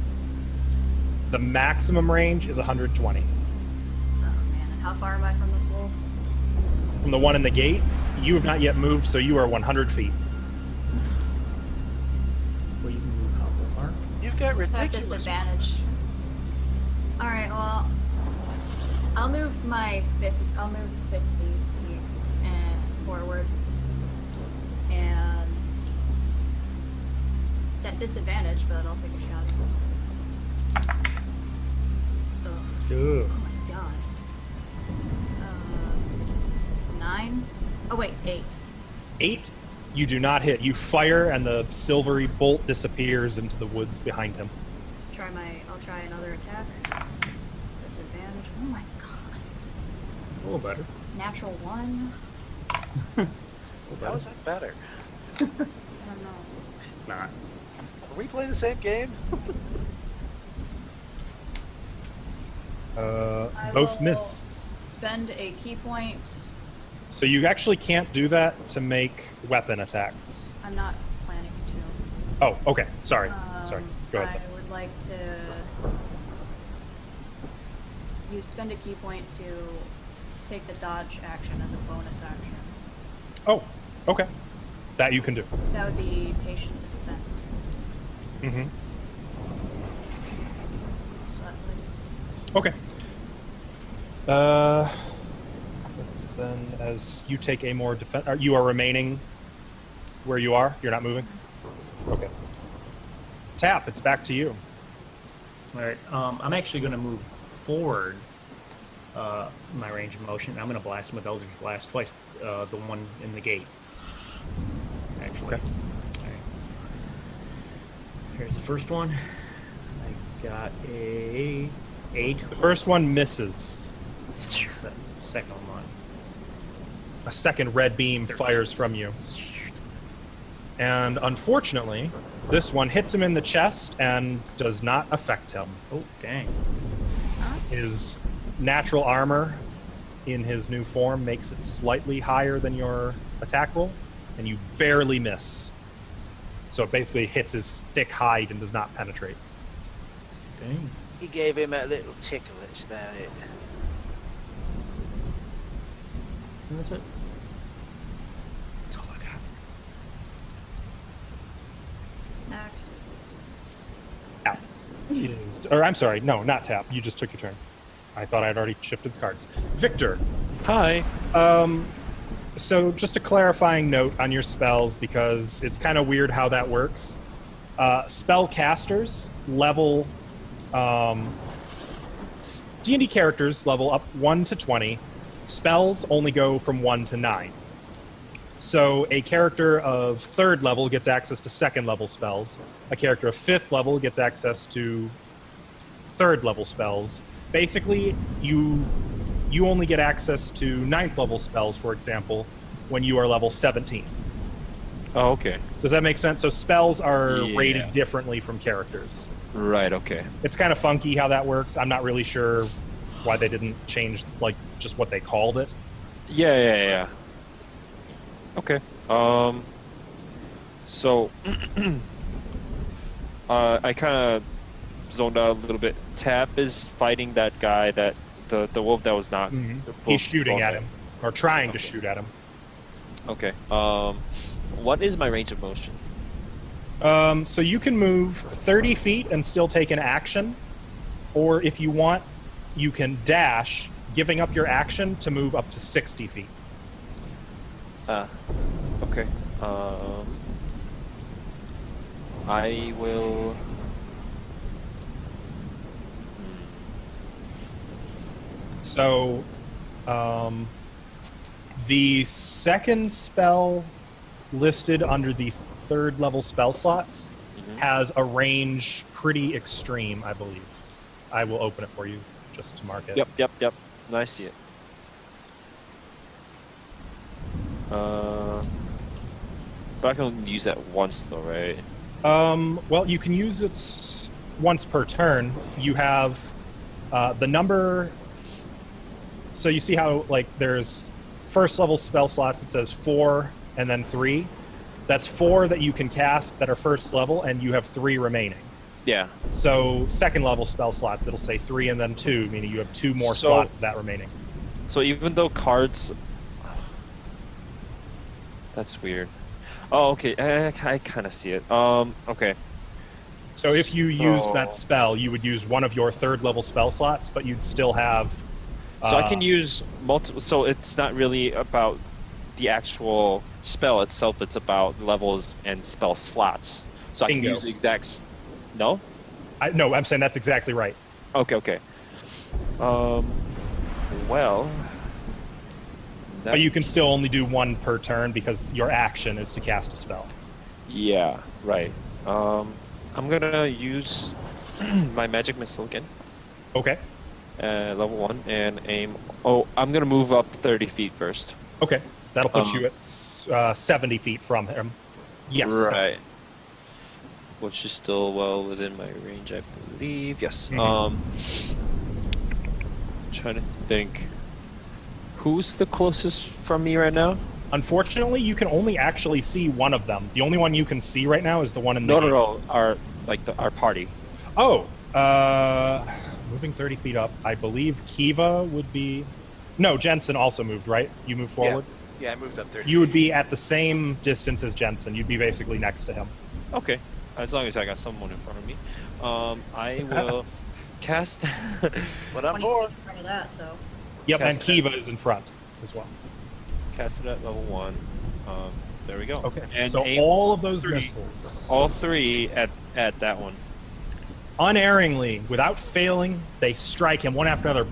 The maximum range is 120. Oh man, and how far am I from this wolf? From the one in the gate, you have not yet moved, so you are 100 feet. Please move how far? You've got I have ridiculous. disadvantage. Alright, well, I'll move 50 feet and forward. And it's at disadvantage, but I'll take a shot. Ugh. Ugh. Oh my god. 9? Oh wait, 8. 8, you do not hit. You fire, and the silvery bolt disappears into the woods behind him. I'll try another attack. Disadvantage. Oh my god. A little better. Natural 1. How is that better? I don't know. It's not. Are we playing the same game? I Both will miss. Spend a key point. So you actually can't do that to make weapon attacks. I'm not planning to. Oh, okay. Sorry. Sorry. Go ahead. I would like to spend a key point to take the dodge action as a bonus action. Oh, okay. That you can do. That would be patient defense. Mm-hmm. So that's what I do. Okay. Then as you take a more you are remaining where you are? You're not moving? Okay. Tap, it's back to you. Alright, I'm actually going to move forward my range of motion. I'm going to blast him with Eldritch Blast twice, the one in the gate. Actually. Okay. Alright. Here's the first one. I got a 8. The first one misses. Second one. A second red beam fires from you. And unfortunately, this one hits him in the chest and does not affect him. Oh, dang. His natural armor in his new form makes it slightly higher than your attack roll, and you barely miss. So it basically hits his thick hide and does not penetrate. Dang. He gave him a little tickle, that's about it. And that's it. That's all I got. Next. Tap. Or I'm sorry, no, not tap. You just took your turn. I thought I'd already shifted the cards. Victor. Hi. So just a clarifying note on your spells, because it's kind of weird how that works. Spell casters level... D&D characters level up 1 to 20. Spells only go from 1 to 9. So a character of 3rd level gets access to 2nd level spells. A character of 5th level gets access to 3rd level spells. Basically, you only get access to 9th level spells, for example, when you are level 17. Oh, okay. Does that make sense? So spells are rated differently from characters. Right, okay. It's kind of funky how that works. I'm not really sure why they didn't change, like, just what they called it. Yeah. Okay. So, I kind of zoned out a little bit. Tap is fighting that guy, the wolf that was not... He's shooting at him, or trying to shoot at him. Okay. What is my range of motion? So you can move 30 feet and still take an action, or if you want, you can dash, giving up your action to move up to 60 feet. Okay. I will... So, the second spell listed under the 3rd level spell slots has a range pretty extreme, I believe. I will open it for you just to mark it. Yep. No, I see it. But I can only use that once though, right? Well, you can use it once per turn. You have the number... So you see how, like, there's 1st level spell slots, it says 4 and then 3. That's 4 that you can cast that are 1st level, and you have 3 remaining. Yeah. So 2nd level spell slots, it'll say 3 and then 2, meaning you have 2 more slots of that remaining. So even though cards... That's weird. Oh, okay. I kind of see it. Okay. So if you used that spell, you would use one of your 3rd level spell slots, but you'd still have... So I can use multiple... So it's not really about the actual spell itself, it's about levels and spell slots. So Bingo. I can use the exact... No? No, I'm saying that's exactly right. Okay. Well... But you can still only do 1 per turn because your action is to cast a spell. Yeah, right. I'm gonna use my magic missile again. Okay. Level 1 and aim... Oh, I'm gonna move up 30 feet first. Okay. That'll put you at 70 feet from him. Yes. Right. Which is still well within my range, I believe. Yes. Trying to think. Who's the closest from me right now? Unfortunately, you can only actually see one of them. The only one you can see right now is the one in the... No. Our party. Oh. Moving 30 feet up. I believe Kivaa would be... No, Jensen also moved, right? You moved forward? Yeah, I moved up 30 You would be at the same distance as Jensen. You'd be basically next to him. Okay. As long as I got someone in front of me. I will cast... What I'm for? In front of that, so. Yep, and Cast it. Kivaa is in front as well. Cast it at level 1. There we go. Okay, And so aim all of those 3. missiles. All 3 at that one. unerringly, without failing, they strike him one after another,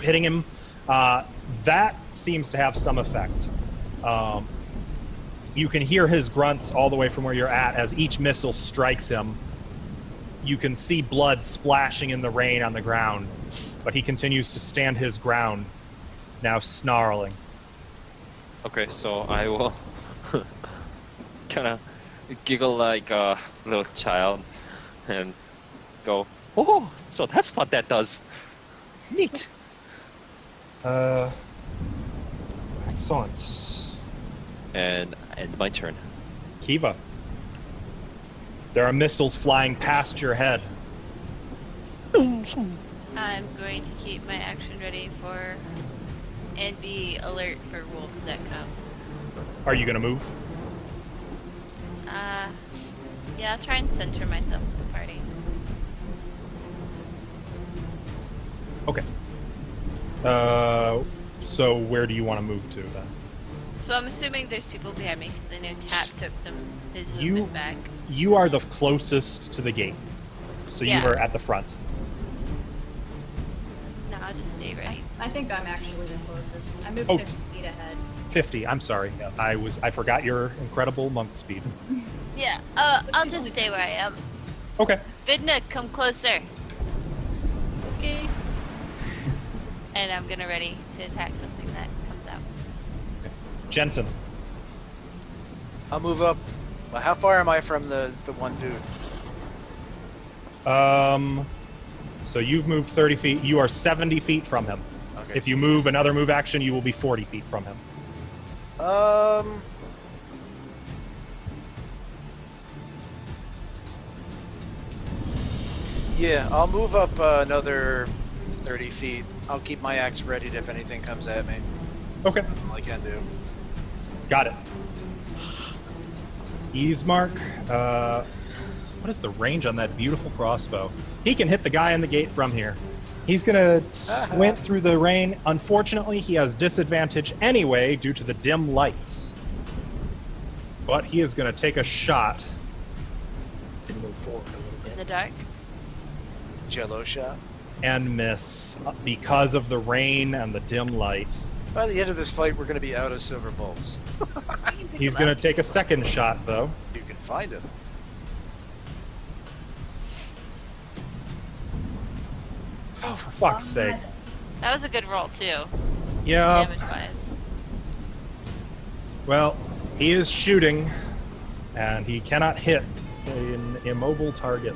hitting him. That seems to have some effect. You can hear his grunts all the way from where you're at as each missile strikes him. You can see blood splashing in the rain on the ground, but he continues to stand his ground, now snarling. Okay, so I will kind of giggle like a little child and go, oh, so that's what that does. Neat. Excellent. And my turn. Kivaa. There are missiles flying past your head. I'm going to keep my action ready for and be alert for wolves that come. Are you going to move? Yeah, I'll try and center myself with the party. Okay. So where do you want to move to then? So I'm assuming there's people behind me because I know Tap took his movement back. You are the closest to the gate, so Yeah. you are at the front. No, I'll just stay ready. I think I'm actually the closest. I moved Oh. 50 feet ahead. 50. I'm sorry. I forgot your incredible monk speed. Yeah, I'll just stay where I am. Okay. Vidna, come closer. Okay. And I'm gonna ready to attack something that comes out. Jensen. I'll move up. Well, how far am I from the one dude? So you've moved 30 feet. You are 70 feet from him. Okay. If you move another move action, you will be 40 feet from him. Yeah, I'll move up another 30 feet. I'll keep my axe ready if anything comes at me. Okay. That's all I can do. Got it. Easemark. What is the range on that beautiful crossbow? He can hit the guy in the gate from here. He's gonna squint through the rain. Unfortunately, he has disadvantage anyway due to the dim lights. But he is gonna take a shot. And move forward a little bit. In the dark. Jello shot. And miss because of the rain and the dim light. By the end of this fight, we're going to be out of silver bolts. He's gonna take a second shot though. You can find him. Oh, for fuck's sake. That was a good roll too, Yeah. damage wise. Well, he is shooting, and he cannot hit an immobile target.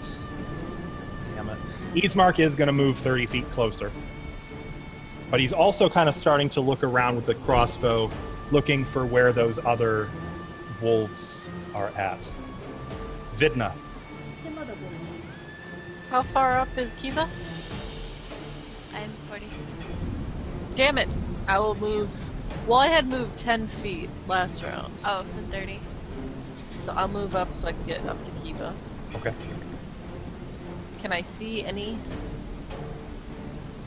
Damn it. Easemark is going to move 30 feet closer. But he's also kind of starting to look around with the crossbow, looking for where those other wolves are at. Vidna. How far up is Kivaa? I'm 40. Damn it! I will move. Well, I had moved 10 feet last round, Oh, from 30. so I'll move up so I can get up to Kivaa. Okay. Can I see any?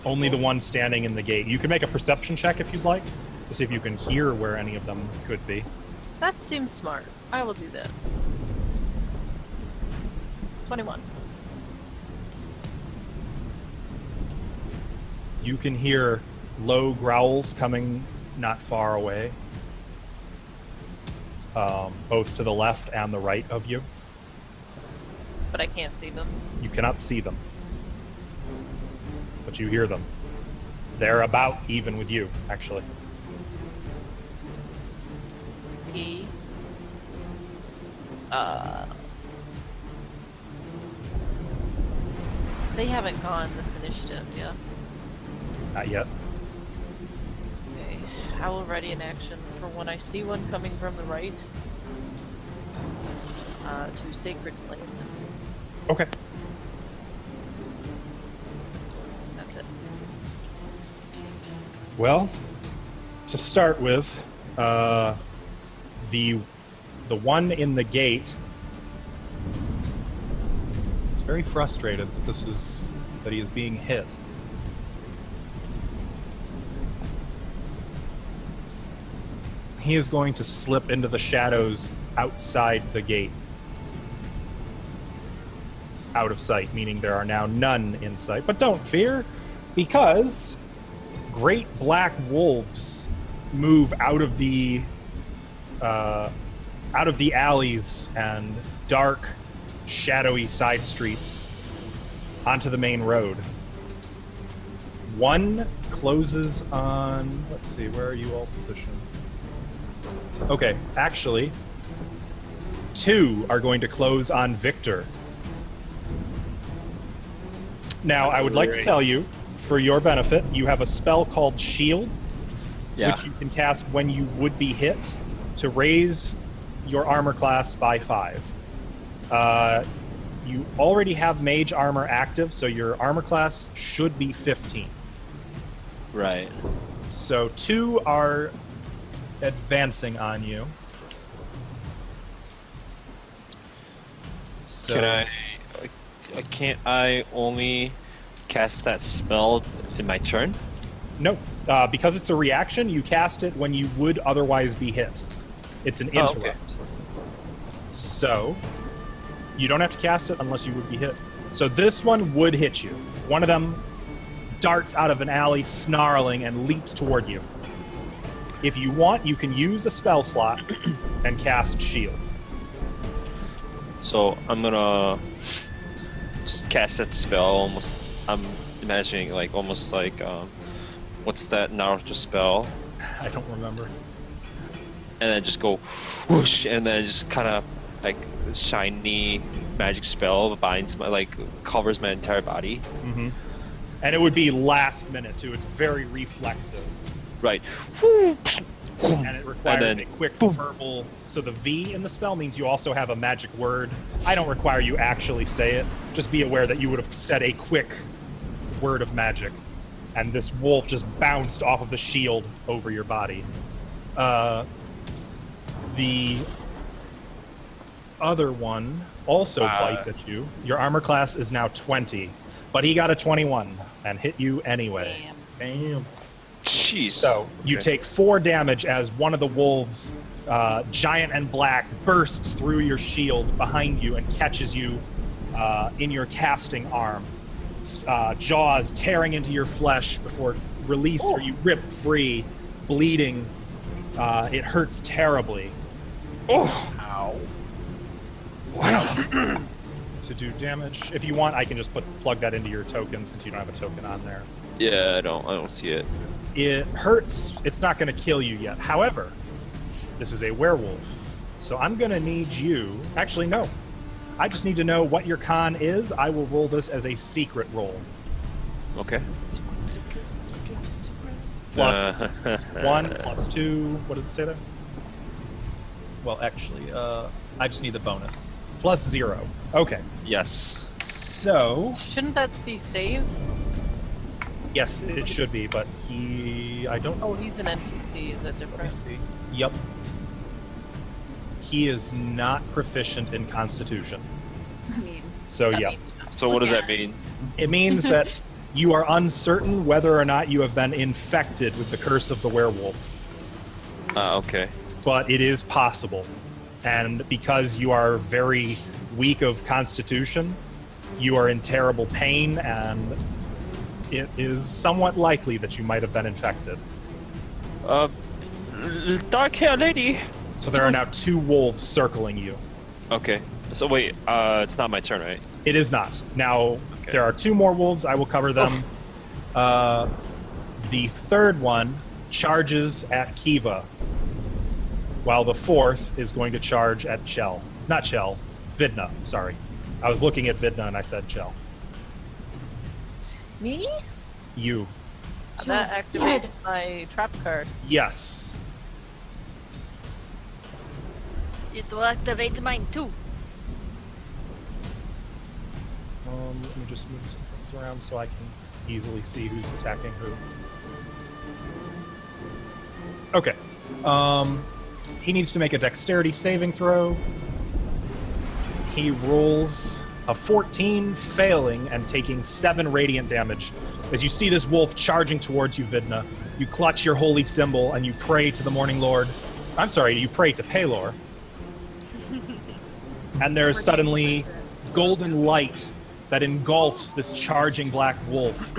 Only the one standing in the gate. You can make a perception check if you'd like, to see if you can hear where any of them could be. That seems smart. I will do that. 21. You can hear low growls coming not far away, both to the left and the right of you. But I can't see them. You cannot see them, but you hear them. They're about even with you, actually. Okay. They haven't gone this initiative, yeah. Not yet. Okay. I will ready an action for when I see one coming from the right. To Sacred Flame. Okay. That's it. Well, to start with, the one in the gate is very frustrated that he is being hit. He is going to slip into the shadows outside the gate. out of sight, meaning there are now none in sight. But don't fear, because great black wolves move out of the alleys and dark, shadowy side streets onto the main road. One closes on... Let's see, where are you all positioned? Okay, actually, two are going to close on Victor. Now, I would like to tell you, for your benefit, you have a spell called Shield, which you can cast when you would be hit to raise your armor class by 5. You already have mage armor active, so your armor class should be 15. Right. So 2 are advancing on you. So Can't I only cast that spell in my turn? No, because it's a reaction, you cast it when you would otherwise be hit. It's an interrupt. Okay. So, you don't have to cast it unless you would be hit. So this one would hit you. One of them darts out of an alley snarling and leaps toward you. If you want, you can use a spell slot and cast Shield. So I'm gonna just cast that spell. Almost, I'm imagining almost like what's that Naruto spell? I don't remember. And then just go whoosh, and then just kind of like shiny magic spell binds my covers my entire body. Mm-hmm. And it would be last minute too. It's very reflexive. Right. And it requires a quick verbal. So the V in the spell means you also have a magic word. I don't require you actually say it. Just be aware that you would have said a quick word of magic. And this wolf just bounced off of the shield over your body. The other one also bites at you. Your armor class is now 20, but he got a 21 and hit you anyway. Damn. Jeez. So you take 4 damage as one of the wolves, giant and black, bursts through your shield behind you and catches you in your casting arm. Jaws tearing into your flesh before release, or you rip free, bleeding. It hurts terribly. Oh. Ow. Wow. To do damage, if you want, I can just plug that into your token since you don't have a token on there. Yeah, I don't see it. It hurts. It's not going to kill you yet. However, this is a werewolf, so I'm going to need you. Actually, no. I just need to know what your con is. I will roll this as a secret roll. Okay. Plus 1, plus 2. What does it say there? Well, actually, I just need the bonus. Plus 0. Okay. Yes. So... Shouldn't that be saved? Yes, it should be, but I don't know. Oh, he's an NPC. Is that Let me different? see. Yep. He is not proficient in Constitution. I mean, So, yeah. So what does that mean? It means that you are uncertain whether or not you have been infected with the curse of the werewolf. Okay. But it is possible. And because you are very weak of Constitution, you are in terrible pain, and it is somewhat likely that you might have been infected. Dark hair lady. So there are now 2 wolves circling you. Okay. So wait, it's not my turn, right? It is not. Now, Okay. there are 2 more wolves. I will cover them. The third one charges at Kivaa, while the 4th is going to charge at Chel. Not Chel, Vidna, sorry. I was looking at Vidna and I said Chel. Me? You. That activated my trap card. Yes. It will activate mine too. Let me just move some things around so I can easily see who's attacking who. Okay. He needs to make a dexterity saving throw. He rolls a 14, failing and taking 7 radiant damage. As you see this wolf charging towards you, Vidna, you clutch your holy symbol and you pray to the Morning Lord. I'm sorry, you pray to Pelor. And there's suddenly golden light that engulfs this charging black wolf,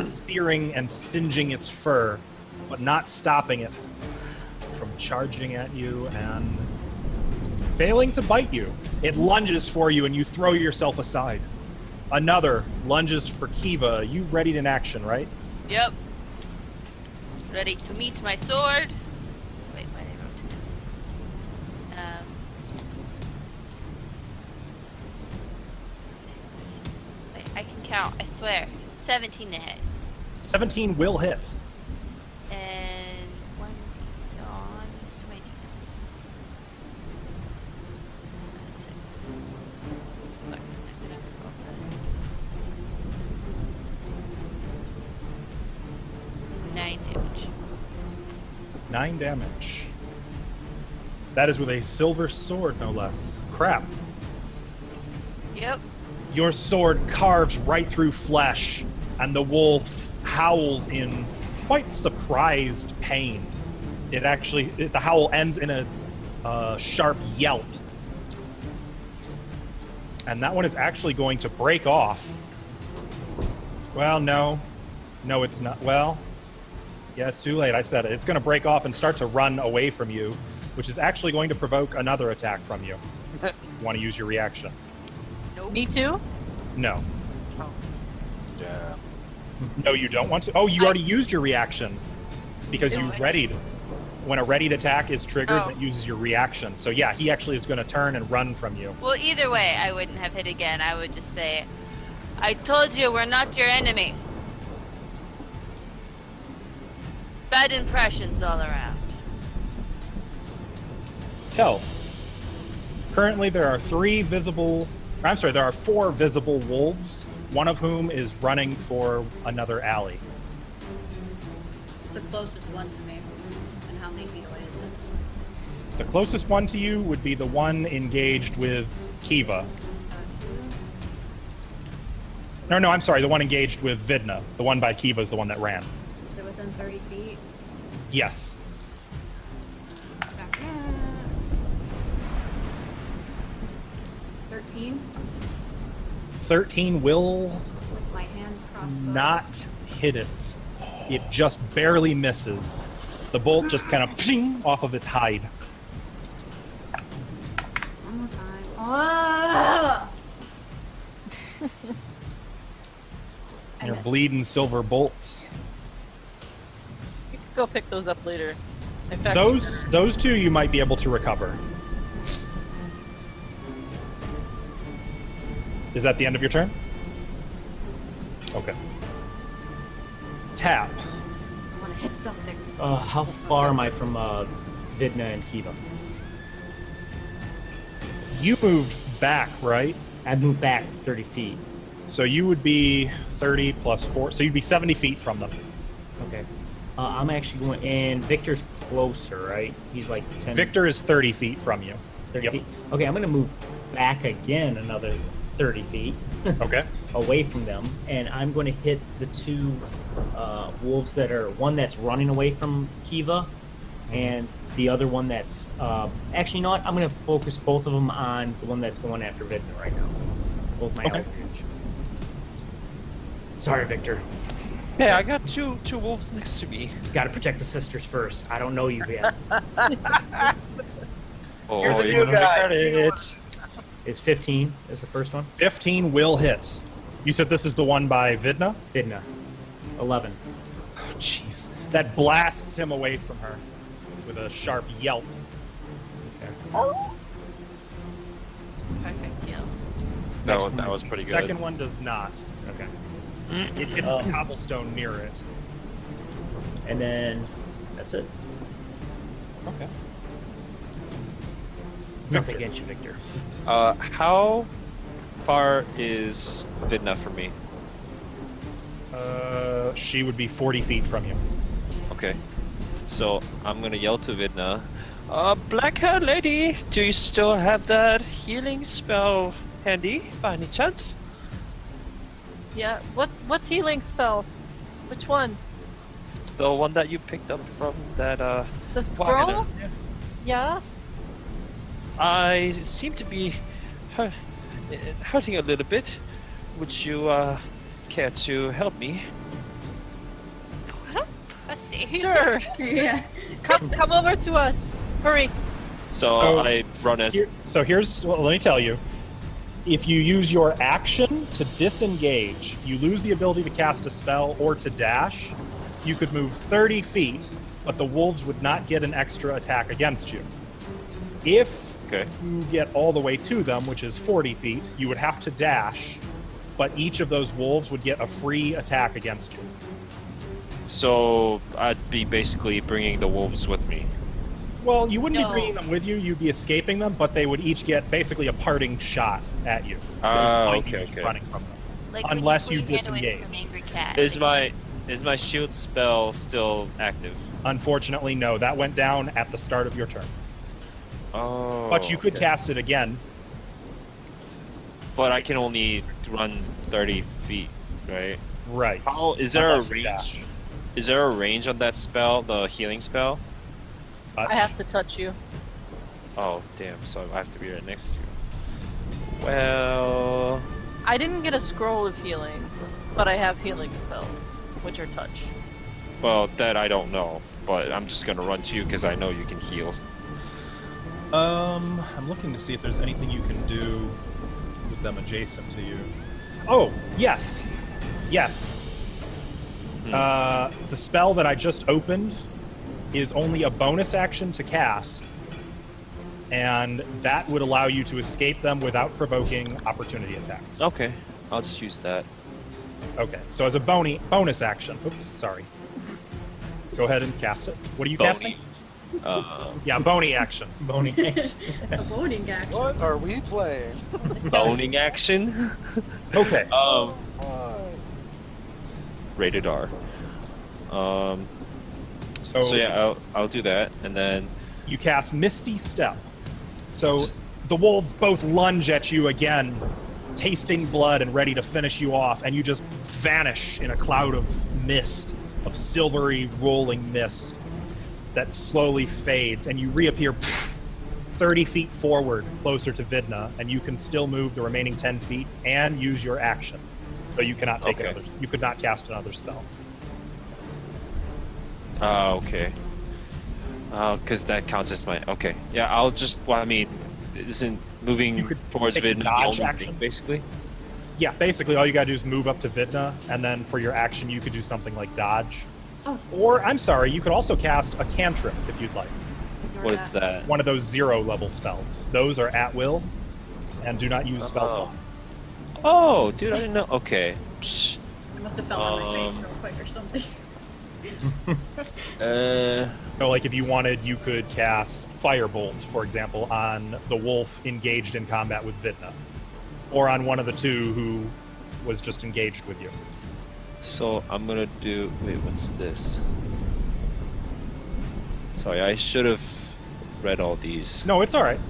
searing and singeing its fur, but not stopping it from charging at you and failing to bite you. It lunges for you and you throw yourself aside. Another lunges for Kivaa. You readied in action, right? Yep. Ready to meet my sword. Wait, why did I wrote this? Wait, I can count, I swear. 17 to hit. 17 will hit. And 1 piece on used to my D. 6. Look, I'm gonna roll that. 9 damage. 9 damage. That is with a silver sword, no less. Crap. Yep. Your sword carves right through flesh, and the wolf howls in quite surprised pain. The howl ends in a sharp yelp. And that one is actually going to break off. Well, no. No, it's not. Well, yeah, it's too late. I said it. It's going to break off and start to run away from you, which is actually going to provoke another attack from you. You want to use your reaction? Me too? No. Yeah. No, you don't want to? Oh, you already used your reaction because you readied. When a readied attack is triggered, Oh. it uses your reaction. So yeah, he actually is going to turn and run from you. Well, either way, I wouldn't have hit again. I would just say, I told you we're not your enemy. Bad impressions all around. Chel. Currently, there are 4 visible wolves, one of whom is running for another alley. The closest one to me. And how many feet away is it? The closest one to you would be the one engaged with Kivaa. No, I'm sorry, the one engaged with Vidna. The one by Kivaa is the one that ran. Is it within 30 feet? Yes. Attack. 13 13 will with my hand crossbow. not hit it. It just barely misses. The bolt just kind of ping off of its hide. One more time. Ah! I You're missed. bleeding silver bolts. You can go pick those up later. In fact, Those two you might be able to recover. Is that the end of your turn? Okay. Tap. I want to hit something. How far am I from Vidna and Kivaa? You moved back, right? I moved back 30 feet. So you would be 30 plus 4. So you'd be 70 feet from them. Okay. I'm actually going, and Victor's closer, right? He's like 10. Victor is 30 feet from you. 30 Yep. feet. Okay, I'm going to move back again another 30 feet Okay. away from them, and I'm going to hit the two wolves that are one that's running away from Kivaa, and the other one that's actually not. I'm going to focus both of them on the one that's going after Vidna right now. Both my Okay. outreach. Sorry, Victor. Hey, I got two wolves next to me. Got to protect the sisters first. I don't know you yet. Oh, You're the you're new gonna guy. regret it. Is 15 is the first one? 15 will hit. You said this is the one by Vidna? Vidna. 11. Oh, jeez. That blasts him away from her with a sharp yelp. Perfect kill. That was pretty good. Second one does not. Okay. It hits the cobblestone near it. And then that's it. Okay. Nothing against you, Victor. How far is Vidna from me? She would be 40 feet from you. Okay. So I'm gonna yell to Vidna, black hair lady, do you still have that healing spell handy by any chance? yeah. What healing spell? Which one? The one that you picked up from that The scroll? Yeah. I seem to be hurting a little bit. would you care to help me? What a pussy. Sure. Yeah. Come over to us. Hurry. So I run as. Here's well, let me tell you. If you use your action to disengage, you lose the ability to cast a spell or to dash. You could move 30 feet, but the wolves would not get an extra attack against you. If you get all the way to them, which is 40 feet, you would have to dash, but each of those wolves would get a free attack against you. So I'd be basically bringing the wolves with me. Well, you wouldn't be bringing them with you, you'd be escaping them, but they would each get basically a parting shot at you. Okay. Running from them. Like Unless you when you pull your hand away disengage. from an angry cat. Is my shield spell still active? Unfortunately, no. That went down at the start of your turn. Oh. But you could cast it again. But I can only run 30 feet, right? Right. Is there a Unless you range? dash. Is there a range on that spell, the healing spell? I have to touch you. Oh, damn. So I have to be right next to you. Well... I didn't get a scroll of healing, but I have healing spells, which are touch. Well, that I don't know. But I'm just gonna run to you because I know you can heal. I'm looking to see if there's anything you can do with them adjacent to you. Oh, yes. Yes. The spell that I just opened is only a bonus action to cast, and that would allow you to escape them without provoking opportunity attacks. Okay, I'll just use that. Okay, so as a bonus action, oops, sorry. Go ahead and cast it. What are you casting? Yeah, bony action. Bony. A voting action. What are we playing? Boning action? Okay. Rated R. So yeah, I'll do that, and then... You cast Misty Step. So the wolves both lunge at you again, tasting blood and ready to finish you off, and you just vanish in a cloud of mist, of silvery rolling mist that slowly fades, and you reappear 30 feet forward, closer to Vidna, and you can still move the remaining 10 feet and use your action. So you cannot take you could not cast another spell. Okay. Because that counts as my... Okay. Yeah, I'll just... Well, I mean, isn't moving towards take a Vidna the dodge only action. thing, basically? Yeah, basically all you gotta do is move up to Vidna, and then for your action you could do something like dodge. Oh. Or, I'm sorry, you could also cast a cantrip if you'd like. What is that? One of those 0-level spells. Those are at will, and do not use spell slots. Oh, dude, I didn't know. Okay. I must have fell on my face real quick or something. So, like, if you wanted, you could cast Firebolt, for example, on the wolf engaged in combat with Vidna. Or on one of the two who was just engaged with you. So I'm gonna do... Wait, what's this? Sorry, I should have read all these. No, it's alright.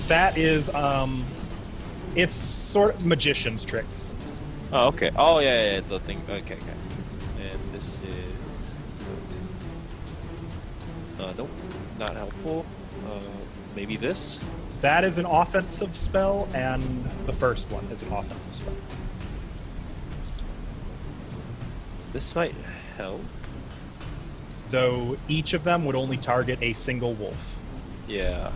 That is, it's sort of magician's tricks. Oh, okay. Oh, yeah, the thing. Okay. And this is... nope, not helpful. Maybe this? That is an offensive spell, and the first one is an offensive spell. This might help. Though each of them would only target a single wolf. Yeah.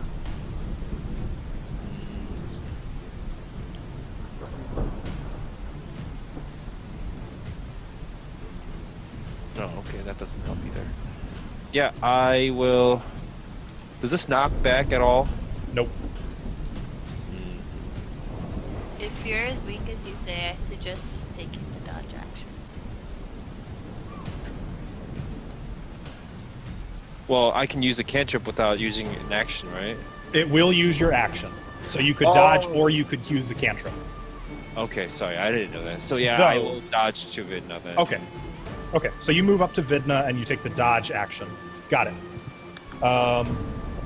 Oh, okay, that doesn't help either. Yeah, I will... Does this knock back at all? Nope. If you're as weak as you say, I suggest just taking the dodge action. Well, I can use a cantrip without using an action, right? It will use your action. So you could dodge or you could use a cantrip. Okay, sorry, I didn't know that. So yeah, Though- I will dodge to Vidna then. Okay, so you move up to Vidna and you take the dodge action. Got it.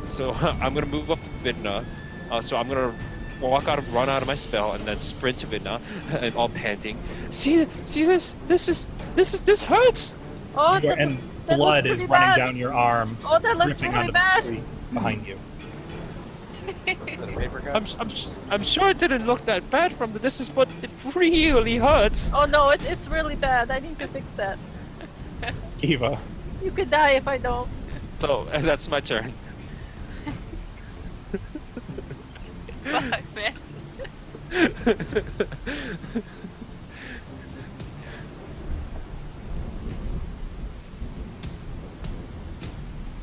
So I'm gonna move up to Vidna. So I'm gonna run out of my spell, and then sprint to Vidna, and all panting. See this? This hurts. Oh, And that blood looks is pretty running bad. down your arm, Oh, that looks dripping really onto bad. the tree behind you. The paper gun? I'm sure it didn't look that bad from the distance, but it really hurts. Oh no, it's really bad. I need to fix that. Kivaa. You could die if I don't. So that's my turn. Fuck, man.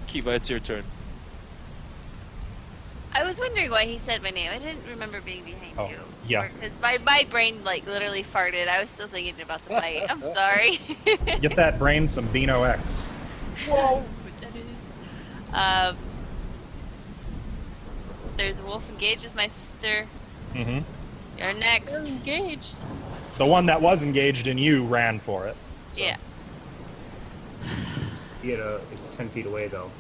Kivaa, it's your turn. I was wondering why he said my name. I didn't remember being behind Oh, you. yeah. Because my brain, like, literally farted. I was still thinking about the fight. I'm sorry. Get that brain some Beano X. Whoa. What that is. There's a wolf engaged with my sister. Mm-hmm. You're next. You're engaged. The one that was engaged in you ran for it. So. Yeah. It's 10 feet away though.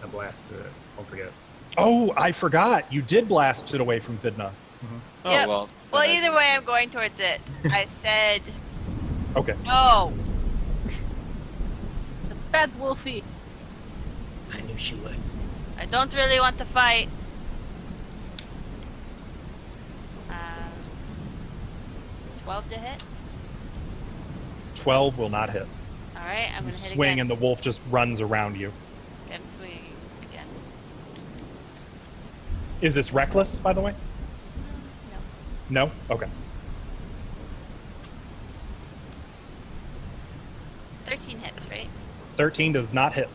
I blasted it. Don't forget. Oh, I forgot. You did blast it away from Vidna. Oh, Yep. well. Well, then either way, I'm going towards it. I said Okay. no. The bad wolfie. I knew she would. I don't really want to fight. 12 to hit. 12 will not hit. All right, I'm You gonna hit swing again. and the wolf just runs around you. I'm swinging again. Is this reckless, by the way? No. No? Okay. 13 hits, right? 13 does not hit.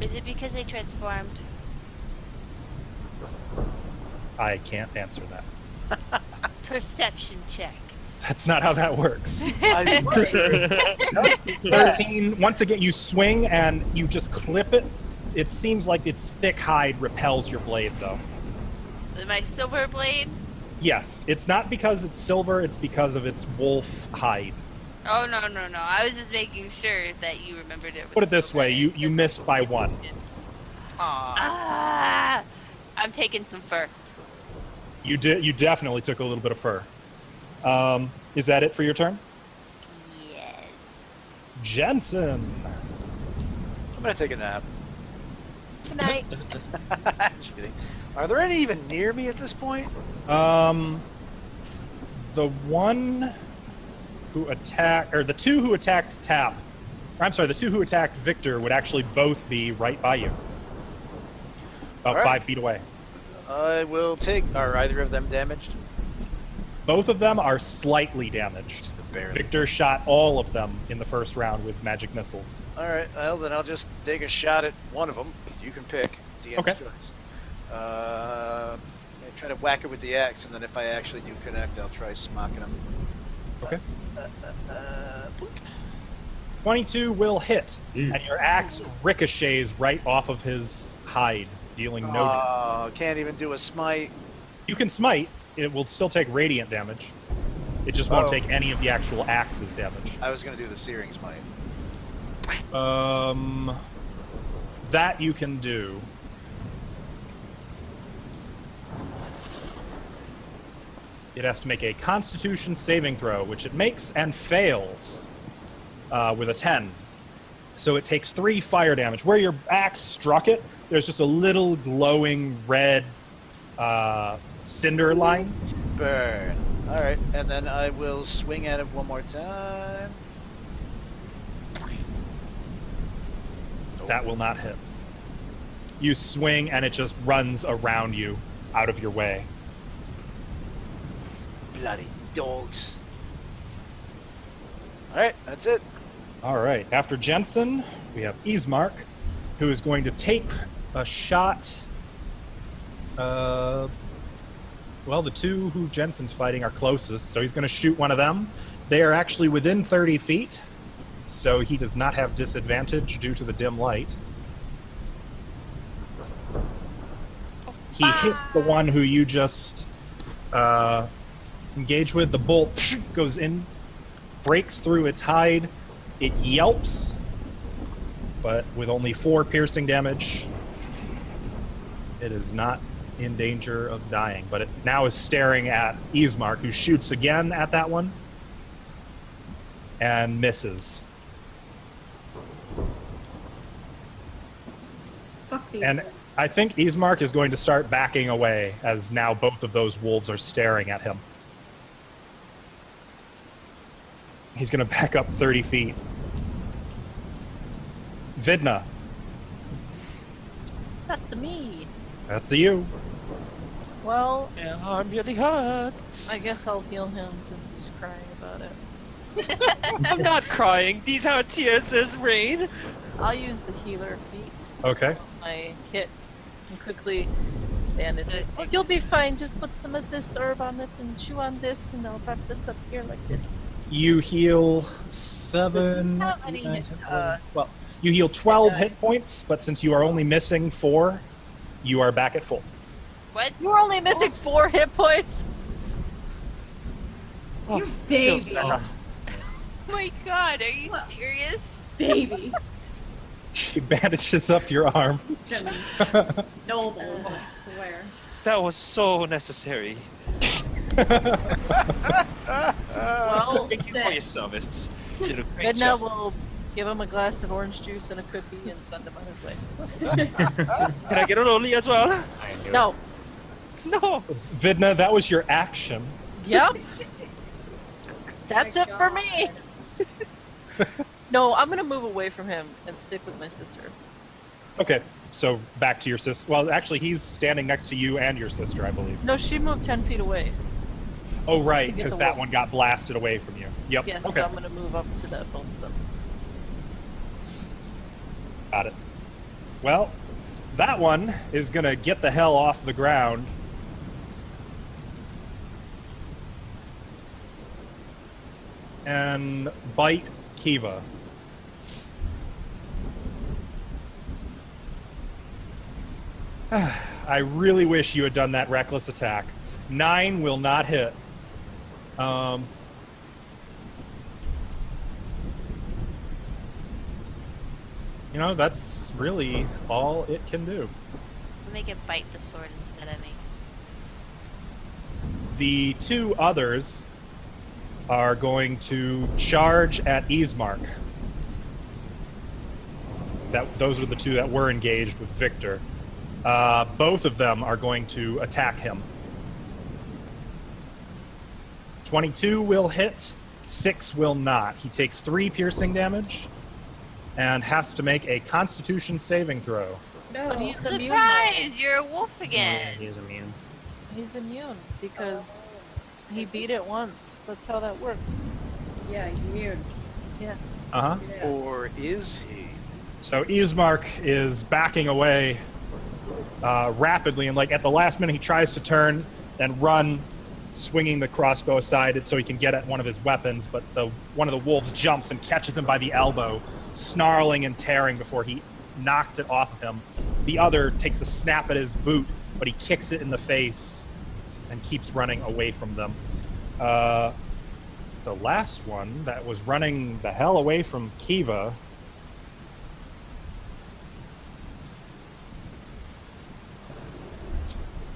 Is it because they transformed? I can't answer that. Perception check. That's not how that works. 13. 13, once again, you swing and you just clip it. It seems like its thick hide repels your blade, though. My silver blade? Yes, it's not because it's silver, it's because of its wolf hide. Oh, no. I was just making sure that you remembered it. Put it this way, you missed by 1. Ah! I'm taking some fur. You definitely took a little bit of fur. Is that it for your turn? Yes. Jensen. I'm gonna take a nap. Good night. Just kidding. Are there any even near me at this point? The one who attacked, or the two who attacked Tap, the two who attacked Victor would actually both be right by you. About All right. 5 feet away. I will take. Are either of them damaged? Both of them are slightly damaged. Barely. Victor shot all of them in the first round with magic missiles. All right. Well, then I'll just take a shot at one of them. You can pick. DM's Okay. choice. I try to whack it with the axe, and then if I actually do connect, I'll try smocking him. Okay. Boop. 22 will hit, and your axe ricochets right off of his hide, dealing no damage. Oh, can't even do a smite. You can smite. It will still take radiant damage. It just won't Oh. take any of the actual axe's damage. I was gonna do the searing smite. That you can do. It has to make a Constitution saving throw, which it makes and fails with a 10. So it takes 3 fire damage. Where your axe struck it, there's just a little glowing red cinder line. Burn. All right, and then I will swing at it one more time. That will not hit. You swing and it just runs around you, out of your way. Bloody dogs. All right, that's it. All right. After Jensen, we have Ismark, who is going to take a shot. Well, the two who Jensen's fighting are closest, so he's going to shoot one of them. They are actually within 30 feet, so he does not have disadvantage due to the dim light. He hits the one who you just engaged with. The bolt goes in, breaks through its hide. It yelps, but with only 4 piercing damage, it is not in danger of dying. But it now is staring at Ismark, who shoots again at that one and misses. Fuck these. And I think Ismark is going to start backing away as now both of those wolves are staring at him. He's going to back up 30 feet. Vidna. That's me. That's you. Well, Yeah, I'm really hurt. I guess I'll heal him since he's crying about it. I'm not crying. These aren't tears. There's rain. I'll use the healer feat. Okay. My kit and quickly bandage it. Oh, you'll be fine. Just put some of this herb on it and chew on this, and I'll wrap this up here like this. You heal 7. How many 9, hit- 10, 11, well, you heal 12 hit points, but since you are only missing 4, you are back at full. What? You're only missing 4 hit points. You baby. Oh my god, are you serious? Baby. She bandages up your arm. Nobles, I swear. That was so necessary. Well, Thank you for your service. You did a great Vidna job. will give him a glass of orange juice and a cookie and send him on his way. Can I get a lolly as well? No. No. Vidna, that was your action. Yep. That's My it for God. me. No, I'm gonna move away from him and stick with my sister. Okay, so back to your sister. Well, actually, he's standing next to you and your sister, I believe. No, she moved 10 feet away. Oh, right, To get because the that wall. one got blasted away from you. Yep. Yes, Okay. so I'm gonna move up to that both of them. Got it. Well, that one is gonna get the hell off the ground. And bite Kivaa. I really wish you had done that reckless attack. 9 will not hit. You know, that's really all it can do. Make it bite the sword instead of me. The 2 others are going to charge at Ismark. Those are the 2 that were engaged with Victor. Both of them are going to attack him. 22 will hit, 6 will not. He takes 3 piercing damage and has to make a Constitution saving throw. No. But he's immune now. Surprise! You're a wolf again. He is immune. He's immune because he beat it once. That's how that works. Yeah, he's immune. Yeah. Uh-huh. Yeah. Or is he? So Ismark is backing away rapidly, and like at the last minute he tries to turn and run, swinging the crossbow aside so he can get at one of his weapons, but one of the wolves jumps and catches him by the elbow, snarling and tearing before he knocks it off of him. The other takes a snap at his boot, but he kicks it in the face and keeps running away from them. The last one that was running the hell away from Kivaa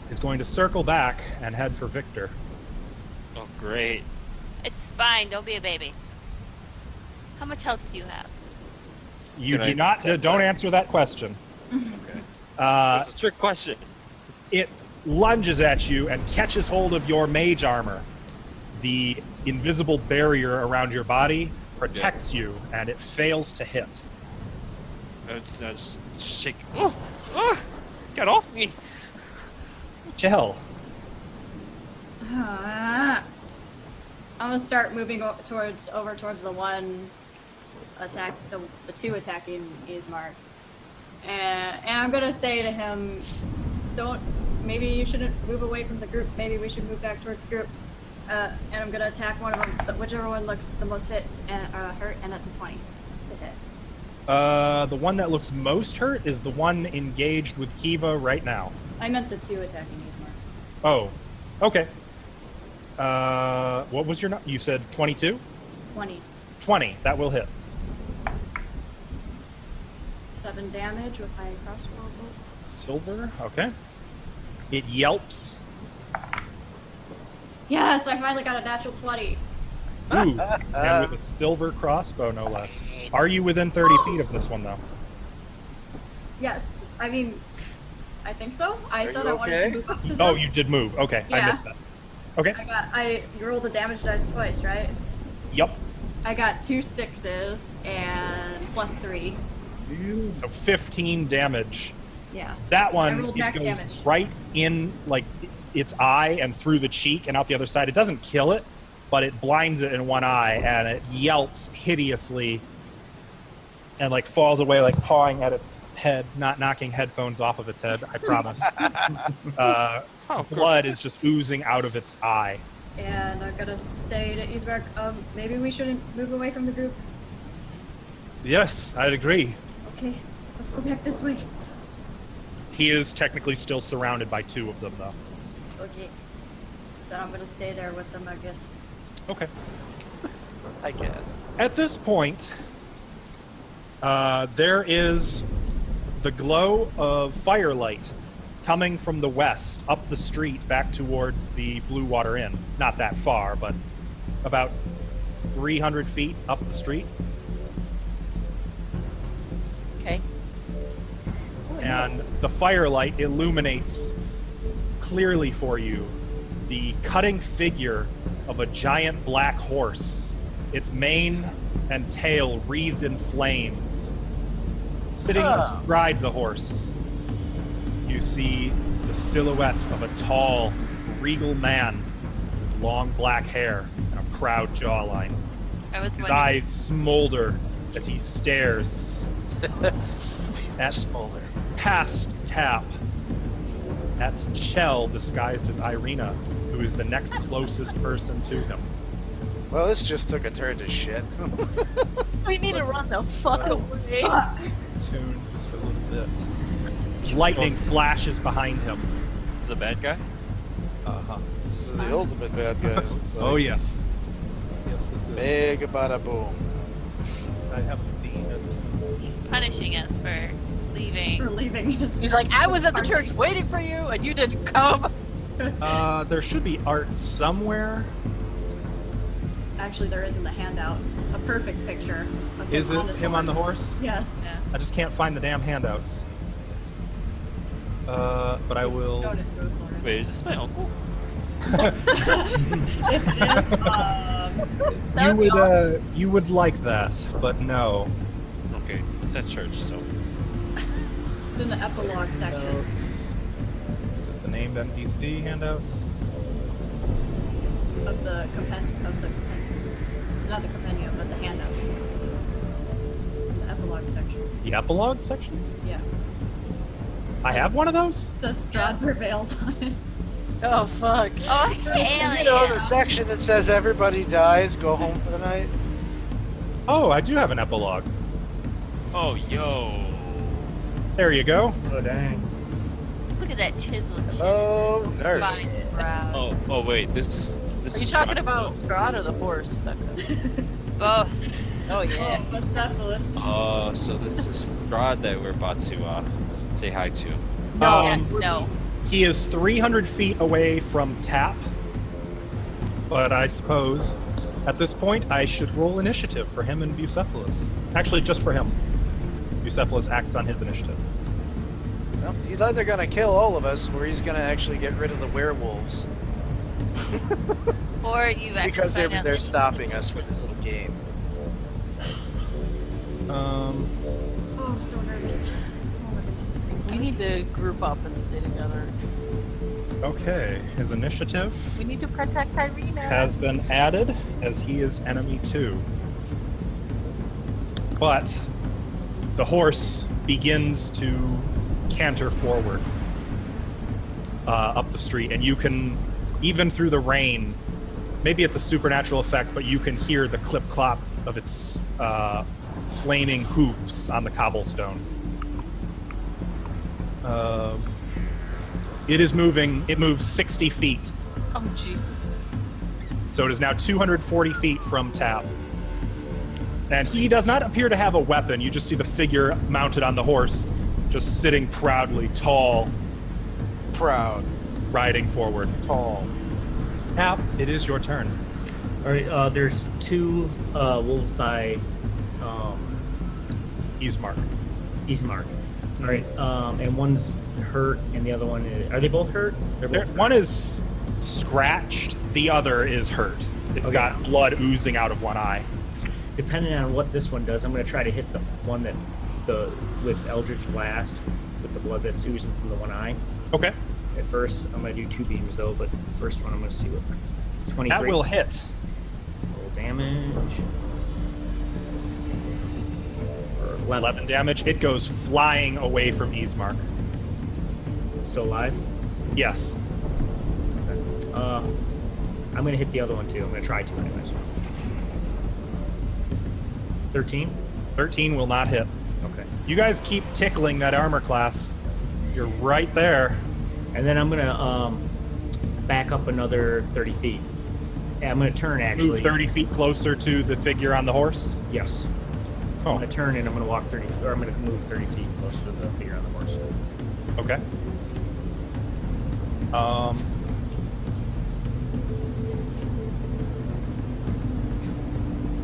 is going to circle back and head for Victor. Oh, great. It's fine. Don't be a baby. How much health do you have? You Can do I not. take Don't that? answer that question. Okay. Uh, It's a trick question. it lunges at you and catches hold of your mage armor. The invisible barrier around your body protects you, and it fails to hit. I just shake. Oh, oh, get off me! Chel. I'm gonna start moving over towards the one attack, the 2 attacking Ismark, and I'm gonna say to him, maybe you shouldn't move away from the group. Maybe we should move back towards the group. And I'm gonna attack one of them, whichever one looks the most hurt, and that's a 20 to hit. The one that looks most hurt is the one engaged with Kivaa right now. I meant the 2 attacking Ismark. Oh, okay. What was your you said 22? 20. 20, that will hit. 7 damage with my crossbow bolt. Silver, okay. It yelps. Yes, I finally got a natural 20. Ooh, and with a silver crossbow, no less. Are you within 30 feet of this one, though? Yes, I mean, I think so. I Are said you I wanted okay? to move up to them. Oh, you did move. Okay, I Yeah. missed that. Okay. You rolled the damage dice twice, right? Yep. I got 2 6s and plus 3. So 15 damage. Yeah. That I one, rolled it max goes damage. right in like its eye and through the cheek and out the other side. It doesn't kill it, but it blinds it in one eye and it yelps hideously and like falls away, like pawing at its head, not knocking headphones off of its head, I promise. Blood is just oozing out of its eye. And I'm gonna say to Isberg, maybe we shouldn't move away from the group. Yes, I'd agree. Okay, let's go back this way. He is technically still surrounded by 2 of them, though. Okay. Then I'm gonna stay there with them, I guess. Okay. I guess. At this point, there is the glow of firelight coming from the west, up the street, back towards the Blue Water Inn. Not that far, but about 300 feet up the street. Okay. And the firelight illuminates clearly for you the cutting figure of a giant black horse, its mane and tail wreathed in flames. Sitting astride the horse, you see the silhouette of a tall, regal man with long black hair and a proud jawline. I was His wondering. eyes smolder as he stares at Smolder. past Tap, at Chel disguised as Irina, who is the next closest person to him. Well, this just took a turn to shit. We need to run the fuck away. Tune just a little bit. Lightning flashes behind him. This is a bad guy? Uh-huh. This is the ultimate bad guy. looks like. Oh, yes. Yes, this is. Big bada boom. I have the... He's punishing us for leaving. For leaving us. He's like, I was at the church waiting for you, and you didn't come. There should be art somewhere. Actually, there is in the handout. A perfect picture of him Is it on his him on the horse? Yes. Yeah. I just can't find the damn handouts. But I will... Showed it to us already. Wait, is this my uncle? If it is, You would like that, but no. Okay, it's at church, so. in the epilogue section. Handouts. Is it the named NPC handouts? Of the compendium. Not the compendium, but the handouts. It's in the epilogue section. The epilogue section? Yeah. I have one of those? It says Strahd prevails on it. Oh, fuck. Oh, hell You know, the yeah. section that says everybody dies, go home for the night? Oh, I do have an epilogue. Oh, yo. There you go. Oh, dang. Look at that chiseled chin. Oh, nurse. Fine brows. Oh, wait, this is Are you talking about Strahd or the horse, Becca? Both. Oh, yeah. Oh, Bucephalus. So this is Strahd that we're about to say hi to. No. He is 300 feet away from Tap. But I suppose at this point I should roll initiative for him and Bucephalus. Actually, just for him. Bucephalus acts on his initiative. Well, he's either gonna kill all of us, or he's gonna actually get rid of the werewolves. Or you actually Because find out they're that- stopping us with this little game. Oh, I'm so nervous. Oh, my goodness. We need to group up and stay together. Okay, his initiative We need to protect Irina. has been added as he is enemy 2. But the horse begins to canter forward up the street, and you can, even through the rain, maybe it's a supernatural effect, but you can hear the clip-clop of its flaming hooves on the cobblestone. It is moving. It moves 60 feet. Oh, Jesus. So it is now 240 feet from Tap. And he does not appear to have a weapon. You just see the figure mounted on the horse, just sitting proudly, tall, Proud. riding forward. Tall. Tap, it is your turn. Alright, there's 2 wolves by Ismark. Ismark. All right. And one's hurt, and the other one is. Are they both hurt? They're both hurt. One is scratched. The other is hurt. It's Okay. got blood oozing out of one eye. Depending on what this one does, I'm going to try to hit the one with Eldritch Blast, with the blood that's oozing from the one eye. Okay. At first, I'm going to do 2 beams though, but the first one I'm going to see what. 23. That will hit. Roll damage. For 11 damage. It goes flying away from Ismark. Still alive? Yes. Okay. I'm going to hit the other one too. I'm going to try to anyways. 13? 13 will not hit. Okay. You guys keep tickling that armor class. You're right there. And then I'm going to back up another 30 feet. Yeah, I'm going to turn actually. Move 30 feet closer to the figure on the horse. Yes. Oh. I'm going to turn and I'm going to walk 30, or I'm going to move 30 feet closer to the figure on the horse. Okay.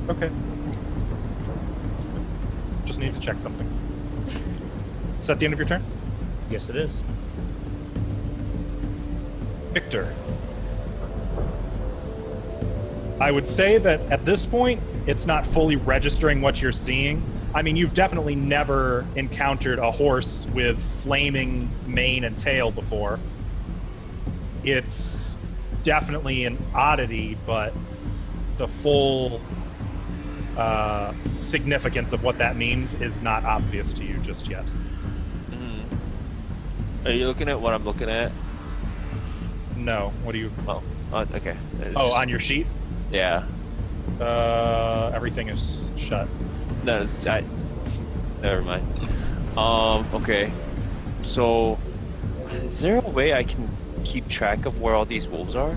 Okay. Just need to check something. Is that the end of your turn? Yes, it is. Victor. I would say that at this point, it's not fully registering what you're seeing. I mean, you've definitely never encountered a horse with flaming mane and tail before. It's definitely an oddity, but the full significance of what that means is not obvious to you just yet. Are you looking at what I'm looking at? No. What do you... Oh, okay. Oh, on your sheet? Yeah. Everything is shut. No, never mind. Okay. So, is there a way I can keep track of where all these wolves are?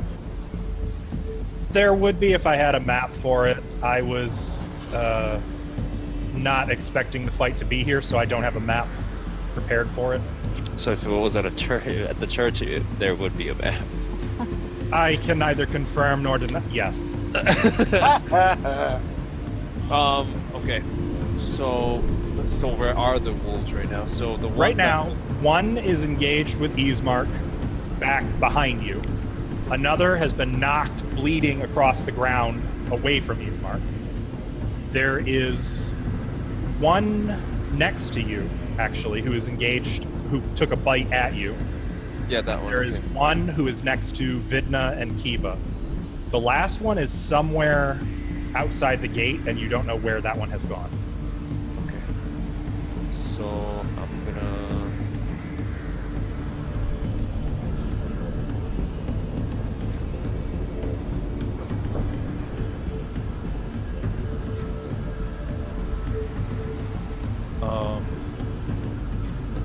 There would be if I had a map for it. I was not expecting the fight to be here, so I don't have a map prepared for it. So if it was at the church, there would be a map. I can neither confirm nor deny. Yes. Okay. So where are the wolves right now? So the one right now, one is engaged with Ismark back behind you. Another has been knocked bleeding across the ground away from Ismark. There is one next to you, actually, who is engaged, who took a bite at you. Yeah, that one. There is one who is next to Vidna and Kivaa. The last one is somewhere outside the gate, and you don't know where that one has gone. Okay. So I'm gonna.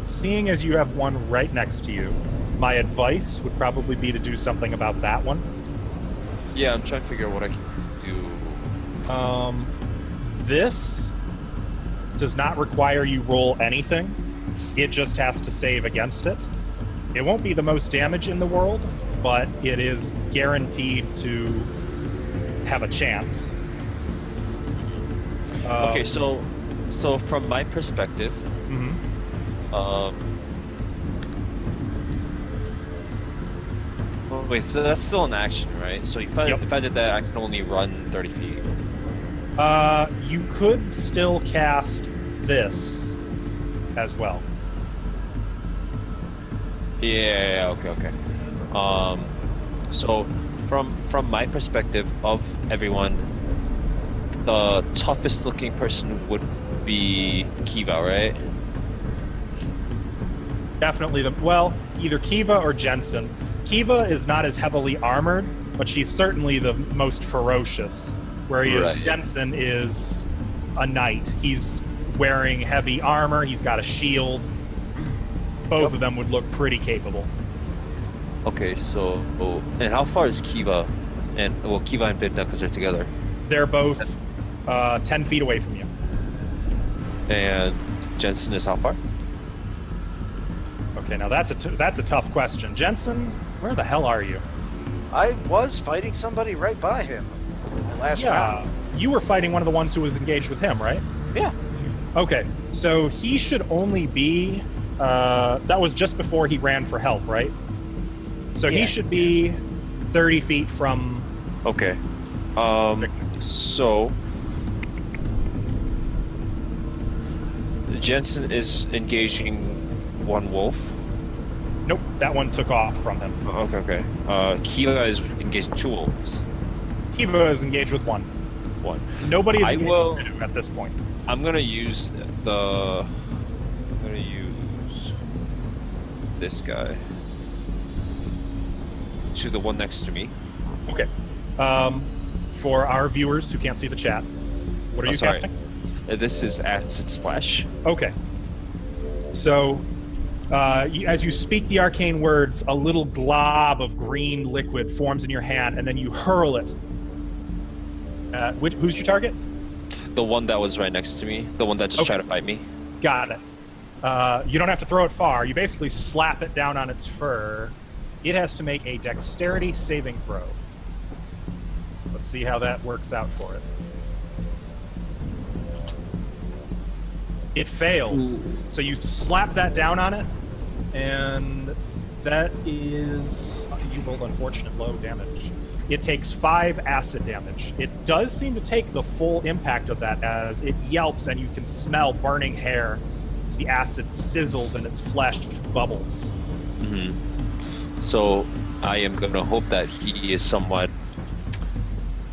Seeing as you have one right next to you, my advice would probably be to do something about that one. Yeah, I'm trying to figure out what I can do. This does not require you roll anything. It just has to save against it. It won't be the most damage in the world, but it is guaranteed to have a chance. Okay, so from my perspective, wait, so that's still an action, right? So if I did that, I can only run 30 feet. You could still cast this as well. Yeah, okay. So from my perspective of everyone, the toughest looking person would be Kivaa, right? Definitely either Kivaa or Jensen. Kivaa is not as heavily armored, but she's certainly the most ferocious. Whereas Jensen is a knight. He's wearing heavy armor, he's got a shield. Both of them would look pretty capable. Okay, so and how far is Kivaa and Kivaa and Vidna, because they're together? They're both 10 feet away from you. And Jensen is how far? Okay, now that's a tough question. Jensen, where the hell are you? I was fighting somebody right by him last round. You were fighting one of the ones who was engaged with him, right? Yeah. Okay, so he should only be That was just before he ran for help, right? So Yeah. he should be 30 feet from... Okay. So Jensen is engaging one wolf. Nope, that one took off from him. Okay. Kivaa is engaging 2 wolves. Kivaa is engaged with one. Nobody is engaged with two at this point. I'm gonna use this guy to the one next to me. Okay. For our viewers who can't see the chat, what are you sorry. casting? This is Acid Splash. Okay. So, as you speak the arcane words, a little glob of green liquid forms in your hand, and then you hurl it. Who's your target? The one that was right next to me. The one that just tried to fight me. Got it. You don't have to throw it far. You basically slap it down on its fur. It has to make a dexterity saving throw. Let's see how that works out for it. It fails. So you slap that down on it, and that is... You rolled unfortunate low damage. It takes 5 acid damage. It does seem to take the full impact of that as it yelps and you can smell burning hair as the acid sizzles and its flesh bubbles. Mm-hmm. So I am going to hope that he is somewhat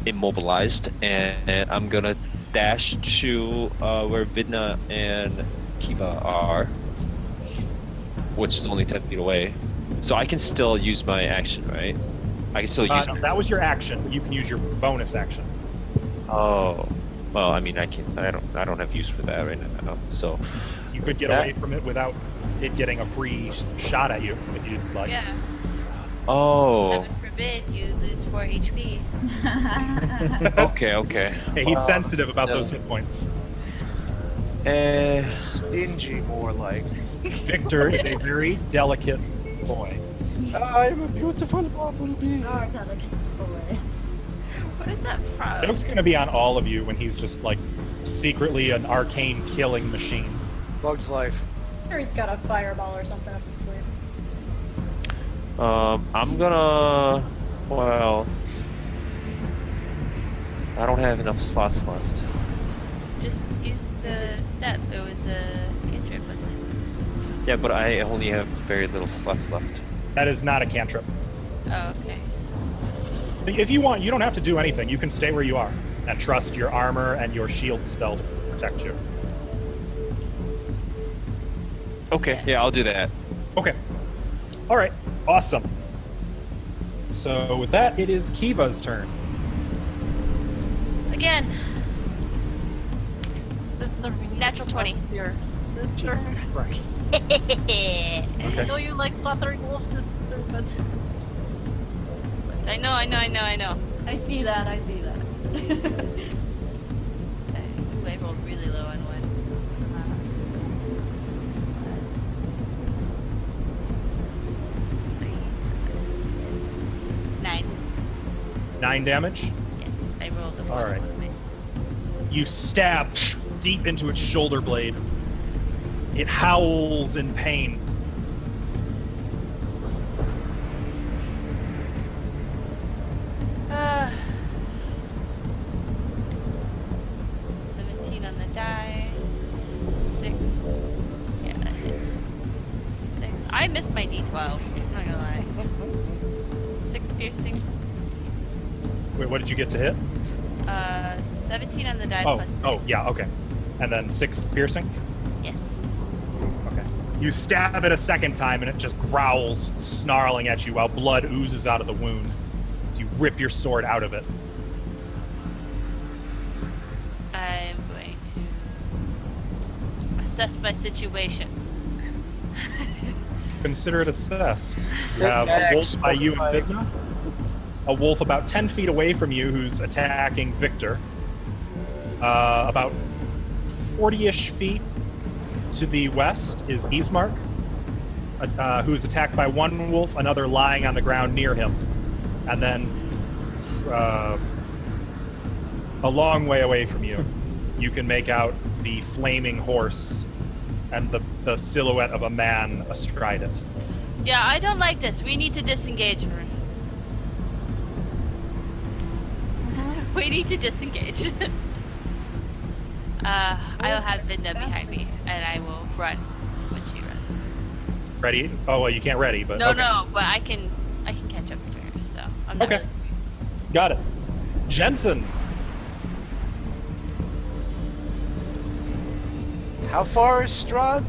immobilized, and I'm going to dash to where Vidna and Kivaa are, which is only 10 feet away. So I can still use my action, right? I can still use. No, that was your action, but you can use your bonus action. Oh, well, I mean, I don't have use for that right now. So You could get away from it without it getting a free shot at you if you'd like. Yeah. Oh. Heaven forbid you lose 4 HP. Okay. Hey, he's sensitive about those hit points. Stingy, more like. Victor is a very delicate boy. I'm a beautiful bumblebee. Our delicate boy. What is that from? Joke's gonna be on all of you when he's just like secretly an arcane killing machine. Bug's life. Sure, he's got a fireball or something up his sleeve. I'm gonna. Well, I don't have enough slots left. Just use the step. It was a cantrip, wasn't it? Yeah, but I only have very little slots left. That is not a cantrip. Oh, okay. If you want, you don't have to do anything. You can stay where you are and trust your armor and your shield spell to protect you. Okay, yeah, I'll do that. Okay. All right. Awesome. So with that, it is Kivaa's turn. Again, Sister, we need natural 20. Your sister. Jesus Christ. I Okay. know you like slaughtering wolves, sister, but I know. I see that. Ooh, I rolled really low on one. 9. 9 damage. Yes, I rolled a 1. All right. You stab deep into its shoulder blade. It howls in pain. Uh, 17 on the die. 6. Yeah, that hits. 6. I missed my D12. I'm not gonna lie. 6 piercing. Wait, what did you get to hit? 17 on the die Oh, plus 6. oh, yeah, okay. And then 6 piercing? Yes. Okay. You stab it a second time and it just growls, snarling at you while blood oozes out of the wound. So you rip your sword out of it. I'm going to assess my situation. Consider it assessed. You Sit have a back, wolf by you and smoke pipe. Vidna. A wolf about 10 feet away from you who's attacking Victor. About 40-ish feet to the west is Ismark, who's attacked by one wolf, another lying on the ground near him. And then a long way away from you, you can make out the flaming horse and the silhouette of a man astride it. Yeah, I don't like this. We need to disengage. We need to disengage. I'll have Vidna behind me, and I will run when she runs. Ready? Oh, well, you can't ready, but No, okay. no, but I can catch up to her. So I'm not Okay. really- Got it. Jensen. How far is Strahd?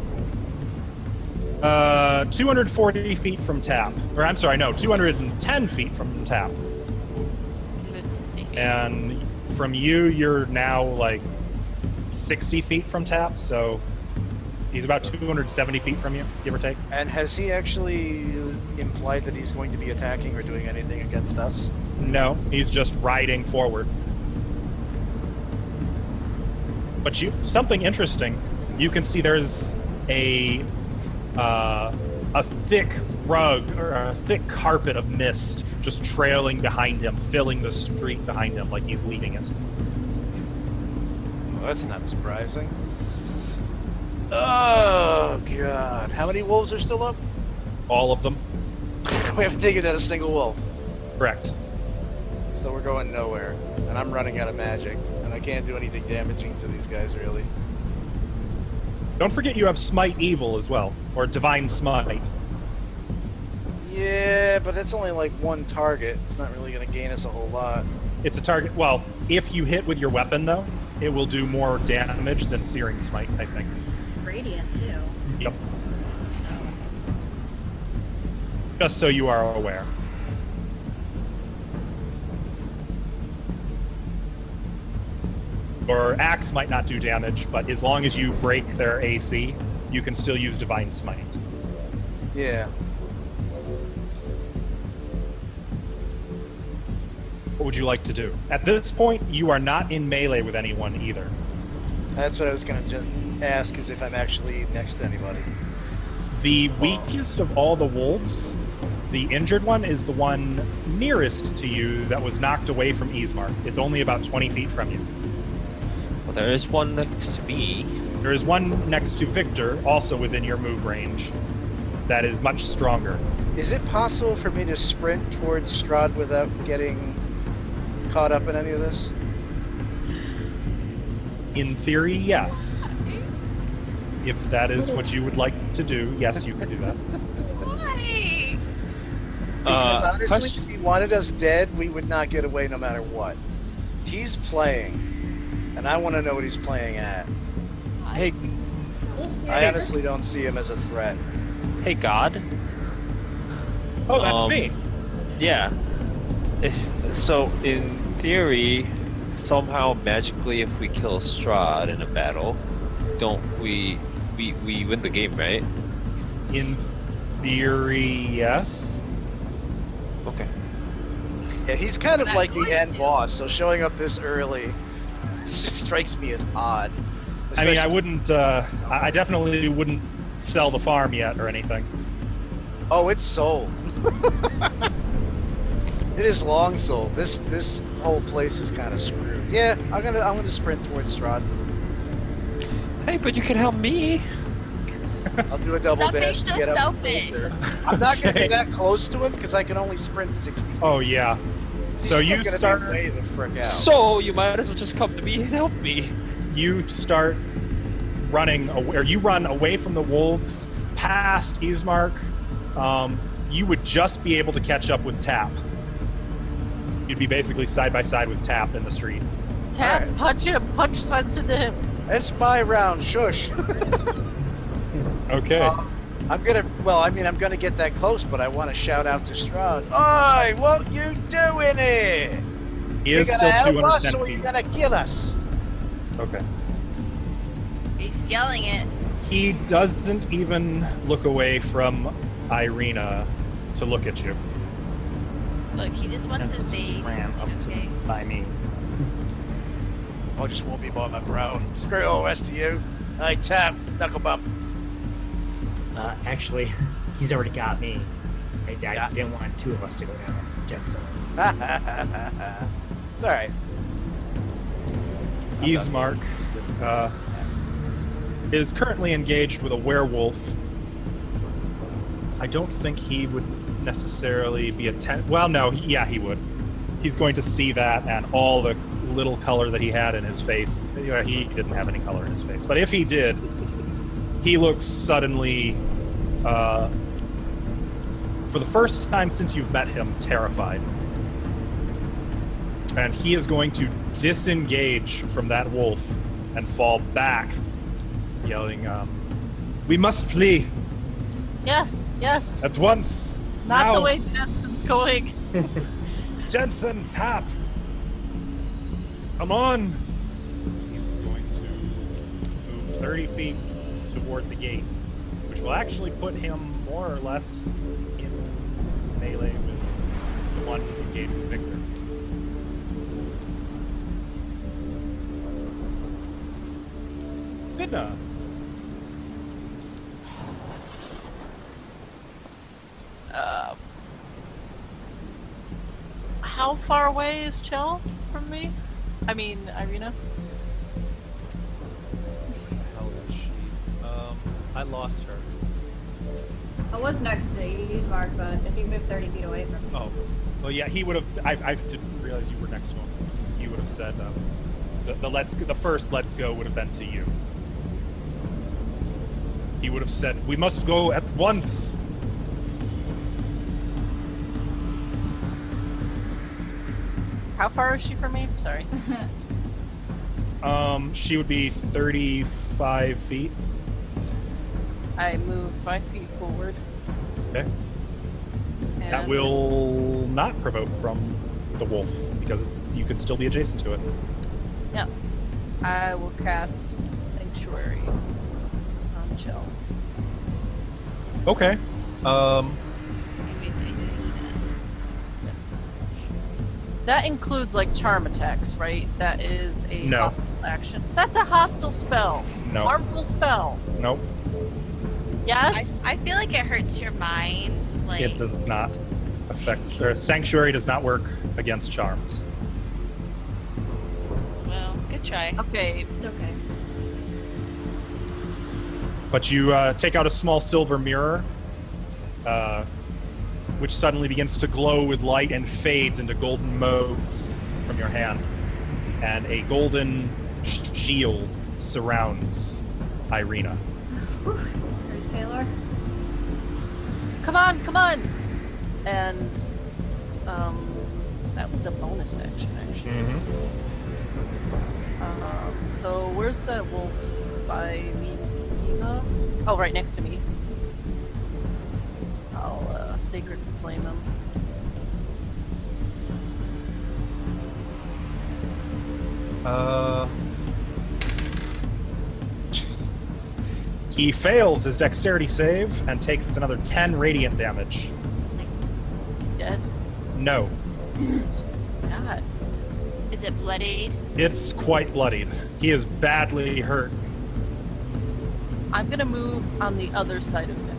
240 feet from tap. Or I'm sorry, no, 210 feet from tap. move 60 feet. And from you, you're now like 60 feet from tap, so he's about 270 feet from you, give or take. And has he actually implied that he's going to be attacking or doing anything against us? No, he's just riding forward. But something interesting, you can see there's a thick rug or a thick carpet of mist just trailing behind him, filling the street behind him like he's leading it. Well, that's not surprising. Oh, God. How many wolves are still up? All of them. We haven't taken down a single wolf. Correct. So we're going nowhere. And I'm running out of magic. And I can't do anything damaging to these guys, really. Don't forget you have Smite Evil as well, or Divine Smite. Yeah, but it's only like one target. It's not really going to gain us a whole lot. It's a target. Well, if you hit with your weapon, though, it will do more damage than Searing Smite, I think. Radiant, too. Yep. Just so you are aware. Or Axe might not do damage, but as long as you break their AC, you can still use Divine Smite. Yeah. What would you like to do? At this point, you are not in melee with anyone either. That's what I was going to just ask, is if I'm actually next to anybody. The weakest of all the wolves, the injured one, is the one nearest to you that was knocked away from Ismark. It's only about 20 feet from you. Well, there is one next to me. There is one next to Victor, also within your move range, that is much stronger. Is it possible for me to sprint towards Strahd without getting caught up in any of this? In theory, yes. If that is what you would like to do, yes, you can do that. Why? Because honestly, question- if he wanted us dead, we would not get away no matter what. He's playing, and I want to know what he's playing at. Hey, I honestly don't see him as a threat. hey, God. Oh, that's me. Yeah. So, in theory, somehow magically, if we kill Strahd in a battle, don't we win the game, right? In theory, yes. Okay. Yeah, he's kind of like the end boss, so showing up this early strikes me as odd. I mean, I Especially- wouldn't, I definitely wouldn't sell the farm yet or anything. Oh, it's sold. It is long sold. This whole place is kind of screwed. Yeah, I'm gonna sprint towards Strahd. Hey, but you can help me. I'll do a double Stop being dash to so get up selfish. closer. I'm not gonna Okay. be that close to him because I can only sprint 60. Oh, yeah. So He's you still start, gonna be way the frick out. So, you might as well just come to me and help me. you start running, or you run away from the wolves, past Ismark. You would just be able to catch up with Tap. You'd be basically side by side with Tap in the street. Tap, Alright. punch him, punch sense into him. It's my round. Shush. Okay. I'm gonna get that close, but I want to shout out to Strahd. Oi, what you doing here? He You is gonna still help us 210 or you feet. gonna kill us? Okay. He's yelling it. He doesn't even look away from Irina to look at you. Look, he just wants his baby. Ran up Okay. by me. I just won't be by my brown. Screw all the rest of you. Hey, Tap, knuckle bump. Actually, he's already got me. I Yeah. didn't want two of us to go down, Jensen. It's alright. Ismark, is currently engaged with a werewolf. I don't think he would necessarily be well, no, yeah, he would. He's going to see that and all the little color that he had in his face. He didn't have any color in his face. But if he did, he looks suddenly, for the first time since you've met him, terrified. And he is going to disengage from that wolf and fall back, yelling, "We must flee! Yes, yes. At once! Not now. the way Jensen's going. Jensen, tap! Come on!" He's going to move 30 feet toward the gate, which will actually put him more or less in melee with the one engaged with Victor. Vidna. How far away is Chel from me? I mean, Irina? How is she? I lost her. I was next to E's mark, but if you move 30 feet away from me. Oh. Well, yeah, he would have... I didn't realize you were next to him. He would have said, the first let's go would have been to you. He would have said, "We must go at once." How far is she from me? Sorry. She would be 35 feet. I move 5 feet forward. Okay. And That will not provoke from the wolf, because you could still be adjacent to it. Yeah. I will cast Sanctuary on Chel. Okay. Yes. That includes like charm attacks, right? That is a No. hostile action. That's a hostile spell. No. Harmful spell. Nope. Yes. I feel like it hurts your mind. Like, It does not affect... Or Sanctuary does not work against charms. well, good try. Okay. It's okay. But you take out a small silver mirror, which suddenly begins to glow with light and fades into golden motes from your hand. And a golden shield surrounds Irina. There's Paylor. Come on, come on. And that was a bonus action, actually. So where's that wolf by me? Kivaa? Oh, right next to me. I'll sacred flame him. Jeez. He fails his dexterity save and takes another 10 radiant damage. Dead? No. God. Is it bloodied? It's quite bloodied. He is badly hurt. I'm gonna move on the other side of him.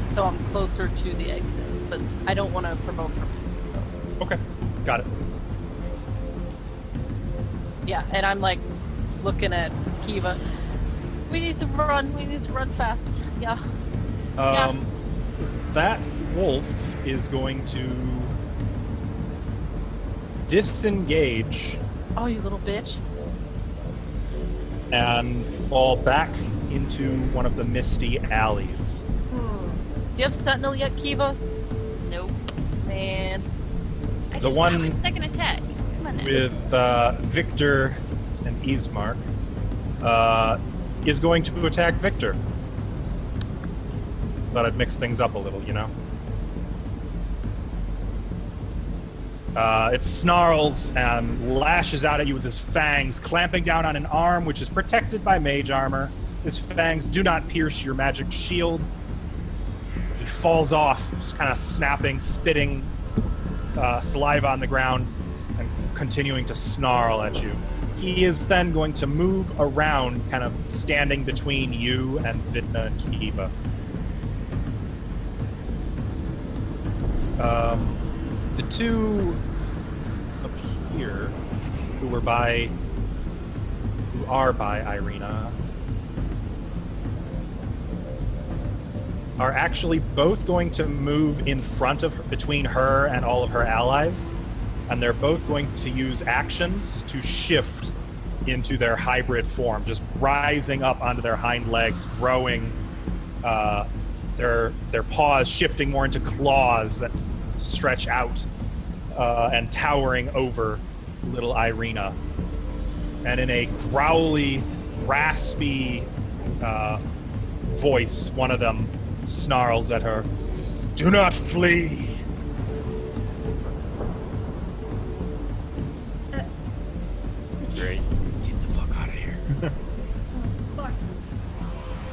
So I'm closer to the exit, but I don't want to provoke him, so. Okay. Got it. Yeah, and I'm like looking at Kivaa. We need to run fast. Yeah. That wolf is going to disengage Oh, you little bitch. and fall back into one of the misty alleys. Do you have Sentinel yet, Kivaa? Nope. Man. I The just one got my second attack. Come on now. With Victor and Ismark is going to attack Victor. Thought I'd mix things up a little, you know? It snarls and lashes out at you with his fangs, clamping down on an arm which is protected by mage armor. His fangs do not pierce your magic shield. He falls off, just kind of snapping, spitting saliva on the ground, and continuing to snarl at you. He is then going to move around, kind of standing between you and Vidna and Kivaa. The two up here who you are by Irina are actually both going to move in front of her, between her and all of her allies, and they're both going to use actions to shift into their hybrid form, just rising up onto their hind legs, growing, their paws shifting more into claws that stretch out, and towering over little Irina. And in a growly, raspy voice, one of them snarls at her, "Do not flee!" Great. Get the fuck out of here. Fuck.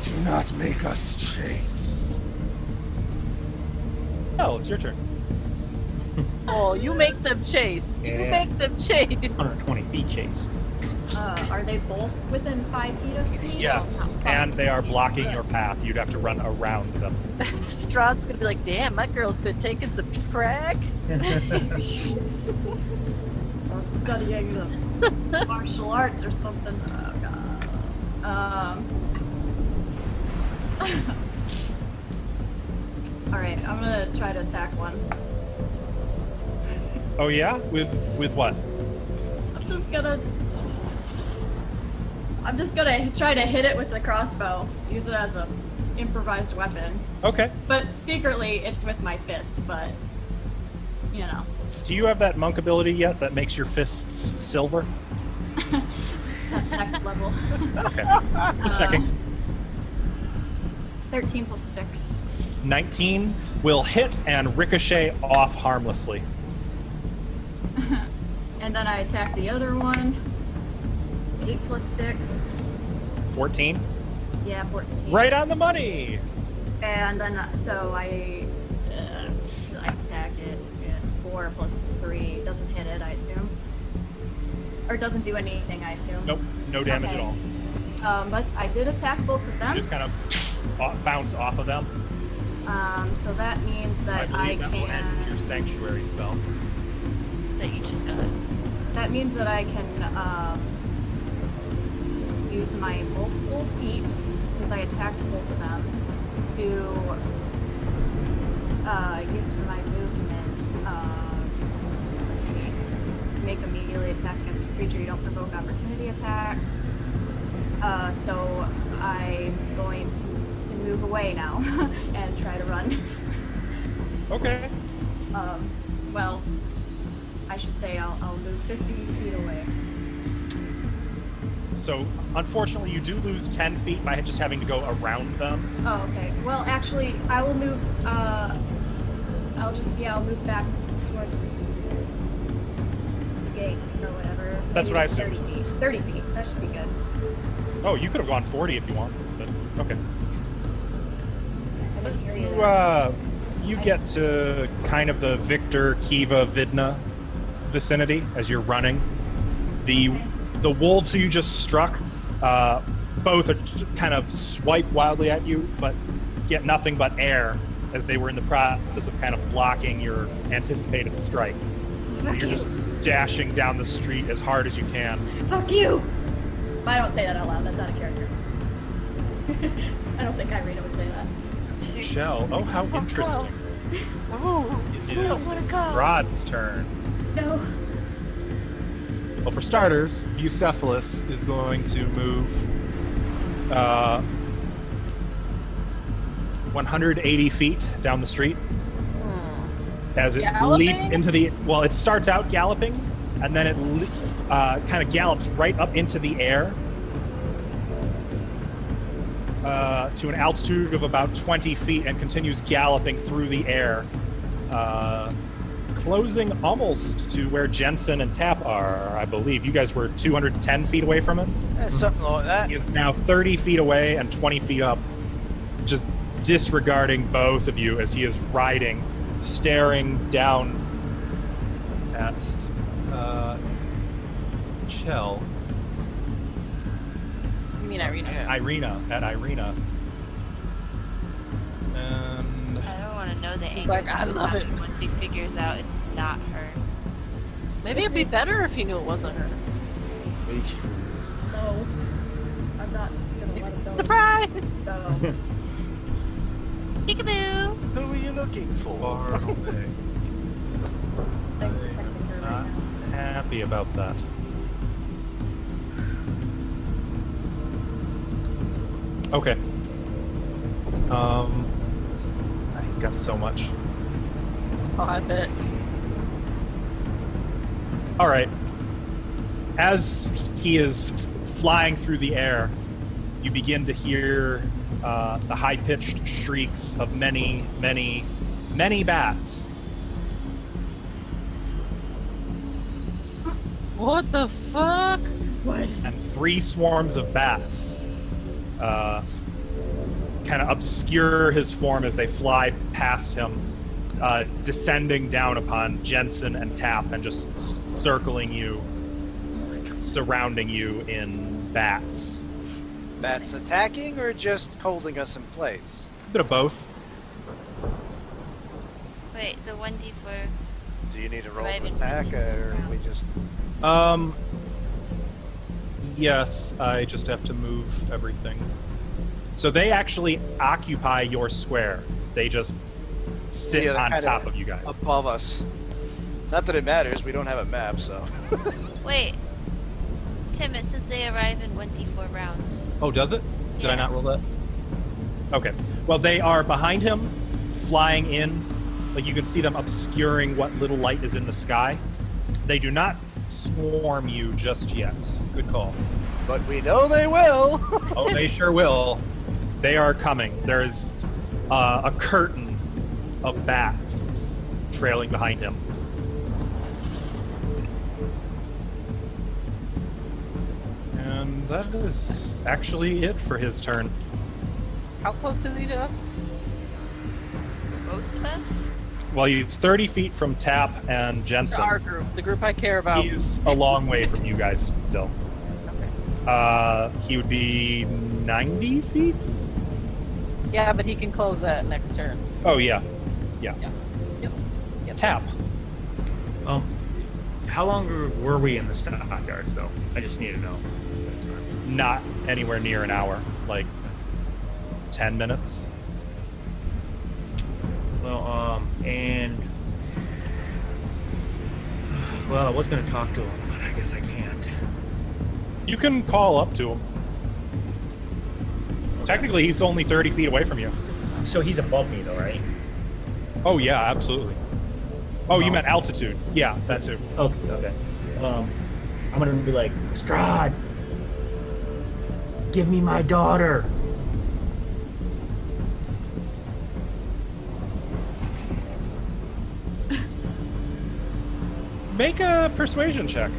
Do not make us chase. Oh, it's your turn. Oh, you make them chase. You Yeah. make them chase. 120 feet chase. Are they both within 5 feet of me? Yes, and they are blocking your path. You'd have to run around them. Strahd's gonna be like, damn, my girl's been taking some crack. I was studying the martial arts or something. Oh god. Alright, I'm gonna try to attack one. Oh yeah? With what? I'm just gonna try to hit it with the crossbow. Use it as a improvised weapon. Okay. But secretly, it's with my fist, but, you know. Do you have that monk ability yet that makes your fists silver? That's next level. Okay. Just checking. 13 plus 6. 19 will hit and ricochet off harmlessly. And then I attack the other one. 8 plus 6. 14. Yeah, 14. Right on the money! And then, so I attack it. And 4 plus 3 doesn't hit it, I assume. Or doesn't do anything, I assume. Nope, no damage Okay. at all. But I did attack both of You them. just kind of bounce off of them. So that means I that I believe that will end your can. sanctuary spell. That you just got. That means that I can use my multiple feet, since I attacked both of them, to use for my movement. Let's see. Make a melee attack against a creature. You don't provoke opportunity attacks. So I'm going to move away now and try to run. Okay. Well, I should say I'll move 50 feet away. So, unfortunately, you do lose 10 feet by just having to go around them. Oh, okay. Well, actually, I will move, I'll move back towards the gate or whatever. That's Maybe what I just assumed. 30 feet. 30 feet. That should be good. Oh, you could have gone 40 if you want, but okay. I didn't hear you there. You get to kind of the Victor, Kivaa, Vidna vicinity as you're running. The wolves who you just struck, both are kind of swipe wildly at you, but get nothing but air as they were in the process of kind of blocking your anticipated strikes. You're just dashing down the street as hard as you can. Fuck you! But I don't say that out loud. That's out of character. I don't think Irina would say that. Chel, oh, how interesting. Oh, It I don't is wanna go. Strahd turn. No. Well, for starters, Bucephalus is going to move 180 feet down the street as it Galloping? leaps into the. Well, it starts out galloping, and then it kind of gallops right up into the air to an altitude of about 20 feet and continues galloping through the air, closing almost to where Jensen and Tap are, I believe. You guys were 210 feet away from him. Something like that. He is now 30 feet away and 20 feet up, just disregarding both of you as he is riding, staring down at Chel. You mean Irina? Yeah. Irina. And I don't want to know the anger Like, I love it. once he figures out it's not her. Maybe it'd be better if he knew it wasn't her. Reach. No. Surprise! So, Peekaboo! Who are you looking for? Far away. I'm protecting her Not right now. So. happy about that. Okay. He's got so much. Oh, I bet. All right. As he is flying through the air, you begin to hear the high-pitched shrieks of many, many, many bats. What the fuck? What is And 3 swarms of bats kind of obscure his form as they fly past him, descending down upon Jensen and Tap and just circling you, surrounding you in bats. Bats attacking or just holding us in place? A bit of both. Wait, the 1d4. Do you need to roll Right, to and- attack, or we just... Yes, I just have to move everything. So they actually occupy your square. They just sit Yeah, they're on kinda top of you guys. above us? Not that it matters, we don't have a map, so... Wait. Tim, it says they arrive in 1d4 rounds. Oh, does it? Did I Yeah. not roll that? Okay. Well, they are behind him, flying in. Like, you can see them obscuring what little light is in the sky. They do not swarm you just yet. Good call. But we know they will! Oh, they sure will. They are coming. There's a curtain of bats trailing behind him. And that is actually it for his turn. How close is he to us? Most of us? Well, he's 30 feet from Tap and Jensen. Our group, the group I care about. He's a long way from you guys still. He would be 90 feet? Yeah, but he can close that next turn. Oh, yeah. Yeah. Yep. Tap. How long were we in the stockyards, though? I just need to know. Not anywhere near an hour. Like 10 minutes. Well, well, I was gonna talk to him, but I guess I can't. You can call up to him. Technically, he's only 30 feet away from you. So he's above me, though, right? Oh, yeah, absolutely. Oh, you meant altitude. Yeah, that too. Okay. I'm gonna be like, Strahd, give me my daughter. Make a persuasion check.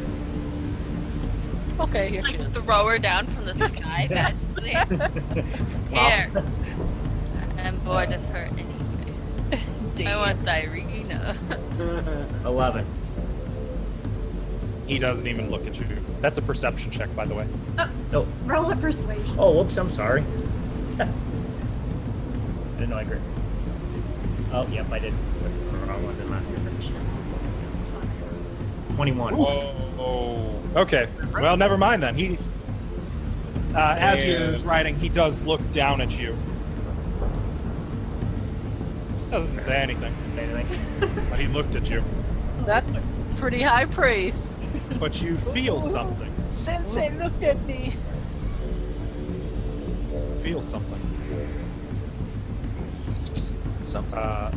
Okay, here she Like is. throw her down from the sky, magically. Here. I'm bored of her anyway. I want Irina. 11. He doesn't even look at you. That's a perception check, by the way. No. roll a persuasion. Oh, whoops, I'm sorry. I didn't know I agreed. Oh, yep, I did. Wrong one, didn't I? 21. Oh. Okay. Well, never mind then. He, as he is riding, he does look down at you. Doesn't say anything. Say anything? But he looked at you. That's pretty high praise. But you feel something. Sensei looked at me! Feel something. Something. I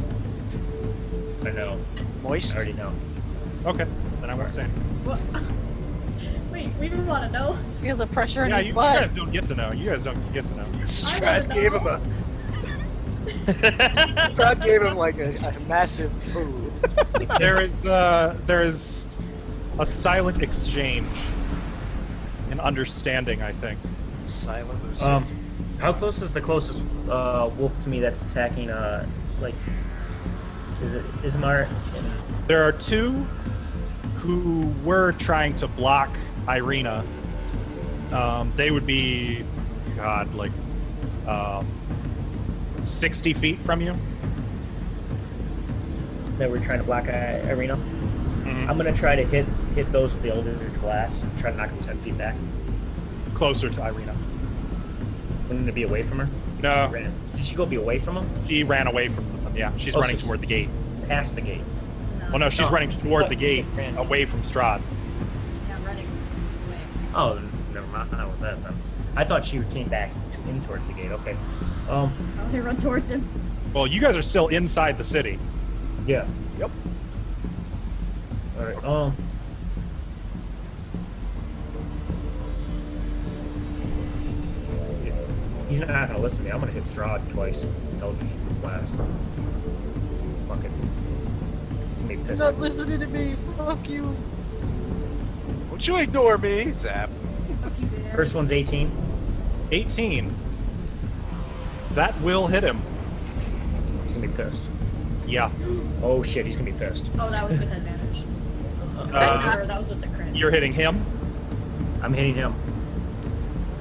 know. I Moist? already know. Okay. Then I won't say anything. What? Wait, we didn't want to know. Feels a pressure in Yeah, his you butt. guys don't get to know. You guys don't get to know. Strahd gave him a... Strahd gave him like a massive poo. There is a silent exchange, an understanding, I think. Silent. How close is the closest wolf to me that's attacking? Like, is it Ismar? There are two who were trying to block Irina. They would be, God, like 60 feet from you. That we're trying to block Irina. Mhm. I'm gonna try to hit those with the Eldritch Blast and try to knock them 10 feet back. Closer to Irina. Wouldn't it be away from her? No. Did she go be away from him? She ran away from them, yeah. She's Oh, running so toward the gate. Past the gate. Well, no, she's Oh. running toward the gate, away from Strahd. Yeah, I'm running away. Oh, never mind. That was that then. I thought she came back in towards the gate. Okay. Oh, they run towards him. Well, you guys are still inside the city. Yeah. Yep. All right. He's not gonna listen to me. I'm gonna hit Strahd twice. Intelligence blast. Fuck it. He's gonna be pissed. Not listening to me. Fuck you. Don't you ignore me, Zap. First one's 18. 18. That will hit him. He's gonna be pissed. Yeah. Oh shit, he's gonna be pissed. Oh, that was with advantage. That was with the crit. You're hitting him? I'm hitting him.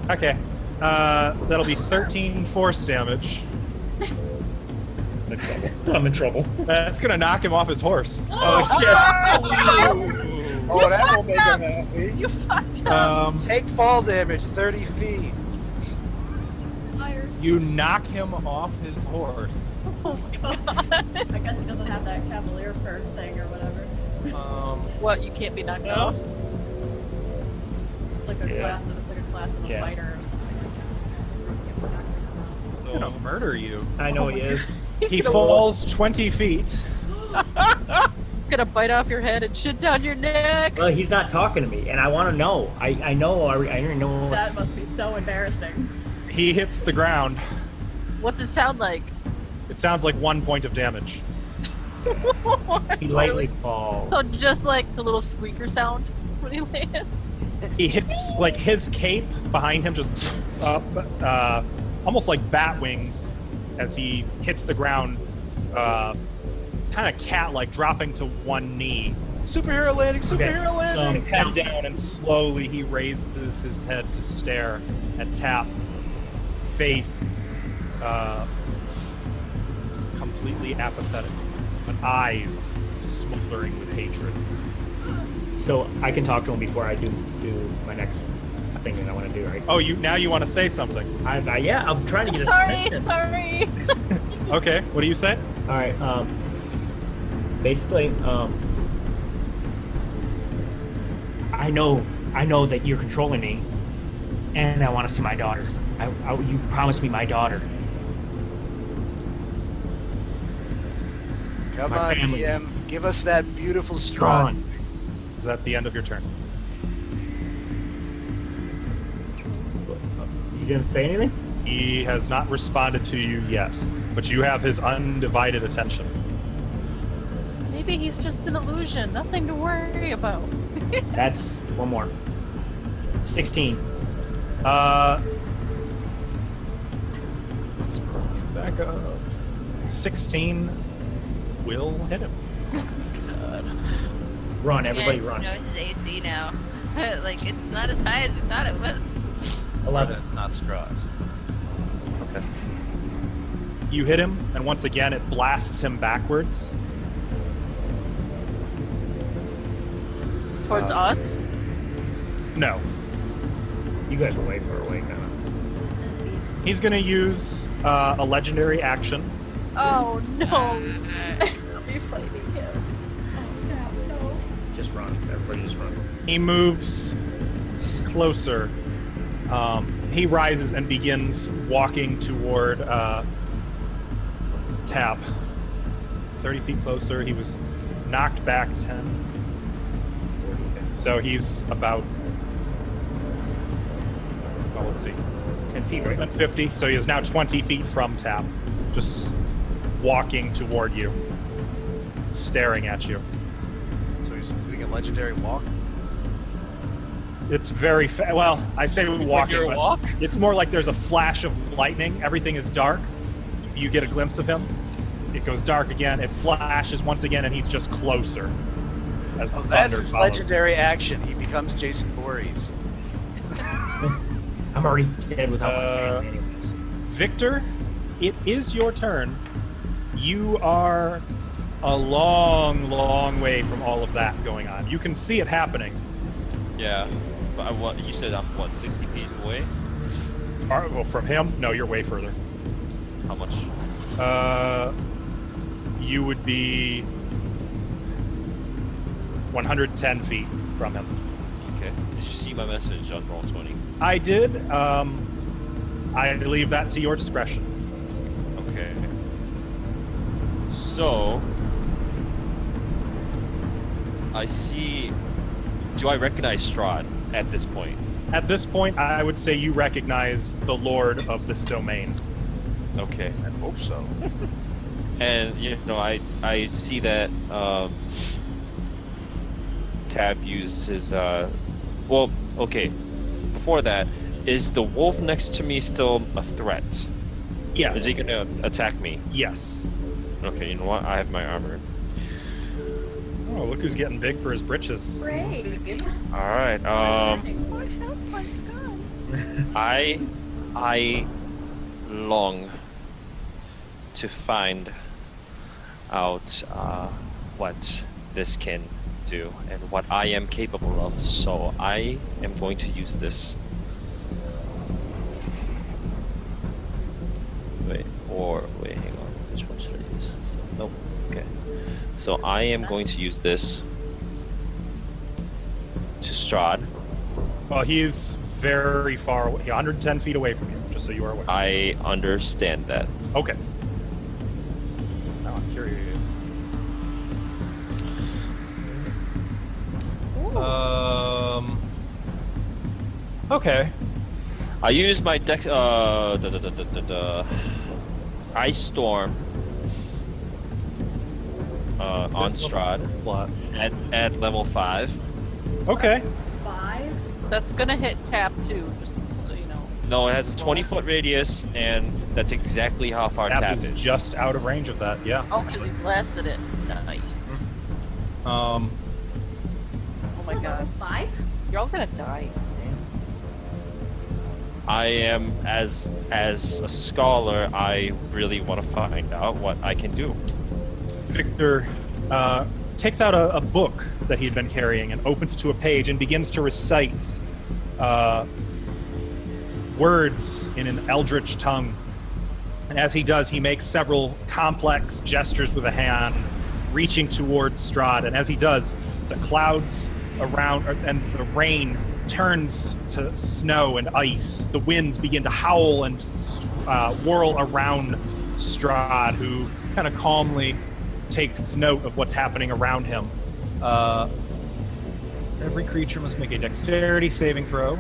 Okay. That'll be 13 force damage. I'm in trouble. That's gonna knock him off his horse. Oh shit! Oh, that will make him happy. You fucked up. Take fall damage, 30 feet. Liars. You knock him off his horse. Oh my god. I guess he doesn't have that cavalier fur thing or whatever. What? You can't be knocked No. off? It's like a class of a Yeah. fighter or something like that. He's gonna murder you. I know he is. He falls 20 feet. Gonna bite off your head and shit down your neck. Well, he's not talking to me, and I want to know. I know. I already know. That must be so embarrassing. He hits the ground. What's it sound like? It sounds like 1 point of damage. He lightly falls. So just like the little squeaker sound when he lands. He hits, like, his cape behind him just almost like bat wings as he hits the ground, kind of cat-like, dropping to one knee. Superhero landing, superhero landing. Head down, and slowly he raises his head to stare at Tap. Faith, completely apathetic, but eyes smoldering with hatred. So I can talk to him before I do my next thing that I want to do, right? Oh, you want to say something? Yeah, I'm trying to get his Sorry, attention. sorry. Okay, what do you say? All right. Basically, I know that you're controlling me, and I want to see my daughter. You promised me my daughter. Come My on, family. DM. Give us that beautiful Strahd. Drawn. Is that the end of your turn? You didn't say anything? He has not responded to you yet, but you have his undivided attention. Maybe he's just an illusion. Nothing to worry about. That's one more. 16. Let's scroll back up. 16 will hit him. Run, everybody run. You know his AC now. Like, it's not as high as we thought it was. 11. That's not Strahd. Okay. You hit him, and once again it blasts him backwards. Towards us? No. You guys are way far away, kind of. He's going to use a legendary action. Oh no! I'll be fighting him. Just run. Everybody just run. He moves closer. He rises and begins walking toward Tap. 30 feet closer. He was knocked back 10. So he's about, well, let's see, 10 feet, right? 50. So he is now 20 feet from Tap. Just walking toward you. Staring at you. So he's doing a legendary walk. It's very well, I say walking, you're but walk? it's more like there's a flash of lightning. Everything is dark. You get a glimpse of him. It goes dark again. It flashes once again, and he's just closer. As the Oh, that's thunder his follows. legendary action. He becomes Jason Voorhees. I'm already dead without my family anyways. Victor, it is your turn. You are a long, long way from all of that going on. You can see it happening. Yeah, but you said I'm what, 60 feet away? Well, from him? No, you're way further. How much? You would be 110 feet from him. Okay. Did you see my message on Roll20? I did. I leave that to your discretion. Okay. So, I see. Do I recognize Strahd at this point? At this point, I would say you recognize the lord of this domain. Okay. I hope so. And I see that Tab used his well, okay. Before that, is the wolf next to me still a threat? Yes. Is he gonna attack me? Yes. Okay, you know what? I have my armor. Oh, look who's getting big for his britches. Great. Alright, What help my god? I long to find out what this can do and what I am capable of, so I am going to use this. Wait, hang on. Which one should I use? Nope. Okay. So I am going to use this to Strahd. Well, he's very far away, 110 feet away from you, just so you are aware. I understand that. Okay. Now I'm curious. Okay. I use my dex. Ice Storm on Strahd Slot. at level 5. Okay. 5. That's gonna hit Tap too, just so you know. No, it has a 20-foot radius, and that's exactly how far Tap Tap is is. just out of range of that, yeah. Oh, because he blasted it. Nice. Um, Oh my god. 5? You're all gonna die. I am, as a scholar, I really want to find out what I can do. Victor takes out a book that he'd been carrying and opens it to a page and begins to recite words in an eldritch tongue. And as he does, he makes several complex gestures with a hand, reaching towards Strahd. And as he does, the clouds around and the rain turns to snow and ice. The winds begin to howl and whirl around Strahd, who kind of calmly takes note of what's happening around him. Every creature must make a dexterity saving throw.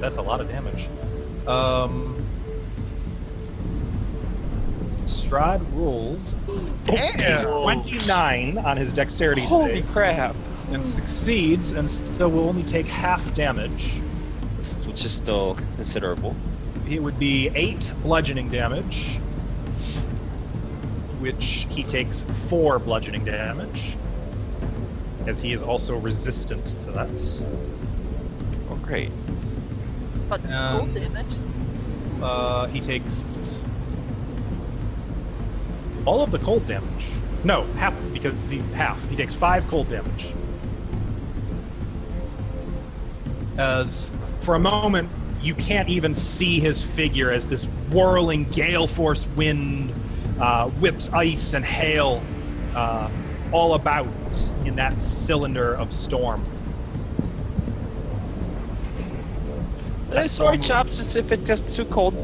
That's a lot of damage. Strahd rolls 29 on his dexterity Holy save crap! and succeeds, and still will only take half damage. Which is still considerable. It would be 8 bludgeoning damage, which he takes 4 bludgeoning damage, as he is also resistant to that. Oh, great. But cold damage. He takes all of the cold damage. No, half, because he takes 5 cold damage. As for a moment, you can't even see his figure as this whirling gale force wind whips ice and hail all about in that cylinder of storm. Let's sword chops if it's just too cold.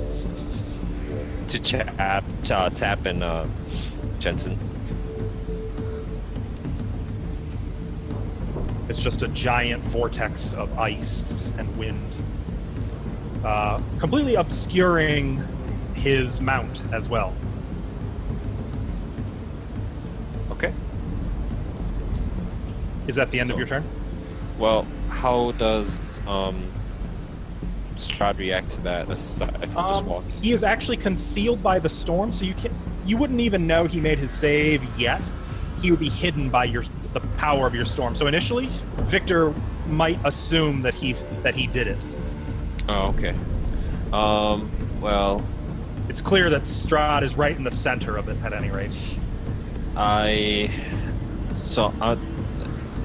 To Tap and Jensen. It's just a giant vortex of ice and wind, completely obscuring his mount as well. Okay. Is that the end of your turn? Well, how does Strahd react to that? Aside from just walking? He is actually concealed by the storm, so you wouldn't even know he made his save yet. He would be hidden by the power of your storm. So initially, Victor might assume that he did it. Oh, okay. Well, It's clear that Strahd is right in the center of it at any rate.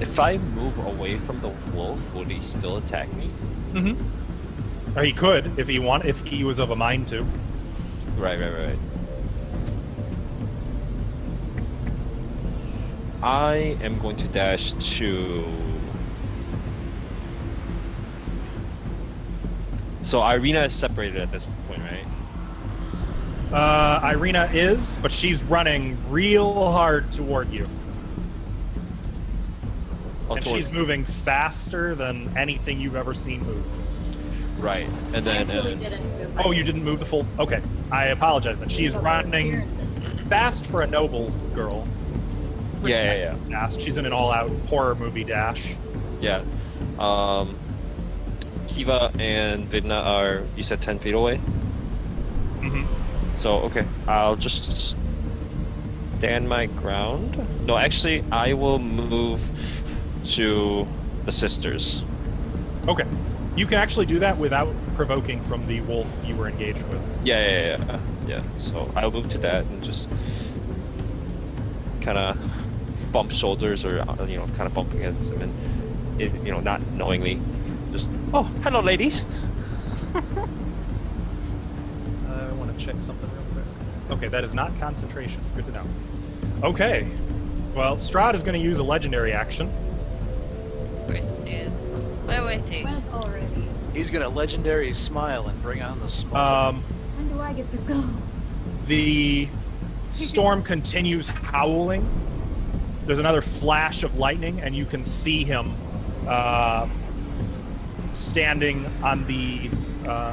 if I move away from the wolf, would he still attack me? Mm-hmm. Or he could if he was of a mind to. Right. I am going to dash to... So Irina is separated at this point, right? Irina is, but she's running real hard toward you. Oh, And she's moving faster than anything you've ever seen move. Right, and I then... actually didn't move. Oh, you didn't move the full... Okay, I apologize then. She's running Appearances. fast for a noble girl. Yeah. Fast. She's in an all-out horror movie dash. Yeah. Kivaa and Vidna are, you said 10 feet away? Mm-hmm. So, okay, I'll just stand my ground. No, actually, I will move to the sisters. Okay. You can actually do that without provoking from the wolf you were engaged with. Yeah. So I'll move to that and just kind of bump shoulders, or kind of bump against them, and not knowingly, just oh, hello, ladies. I want to check something real quick. Okay, that is not concentration. Good to know. Okay. Well, Strahd is going to use a legendary action. Of course it is. Where waiting? When already? He's gonna legendary smile and bring on the smoke. When do I get to go? The storm continues howling. There's another flash of lightning, and you can see him standing on the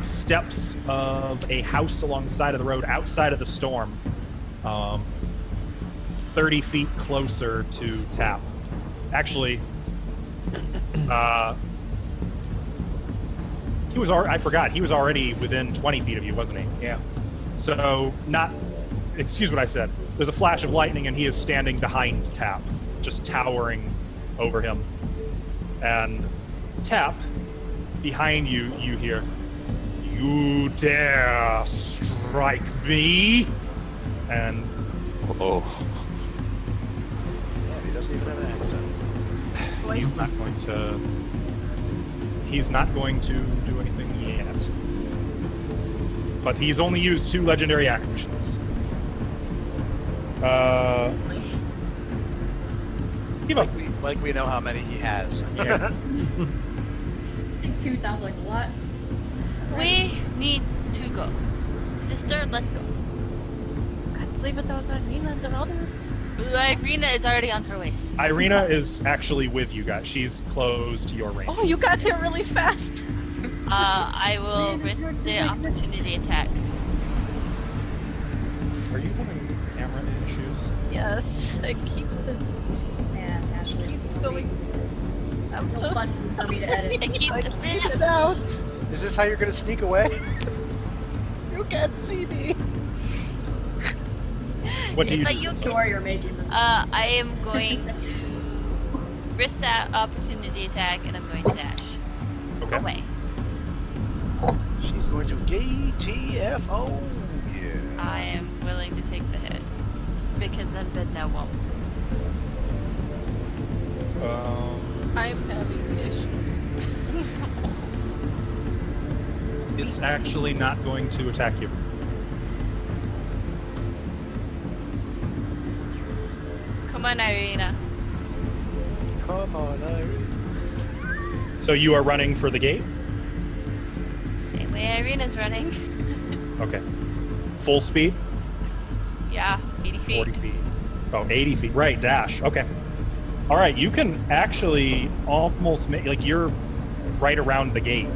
steps of a house along the side of the road outside of the storm, 30 feet closer to Tap. Actually, I forgot, he was already within 20 feet of you, wasn't he? Yeah. So, excuse what I said. There's a flash of lightning, and he is standing behind Tap, just towering over him. And Tap, behind you, you hear, "You dare strike me?" And Oh. Yeah, he doesn't even have an accent. he's not going to do anything yet. But he's only used 2 legendary actions. Like we know how many he has. Yeah. 2 sounds like a lot. We need to go. Sister, let's go. Can't believe it, without Irina and the others. Irina is already on her way, sister. Irina is actually with you guys. She's close to your range. Oh, you got there really fast. I will risk the opportunity attack. Are you having camera issues? Yes, it keeps us. Man, Ashley. Keeps going. I'm so buttons for me to edit. It keeps I can't get out. Is this how you're gonna sneak away? You can't see me. What do you But do? you Sure, you're making this. I am going to risk that opportunity attack, and I'm going to dash Okay. away. She's going to GTFO. Yeah. I am willing to take the hit because then Vidna won't. I'm having issues. It's actually not going to attack you. Come on, Irina. Come on, Irene. So you are running for the gate? Same way Irina's running. Okay. Full speed? Yeah, 80 feet. 40 feet. Oh, 80 feet. Right, dash. Okay. All right, you can actually almost make, like, you're right around the gate.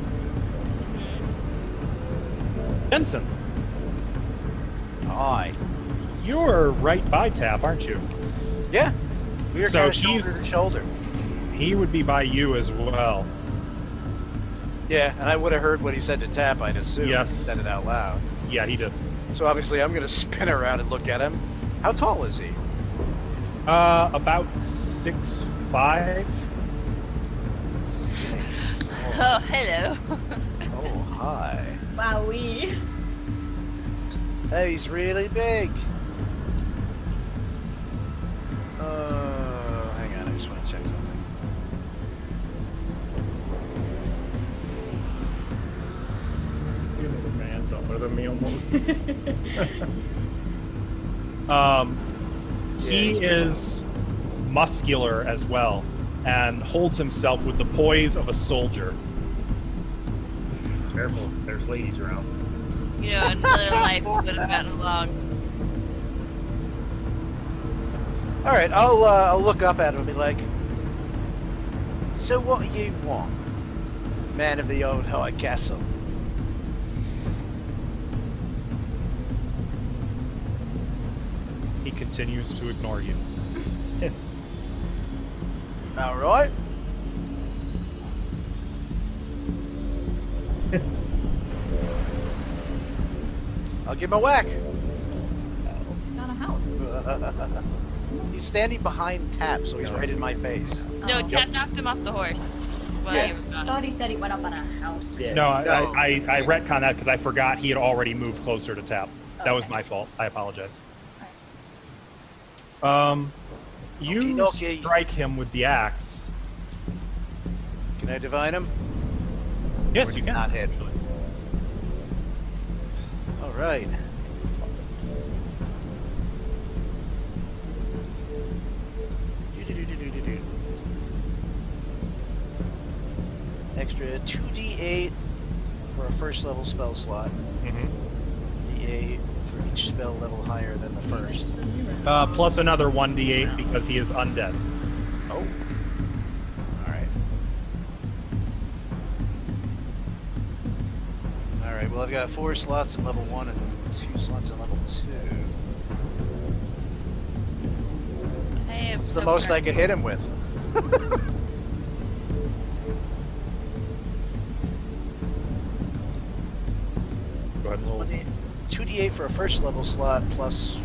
Jensen, Hi. you're right by Tap, aren't you? Yeah. We are So kind of shoulder he's- to shoulder. He would be by you as well. Yeah, and I would have heard what he said to Tap, I'd assume. Yes. He said it out loud. Yeah, he did. So obviously I'm going to spin around and look at him. How tall is he? About 6'5". Oh, hello. Oh, hi. Wowee. Hey, he's really big. Hang on, I just want to check something. taller than me almost. He is muscular as well and holds himself with the poise of a soldier. Careful, there's ladies around. You know, another life would have gotten along. All right, I'll look up at him and be like, "So what do you want, man of the old high castle?" He continues to ignore you. All right. I'll give him a whack. Not a house. He's standing behind Tap, so he's right in my face. No, Oh. Tat knocked him off the horse. While Yeah. he was I gone. thought he said he went up on a house. Yeah. No, No. I retconned that because I forgot he had already moved closer to Tap. That was Okay. my fault. I apologize. You Okey-dokey. strike him with the axe. Can I divine him? Yes, you can. Not hit. All right. Extra 2d8 for a first level spell slot. D8 for each spell level higher than the first. Plus another 1d8 because he is undead. Oh. Alright. Alright, well I've got 4 slots in level 1 and 2 slots in level 2. I am It's so the most I proud. could hit him with. Go ahead and roll. 2d8 for a first level slot plus...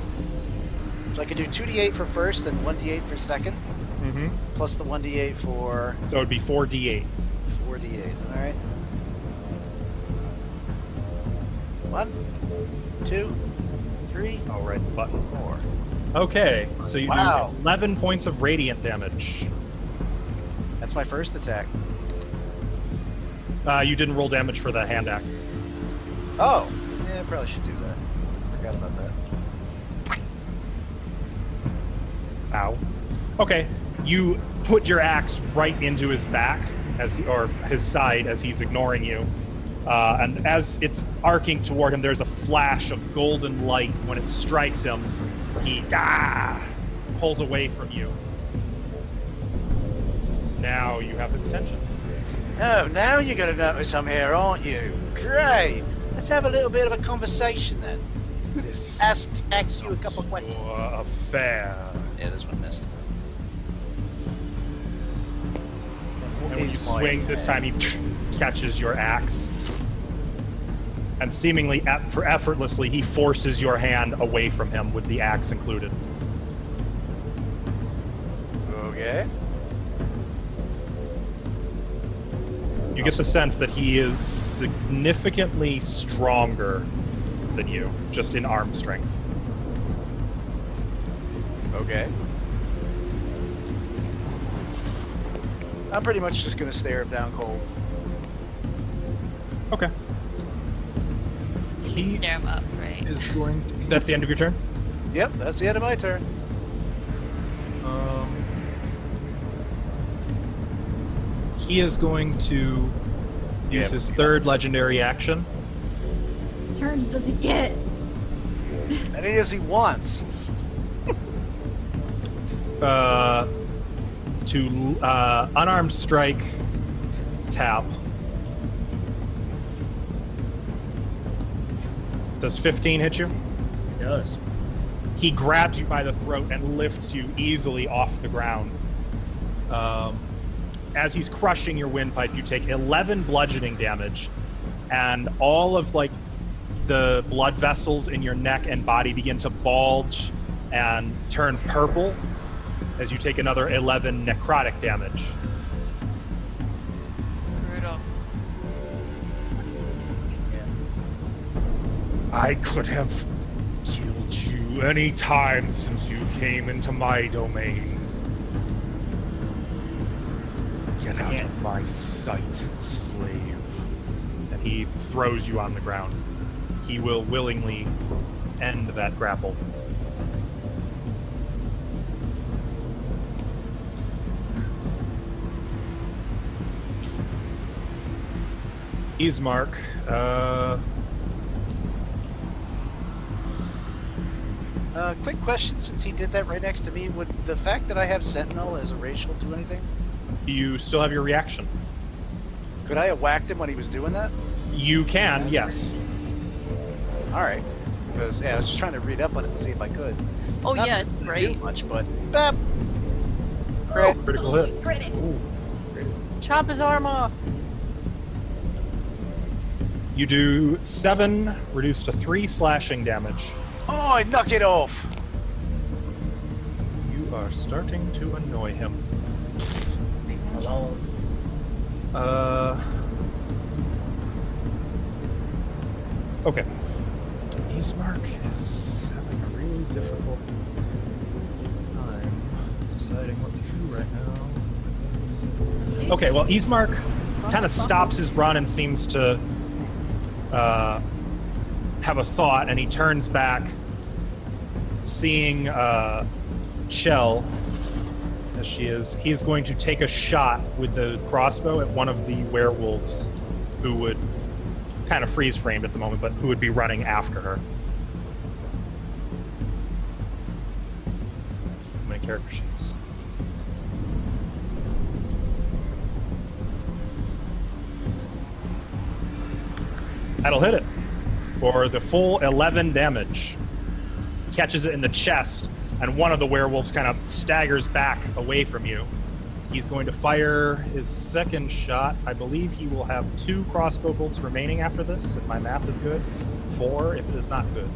So I could do 2d8 for first and 1d8 for second, Mm-hmm. plus the 1d8 for So it would be 4d8. 4d8. Alright. 1, 2, 3, Oh, right button. 4. Okay, so you Wow. do 11 points of radiant damage. That's my first attack. You didn't roll damage for the hand axe. Oh! Yeah, I probably should do that. Forgot about that. Ow. Okay, you put your axe right into his back, or his side, as he's ignoring you. And as it's arcing toward him, there's a flash of golden light. When it strikes him, he pulls away from you. Now you have his attention. Oh, now you're going to notice I'm here, aren't you? Great! Let's have a little bit of a conversation then. Ask you a couple questions. Affair. Yeah, this one missed. And when you He's my swing, this time he catches your axe. And seemingly effortlessly, he forces your hand away from him with the axe included. Okay. You get the sense that he is significantly stronger than you, just in arm strength. Okay. I'm pretty much just gonna stare him down cold. Okay. He Stare him up, right? is going to... That's the end of your turn? Yep, that's the end of my turn. He is going to use his third legendary action. Turns does he get? Any as he wants. To unarmed strike Tap. Does 15 hit you? It does. He grabs you by the throat and lifts you easily off the ground. As he's crushing your windpipe, you take 11 bludgeoning damage, and all of the blood vessels in your neck and body begin to bulge and turn purple as you take another 11 necrotic damage. Brutal. I could have killed you any time since you came into my domain. Get out of my sight, slave. And he throws you on the ground. he will willingly end that grapple. Ismark, Quick question, since he did that right next to me, would the fact that I have Sentinel as a racial do anything? you still have your reaction. Could I have whacked him when he was doing that? You can, yes. Alright. Because, yeah, I was just trying to read up on it to see if I could. Oh Not yeah, that it's gonna great. do much, but... Bap! Crit. Critical hit. Credit. Chop his arm off. You do 7, reduced to 3 slashing damage. Oh, I knock it off! You are starting to annoy him. Alone. Okay. Ismark is having a really difficult time deciding what to do right now. Okay, well, Ismark kind of stops his run and seems to have a thought, and he turns back, seeing Chel as she is. He is going to take a shot with the crossbow at one of the werewolves who would kind of freeze framed at the moment, but who would be running after her. How many character sheets? That'll hit it for the full 11 damage. Catches it in the chest, and one of the werewolves kind of staggers back away from you. He's going to fire his second shot. I believe he will have 2 crossbow bolts remaining after this, if my math is good. 4 if it is not good.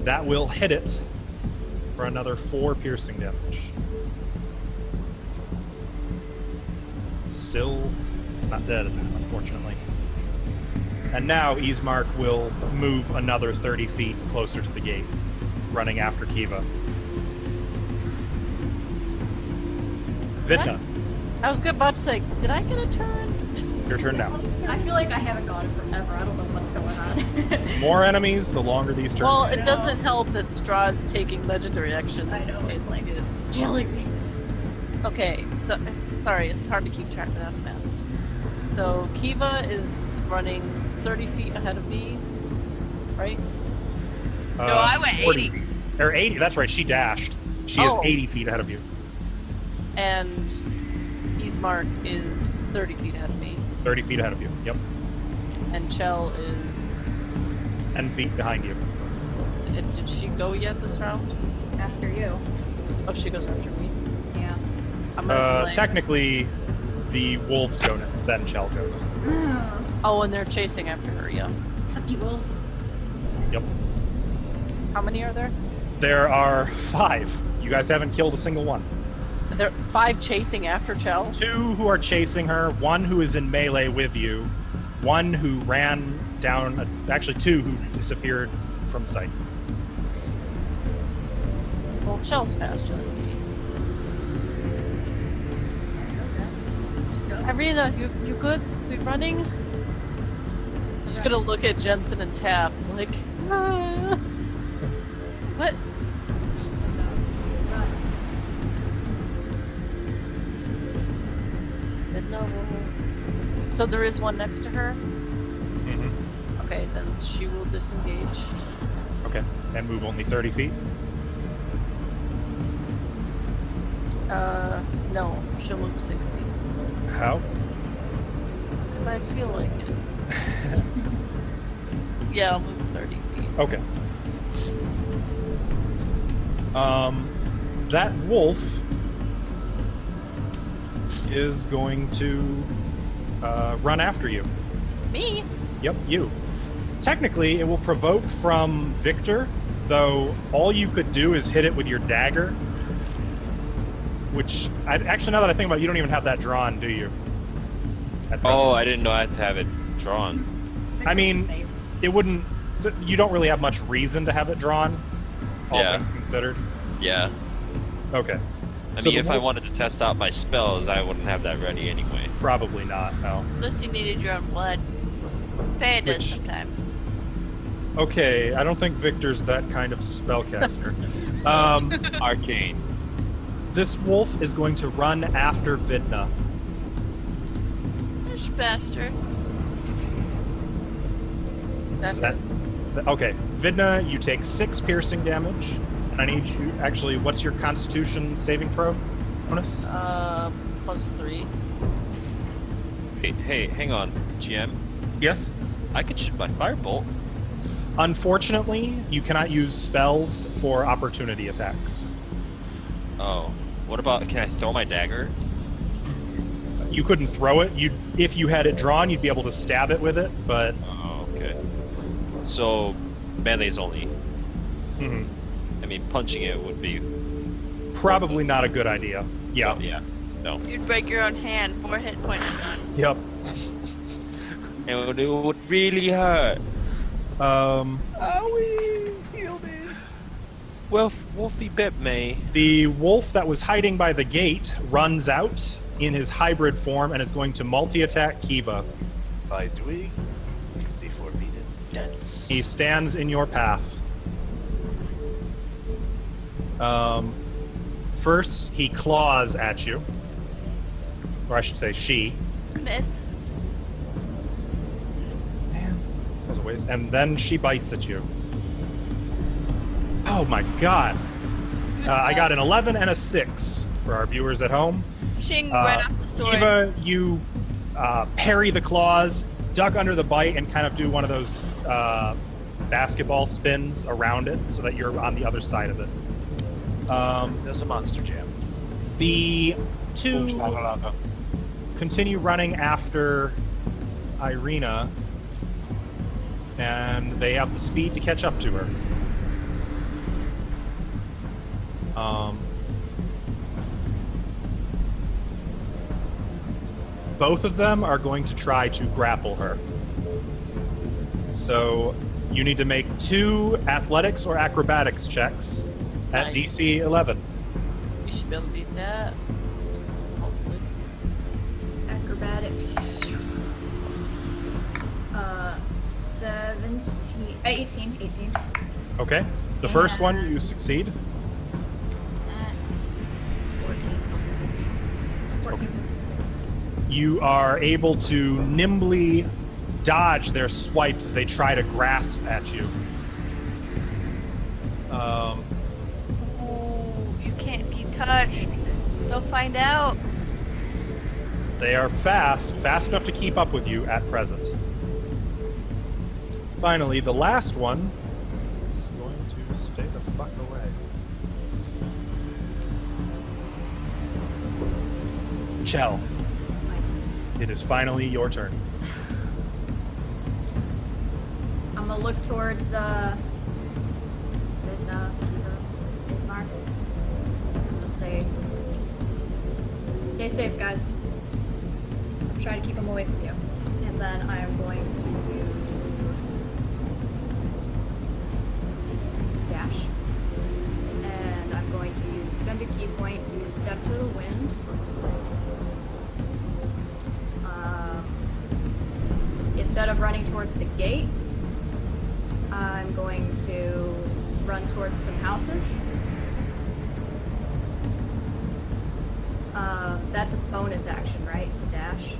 That will hit it for another 4 piercing damage. Still not dead, unfortunately. And now Ismark will move another 30 feet closer to the gate, running after Kivaa. Vidna, I was about to say, did I get a turn? your turn now. I feel like I haven't gone in forever. I don't know what's going on. More enemies, the longer these turns. Well, take. it doesn't help that Strahd's taking legendary action. I know, it's like it's killing me. Okay, so sorry, it's hard to keep track of that math. So Kivaa is running 30 feet ahead of me, right? No, I went 40 80. feet. Or 80, that's right, she dashed. She is Oh. 80 feet ahead of you. And Ismark is 30 feet ahead of me. 30 feet ahead of you, yep. And Chel is... 10 feet behind you. Did she go yet this round? After you. Oh, she goes after me. Yeah. I'm gonna delay. Technically, the wolves go, then Chel goes. Oh, and they're chasing after her, yeah. Fuck you, wolves. Yep. How many are there? There are 5. You guys haven't killed a single one. There are 5 chasing after Chel? 2 who are chasing her, 1 who is in melee with you, 1 who ran down, actually 2 who disappeared from sight. Well, Chel's faster than me. Irina, you good? We running? She's gonna look at Jensen and Tap, like, ah. What? Vidna will... So there is one next to her? Mm-hmm. Okay, then she will disengage. Okay, and move only 30 feet. No, she'll move 60. How? Because I feel like it. Yeah, I'll move 30 feet. Okay. That wolf is going to run after you. Me? Yep, you. Technically, it will provoke from Victor, though all you could do is hit it with your dagger. Which, actually, now that I think about it, you don't even have that drawn, do you? Oh, I didn't know I had to have it drawn. I mean, it wouldn't... You don't really have much reason to have it drawn, all Yeah. things considered. Yeah. Okay. I So mean, the if I wolf- wanted to test out my spells, I wouldn't have that ready anyway. Probably not, no. Unless you needed your own blood. Faye does Which- sometimes. Okay, I don't think Victor's that kind of spellcaster. Arcane. This wolf is going to run after Vidna. This bastard. Is that okay? Vidna, you take 6 piercing damage, and I need you. Actually, what's your Constitution saving throw bonus? +3. Hey, hang on, GM. Yes. I can shoot my firebolt. Unfortunately, you cannot use spells for opportunity attacks. Oh, what about? Can I throw my dagger? You couldn't throw it. If you had it drawn, you'd be able to stab it with it, but Oh, okay. So melee's only. mhm, I mean, punching it would be. probably not a good idea. Yeah. So, yeah. No. You'd break your own hand. 4 hit points gone. Yep. And it would really hurt. Owie! Heal me! Wolfie bit me. The wolf that was hiding by the gate runs out in his hybrid form and is going to multi-attack Kivaa. By doing the forbidden dance. He stands in your path. First, he claws at you. Or I should say she. Miss. Man, that was a waste. And then she bites at you. Oh my god. I got an 11 and a 6 for our viewers at home. Shing right off the sword. Kivaa, you parry the claws, duck under the bite, and kind of do one of those basketball spins around it so that you're on the other side of it. There's a monster jam. The two continue running after Irina, and they have the speed to catch up to her. Both of them are going to try to grapple her. So you need to make 2 athletics or acrobatics checks at Nice. DC 11. You should be able to beat that. Hopefully. Acrobatics. 18. Okay. The first one you succeed. That's 14 plus 6. 14 plus 6. You are able to nimbly dodge their swipes as they try to grasp at you. Ooh, you can't be touched. They'll find out. They are fast enough to keep up with you at present. Finally, the last one is going to stay the fuck away. Chel, it is finally your turn. I'm gonna look towards Vidna, Ismar. I'll say, stay safe, guys. Try to keep them away from you. And then I'm going to dash. And I'm going to spend a key point to step to the wind. Instead of running towards the gate, I'm going to run towards some houses. That's a bonus action, right? To dash?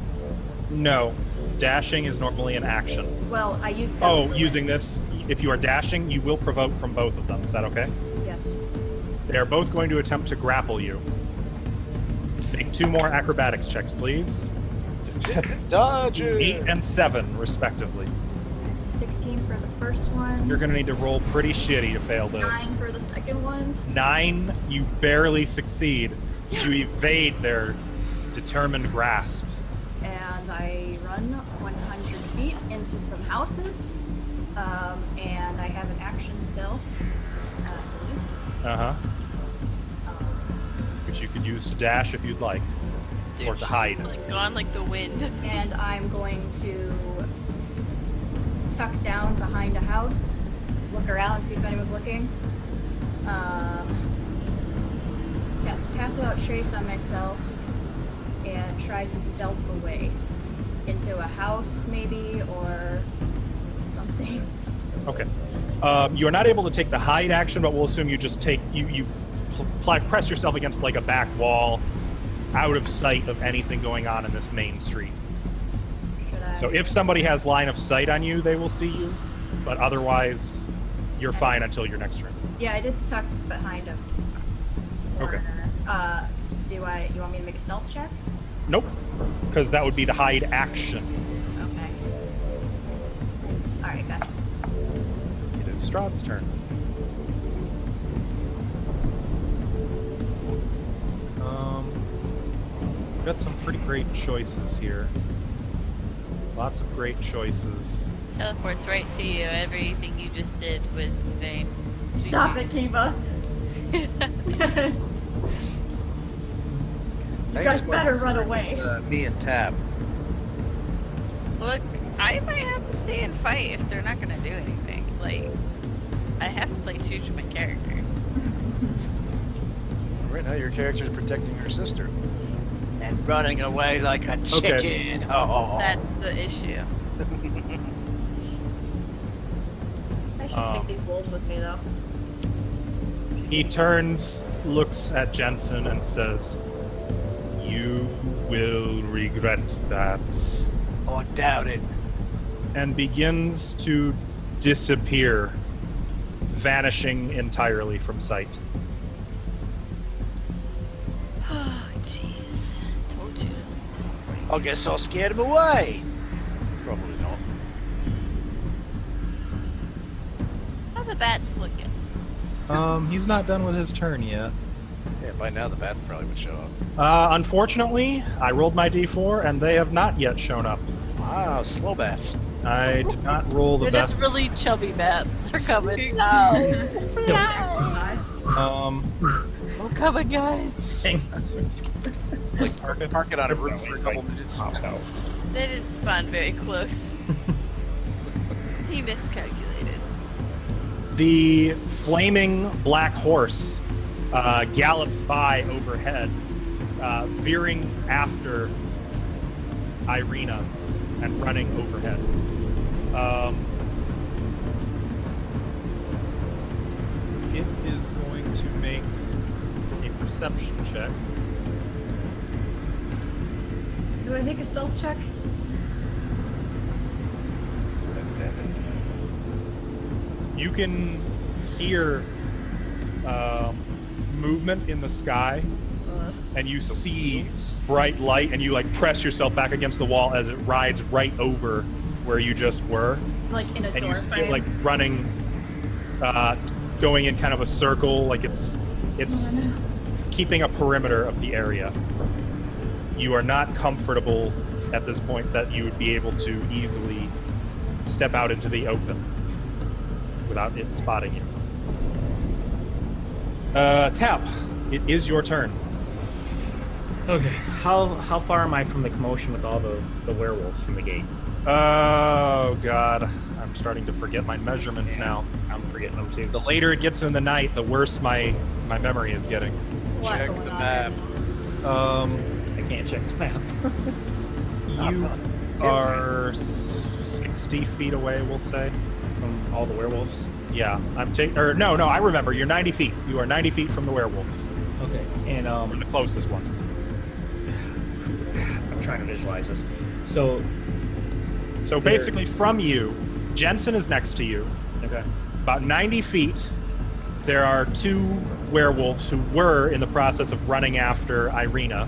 No, dashing is normally an action. Well, I used step to Oh, the using wind. this, if you are dashing, you will provoke from both of them. Is that okay? Yes. They are both going to attempt to grapple you. Make 2 more acrobatics checks, please. Dodge it! 8 and 7, respectively. 16 for the first one. You're going to need to roll pretty shitty to fail this. 9 for the second one. 9, you barely succeed. You evade their determined grasp. And I run 100 feet into some houses. And I have an action still. Uh-huh. Which you could use to dash if you'd like. Dude, Or to hide. Like gone like the wind. And I'm going to tuck down behind a house, look around, see if anyone's looking. Cast Pass Without Trace on myself, and try to stealth away into a house, maybe, or something. Okay. You are not able to take the hide action, but we'll assume you just take you press yourself against like a back wall, out of sight of anything going on in this main street. Should I? So if somebody has line of sight on you, they will see you, but otherwise, you're fine until your next turn. Yeah, I did tuck behind him. Okay. You want me to make a stealth check? Nope, because that would be the hide action. Okay. Alright, gotcha. It is Strahd's turn. We've got some pretty great choices here. Lots of great choices. Teleports right to you. Everything you just did was vain. Stop it, Kivaa. You guys better run away. Me and Tab. Look, I might have to stay and fight if they're not gonna do anything. Like, I have to play true to my character. Right now, your character's protecting her sister. And running away like a chicken. Okay. Oh. That's the issue. I should take these wolves with me, though. He turns, looks at Jensen, and says, "You will regret that." Oh, doubt it. And begins to disappear, vanishing entirely from sight. Oh, jeez. Told you. I guess I'll scare him away. Probably not. How the bats looking? He's not done with his turn yet. Yeah, by now the bats probably would show up. Unfortunately, I rolled my d4, and they have not yet shown up. Wow, slow bats. I did not roll the They're best. just really chubby bats. They're coming. Exercise. We're coming, guys. Like park it on a roof for a couple minutes. They didn't spawn very close. He miscalculated. The flaming black horse gallops by overhead, veering after Irina and running overhead. It is going to make a perception check. Do I make a stealth check? You can hear movement in the sky, and you see bright light, and you like press yourself back against the wall as it rides right over where you just were, Like in a and door you see frame? it like running, going in kind of a circle, like it's keeping a perimeter of the area. You are not comfortable at this point that you would be able to easily step out into the open without it spotting you. Tap, it is your turn. Okay, how far am I from the commotion with all the werewolves from the gate? Oh, God. I'm starting to forget my measurements now. I'm forgetting them too. The later it gets in the night, the worse my memory is getting. There's a lot Check going the on. map. I can't check the map. You are 60 feet away, we'll say. From all the werewolves? Yeah, no, I remember. You're 90 feet. You are 90 feet from the werewolves. Okay, and From the closest ones. I'm trying to visualize this. So Basically, from you, Jensen is next to you. okay. About 90 feet, there are two werewolves who were in the process of running after Irina.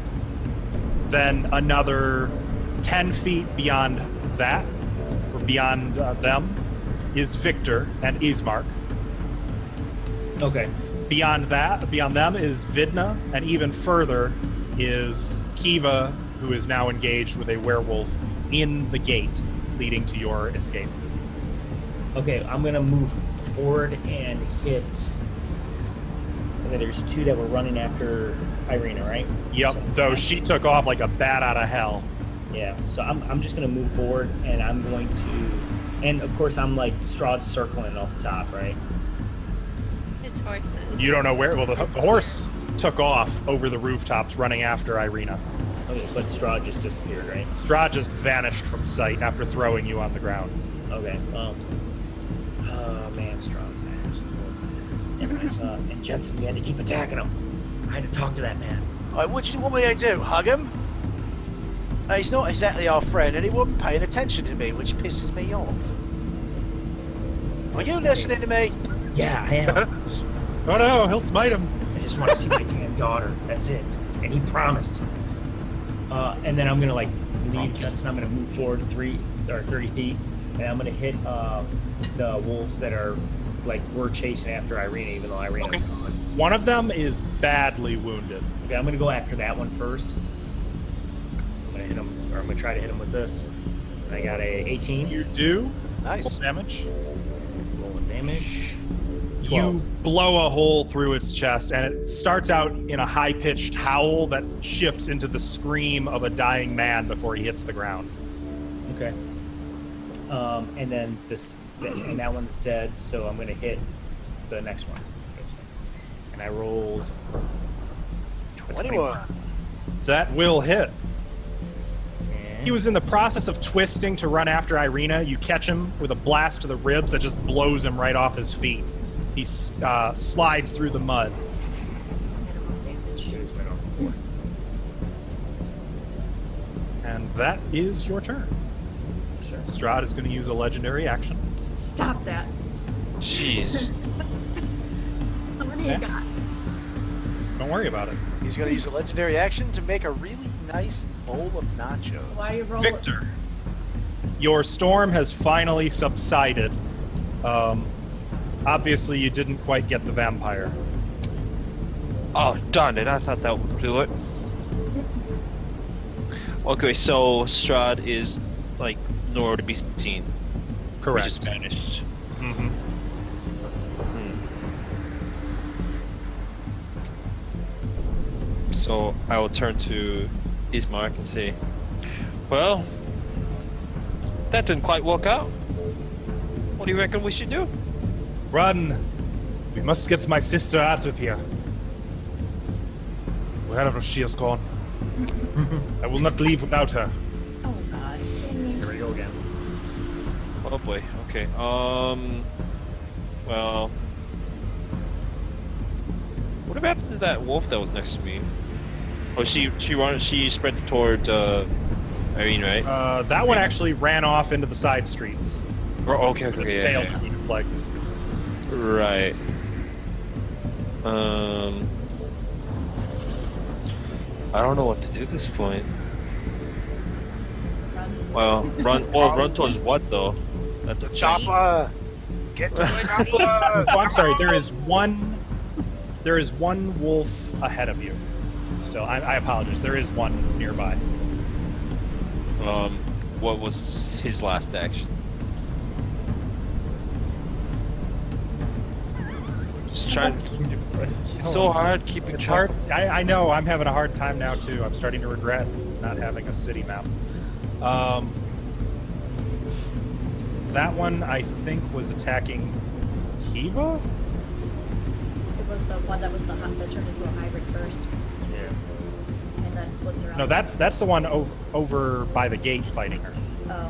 Then another 10 feet beyond that, or beyond them, is Victor and Ismark. Okay. Beyond them is Vidna, and even further is Kivaa, who is now engaged with a werewolf in the gate leading to your escape. Okay, I'm gonna move forward and hit. Okay, there's two that were running after Irina, right? Yep, So- though she took off like a bat out of hell. Yeah, so I'm just gonna move forward and I'm going to, and of course I'm like Strahd circling off the top, right? His horses. You don't know where. Well, the horse took off over the rooftops running after Irina. Okay, but Strahd just disappeared, right? Strahd just vanished from sight after throwing you on the ground. Okay, well. Oh man, Strahd's anyways, and Jensen, we had to keep attacking him. I had to talk to that man. What do you want me to do? Hug him? He's not exactly our friend, and he wasn't paying attention to me, which pisses me off. Are you listening to me? Yeah, I am. Oh no, he'll smite him. I just want to see my damn daughter. That's it. And he promised. And then I'm gonna like leave Jensen. I'm gonna move forward 30 feet, and I'm gonna hit the wolves that are like we're chasing after Irina, even though Irina's gone. One of them is badly wounded. Okay, I'm gonna go after that one first. I'm gonna hit him, or I'm gonna try to hit him with this. I got a 18. You do. Nice. Roll damage. Rolling damage. You blow a hole through its chest, and it starts out in a high-pitched howl that shifts into the scream of a dying man before he hits the ground. Okay. And then and that one's dead, so I'm gonna hit the next one. And I rolled 21. That will hit. And He was in the process of twisting to run after Irina. You catch him with a blast to the ribs that just blows him right off his feet. He slides through the mud. And that is your turn. Sure. Strahd is going to use a legendary action. Stop that. Jeez. How many you got? Don't worry about it. He's going to use a legendary action to make a really nice bowl of nachos. Why you rolling? Victor, your storm has finally subsided. Obviously, you didn't quite get the vampire. Oh, darn it. I thought that would do it. Okay, so Strahd is, like, nowhere to be seen. Correct. He just vanished. Mm-hmm. So I will turn to Ismark and say, well, that didn't quite work out. What do you reckon we should do? Run! We must get my sister out of here. Wherever she has gone. I will not leave without her. Oh God. Here we go again. Oh boy, okay. Well, what about that wolf that was next to me? Oh, she sprinted toward Irene, right? That one actually ran off into the side streets. Oh, okay, With okay, its yeah, tail yeah. between its legs. Right. I don't know what to do at this point. Well, run towards what though? That's The chopper! Get to the chopper! Oh, I'm sorry. There is one wolf ahead of you. Still, I apologize. There is one nearby. What was his last action? Just trying. So hard keeping It's track. hard. I know. I'm having a hard time now too. I'm starting to regret not having a city map. That one I think was attacking Kivaa. It was the one that was that turned into a hybrid first, Yeah. and then slipped around. No, that's the one over by the gate fighting her. Oh.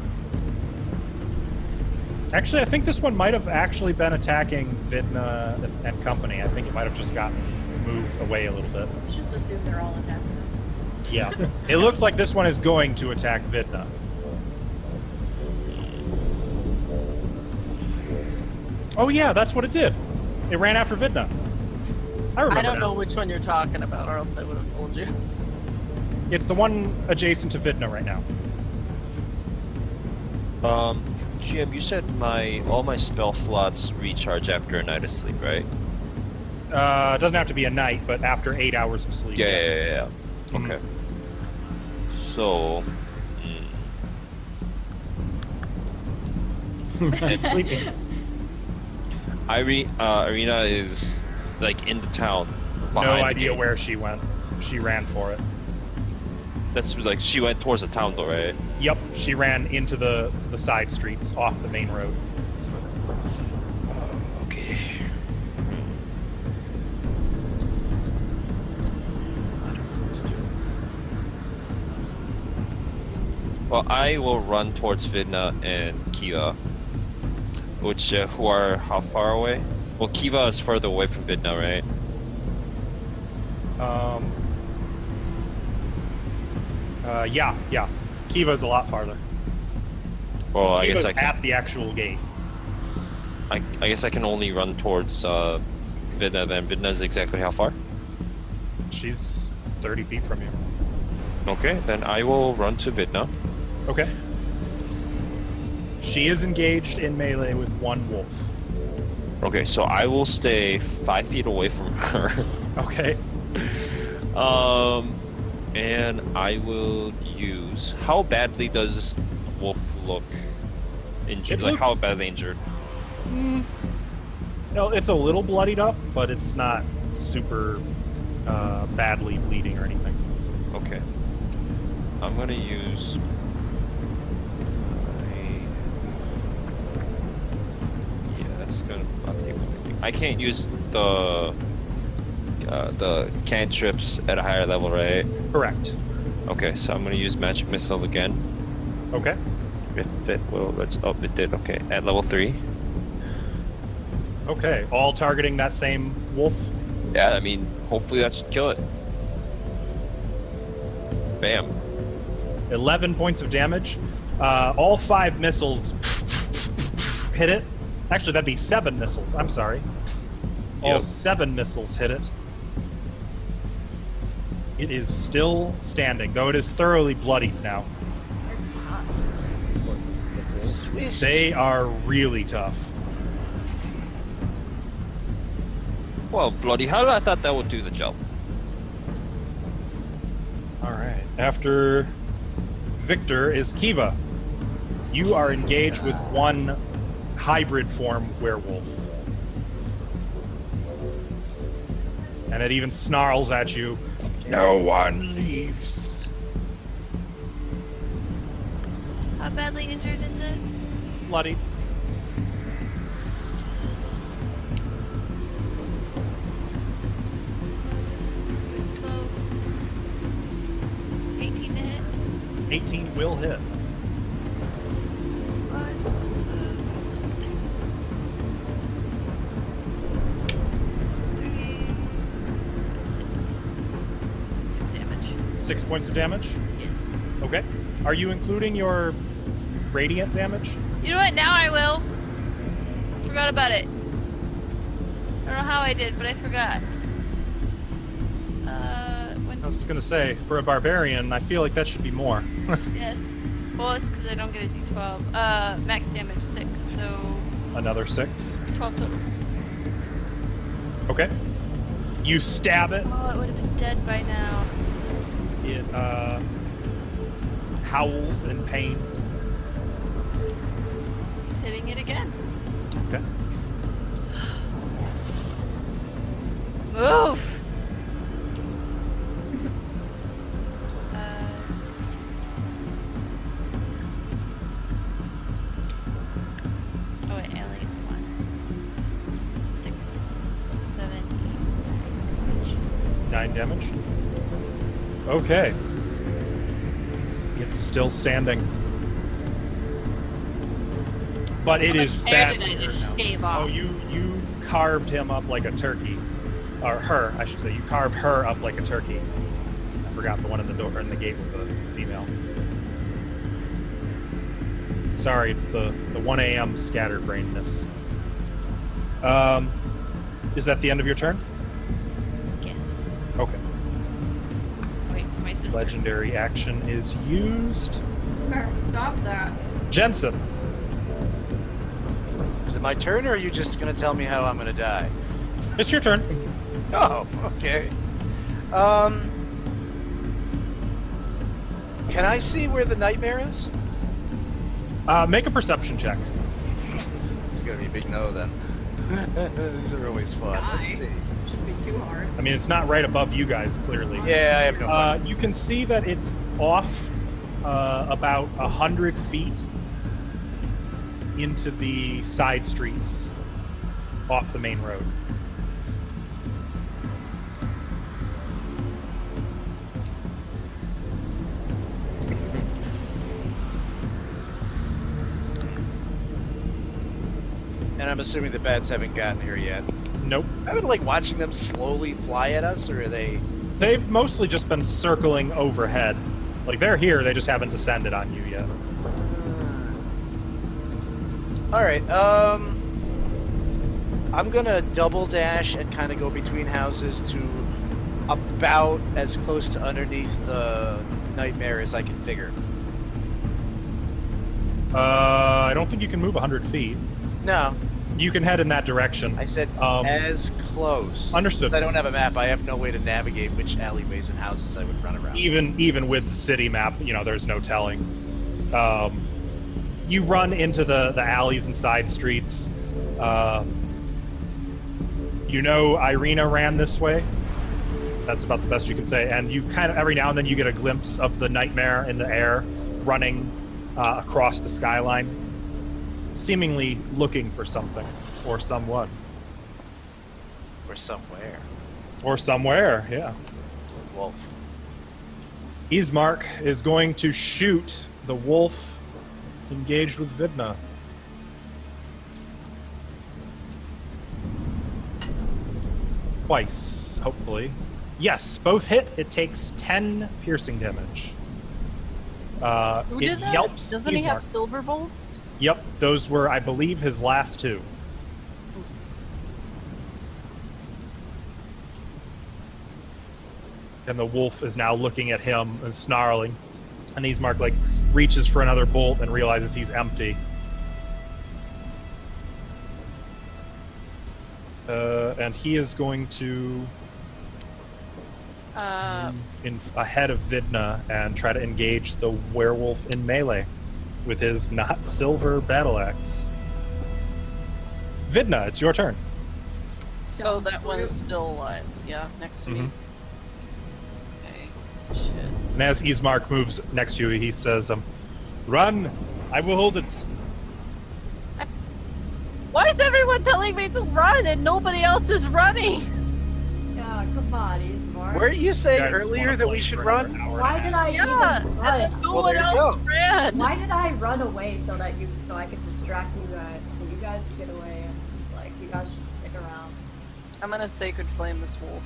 Actually, I think this one might have actually been attacking Vidna and company. I think it might have just gotten moved away a little bit. Let's just assume they're all attacking us. Yeah. It looks like this one is going to attack Vidna. Oh yeah, that's what it did. It ran after Vidna. I remember I don't now. know which one you're talking about, or else I would have told you. It's the one adjacent to Vidna right now. GM, you said all my spell slots recharge after a night of sleep, right? It doesn't have to be a night, but after 8 hours of sleep. yes. Yeah. Mhm. Okay. So. It's sleeping. Irina is like in the town. No behind the idea gate. where she went. She ran for it. That's like she went towards the town, though, right? Yep, she ran into the side streets off the main road. Okay. Well, I will run towards Vidna and Kivaa, which who are how far away? Well, Kivaa is further away from Vidna, right? Yeah. Kivaa's a lot farther. Well, I guess Kiva's I can. at the actual gate. I guess I can only run towards Vidna. Then Vidna's exactly how far? She's 30 feet from you. Okay, then I will run to Vidna. Okay. She is engaged in melee with one wolf. Okay, so I will stay 5 feet away from her. Okay. And I will use. How badly does this wolf look injured? It Like how looks- badly injured? No, it's a little bloodied up, but it's not super badly bleeding or anything. Okay. I'm gonna use. Yeah, that's gonna not take anything. I can't use the cantrips at a higher level, right? Correct. Okay, so I'm gonna use magic missile again. Okay. If it will, let's. Oh, it did. Okay, at level 3. Okay. All targeting that same wolf. Yeah, I mean, hopefully that should kill it. Bam. 11 points of damage. All 5 missiles hit it. Actually, that'd be 7 missiles. I'm sorry. All Yep. 7 missiles hit it. It is still standing, though it is thoroughly bloodied now. Swiss. They are really tough. Well, bloody hell, I thought that would do the job. All right. After Victor is Kivaa. You are engaged with one hybrid form werewolf. And it even snarls at you. No one leaves. How badly injured is it? Bloody. Twelve. 18 to hit. 18 will hit. Damage. 6 points of damage. Yes. Okay. Are you including your radiant damage? You know what? Now I will. Forgot about it. I don't know how I did, but I forgot. When? I was gonna say, for a barbarian, I feel like that should be more. Yes. Well, it's because I don't get a d12. Max damage 6, so Another 6. 12 total. Okay. You stab it. Oh, it would have been dead by now. It howls in pain. Hitting it again. Okay. Move! 16. Oh wait, I only get 1. 6, 7, 9 damage. Okay. It's still standing. But it is How much hair bad. did I just shave off? Oh, you carved him up like a turkey. Or her, I should say. You carved her up like a turkey. I forgot the one in the door in the gate was a female. Sorry, it's the 1 a.m. scatterbrainedness. Is that the end of your turn? Yes. Okay. Wait for my sister. Legendary action is used. Stop that. Jensen. Is it my turn, or are you just gonna tell me how I'm gonna die? It's your turn. Oh, okay. Can I see where the nightmare is? Make a perception check. It's gonna be a big no then. These are always fun. Let's see. Shouldn't be too hard. I mean, it's not right above you guys, clearly. Yeah, I have no fun. You can see that it's off about 100 feet into the side streets off the main road. And I'm assuming the bats haven't gotten here yet. Nope. I would like watching them slowly fly at us, or are they... They've mostly just been circling overhead. Like, they're here, they just haven't descended on you yet. Alright, I'm gonna double dash and kind of go between houses to about as close to underneath the nightmare as I can figure. I don't think you can move 100 feet. No, You can head in that direction. I said as close. Understood. I don't have a map. I have no way to navigate which alleyways and houses I would run around. Even with the city map, there's no telling. You run into the alleys and side streets. Irina ran this way. That's about the best you can say. And you kind of, every now and then, you get a glimpse of the nightmare in the air running across the skyline, seemingly looking for something or someone. Or somewhere. Or somewhere, yeah. Wolf. Ismark is going to shoot the wolf engaged with Vidna. Twice, hopefully. Yes, both hit. It takes 10 piercing damage. Who it did that? Yelps Doesn't he have Ismark. silver bolts? Yep, those were, I believe, his last two. And the wolf is now looking at him and snarling. And Ismark, reaches for another bolt and realizes he's empty. And he is going to ahead of Vidna and try to engage the werewolf in melee with his not silver battle axe. Vidna, it's your turn. So that one's still alive. Yeah, next to me. Okay, piece of shit. And as Ismark moves next to you, he says, "Run! I will hold it." Why is everyone telling me to run and nobody else is running? Yeah, come on, Ismark. Weren't you saying Guys earlier wanna that play we should for run? another hour Why and a did half. I Yeah, even and run? then no Well, one there you else go. ran. Why did I run away so I could distract you guys, so you guys could get away and you guys just stick around? I'm gonna sacred flame this wolf.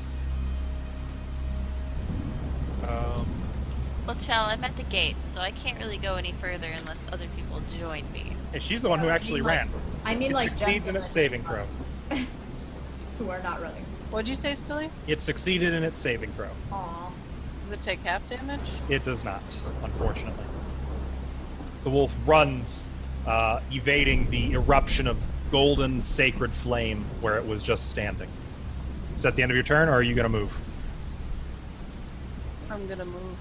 Well, Chel, I'm at the gate, so I can't really go any further unless other people join me. And she's the one who actually ran. I mean, It like succeeds Jensen in its and saving Kivaa, throw. who are not running. What'd you say, Stilly? It succeeded in its saving throw. Aw. Does it take half damage? It does not, unfortunately. The wolf runs, evading the eruption of golden sacred flame where it was just standing. Is that the end of your turn, or are you going to move? I'm gonna move.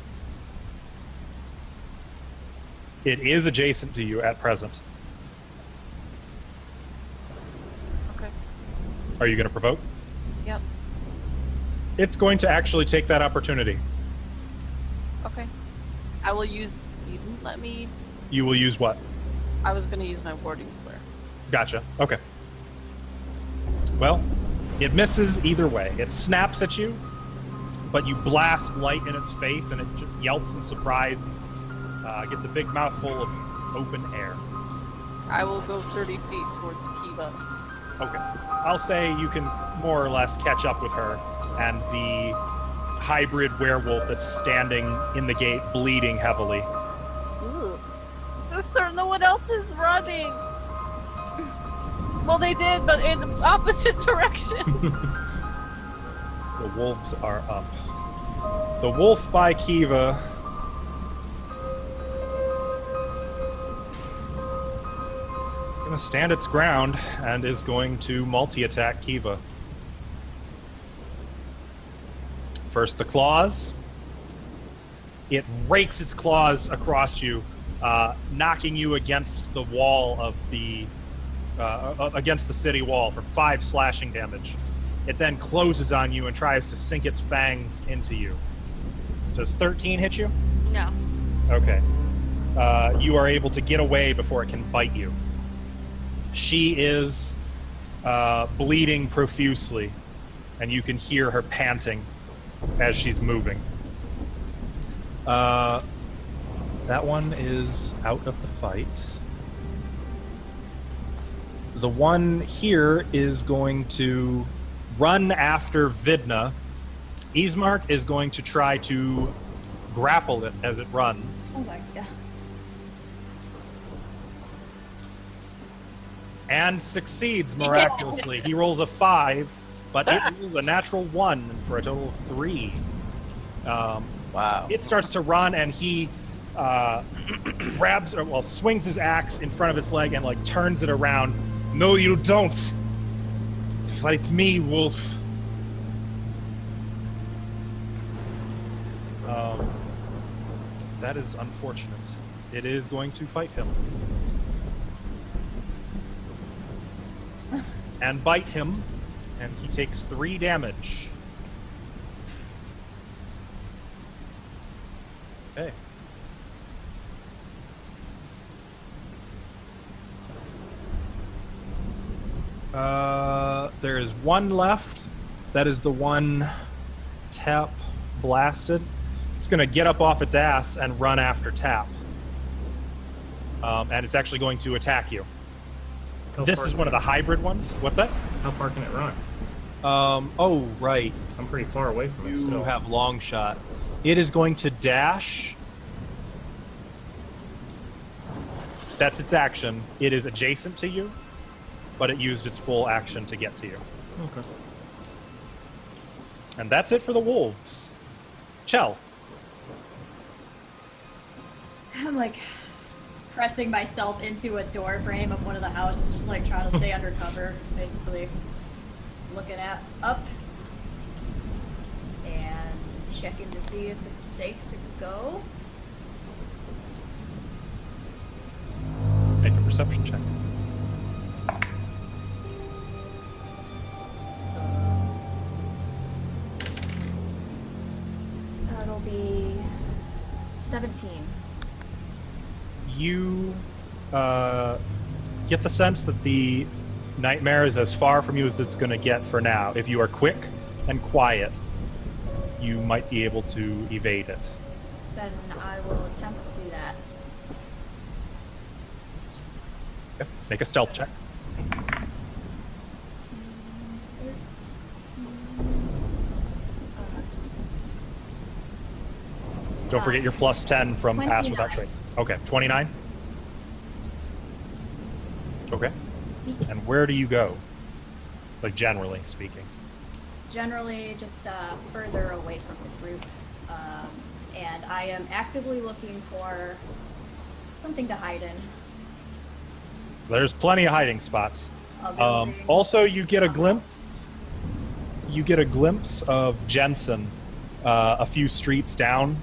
It is adjacent to you at present. Okay. Are you going to provoke? Yep. It's going to actually take that opportunity. Okay. I will use. You didn't let me. You will use what? I was gonna use my warding flare. Gotcha. Okay. Well, it misses either way. It snaps at you, but you blast light in its face, and it just yelps in surprise and gets a big mouthful of open air. I will go 30 feet towards Kivaa. Okay. I'll say you can more or less catch up with her, and the hybrid werewolf that's standing in the gate bleeding heavily. Ooh. Sister, no one else is running. Well, they did, but in the opposite direction. The wolves are up. The wolf by Kivaa is going to stand its ground and is going to multi-attack Kivaa. First, the claws. It rakes its claws across you, knocking you against the wall of the against the city wall for 5 slashing damage. It then closes on you and tries to sink its fangs into you. Does 13 hit you? No. Okay. You are able to get away before it can bite you. She is bleeding profusely, and you can hear her panting as she's moving. That one is out of the fight. The one here is going to run after Vidna. Ismark is going to try to grapple it as it runs. Oh my god. And succeeds miraculously. He rolls a 5, but it rolls a natural 1 for a total of 3. Wow. It starts to run, and he swings his axe in front of its leg and like turns it around. No, you don't. Fight me, wolf. That is unfortunate. It is going to fight him. And bite him, and he takes 3 damage. Okay. There is one left. That is the one Tap blasted. It's going to get up off its ass and run after Tap. And it's actually going to attack you. This is one of the hybrid ones. What's that? How far can it run? Oh, right. I'm pretty far away from it You still. have long shot. It is going to dash. That's its action. It is adjacent to you, but it used its full action to get to you. Okay. And that's it for the wolves. Chel. I'm like pressing myself into a door frame of one of the houses, just like trying to stay undercover, basically looking up and checking to see if it's safe to go. Make a perception check. That'll be 17. You get the sense that the nightmare is as far from you as it's going to get for now. If you are quick and quiet, you might be able to evade it. Then I will attempt to do that. Okay. Make a stealth check. Don't forget your plus 10 from Pass Without 29. Trace. Okay, 29? Okay. And where do you go? Like, generally speaking. Generally, just further away from the group. And I am actively looking for something to hide in. There's plenty of hiding spots. A building. Also, you get a glimpse. You get a glimpse of Jensen, a few streets down,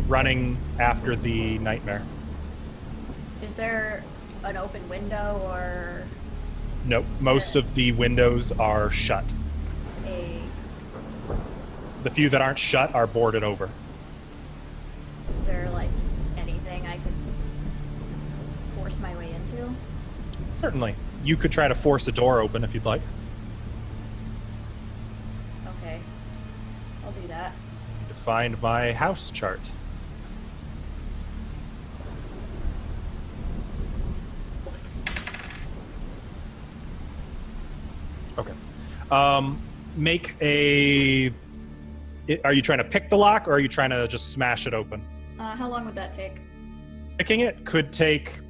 running after the nightmare. Is there an open window or Nope, most of the windows are shut. a... The few that aren't shut are boarded over. Is there, like, anything I could force my way into? Certainly. You could try to force a door open if you'd like. Okay. I'll do that. To find my house chart. Okay. Make a... Are you trying to pick the lock, or are you trying to just smash it open? How long would that take? Picking it could take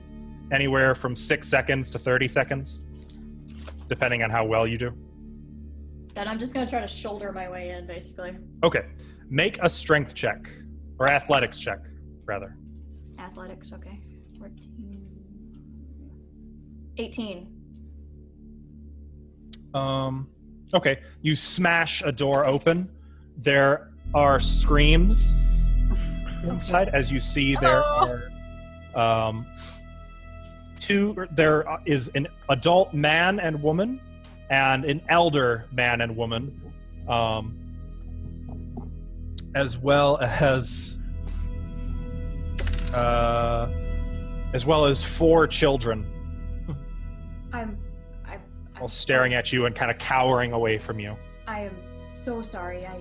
anywhere from 6 seconds to 30 seconds, depending on how well you do. Then I'm just gonna try to shoulder my way in, basically. Okay. Make a strength check, or athletics check, rather. Athletics, okay. 14... 18. Okay. You smash a door open. There are screams inside, as you see there are two. There is an adult man and woman, and an elder man and woman, as well as 4 children, I'm all staring at you and kind of cowering away from you. I am so sorry. I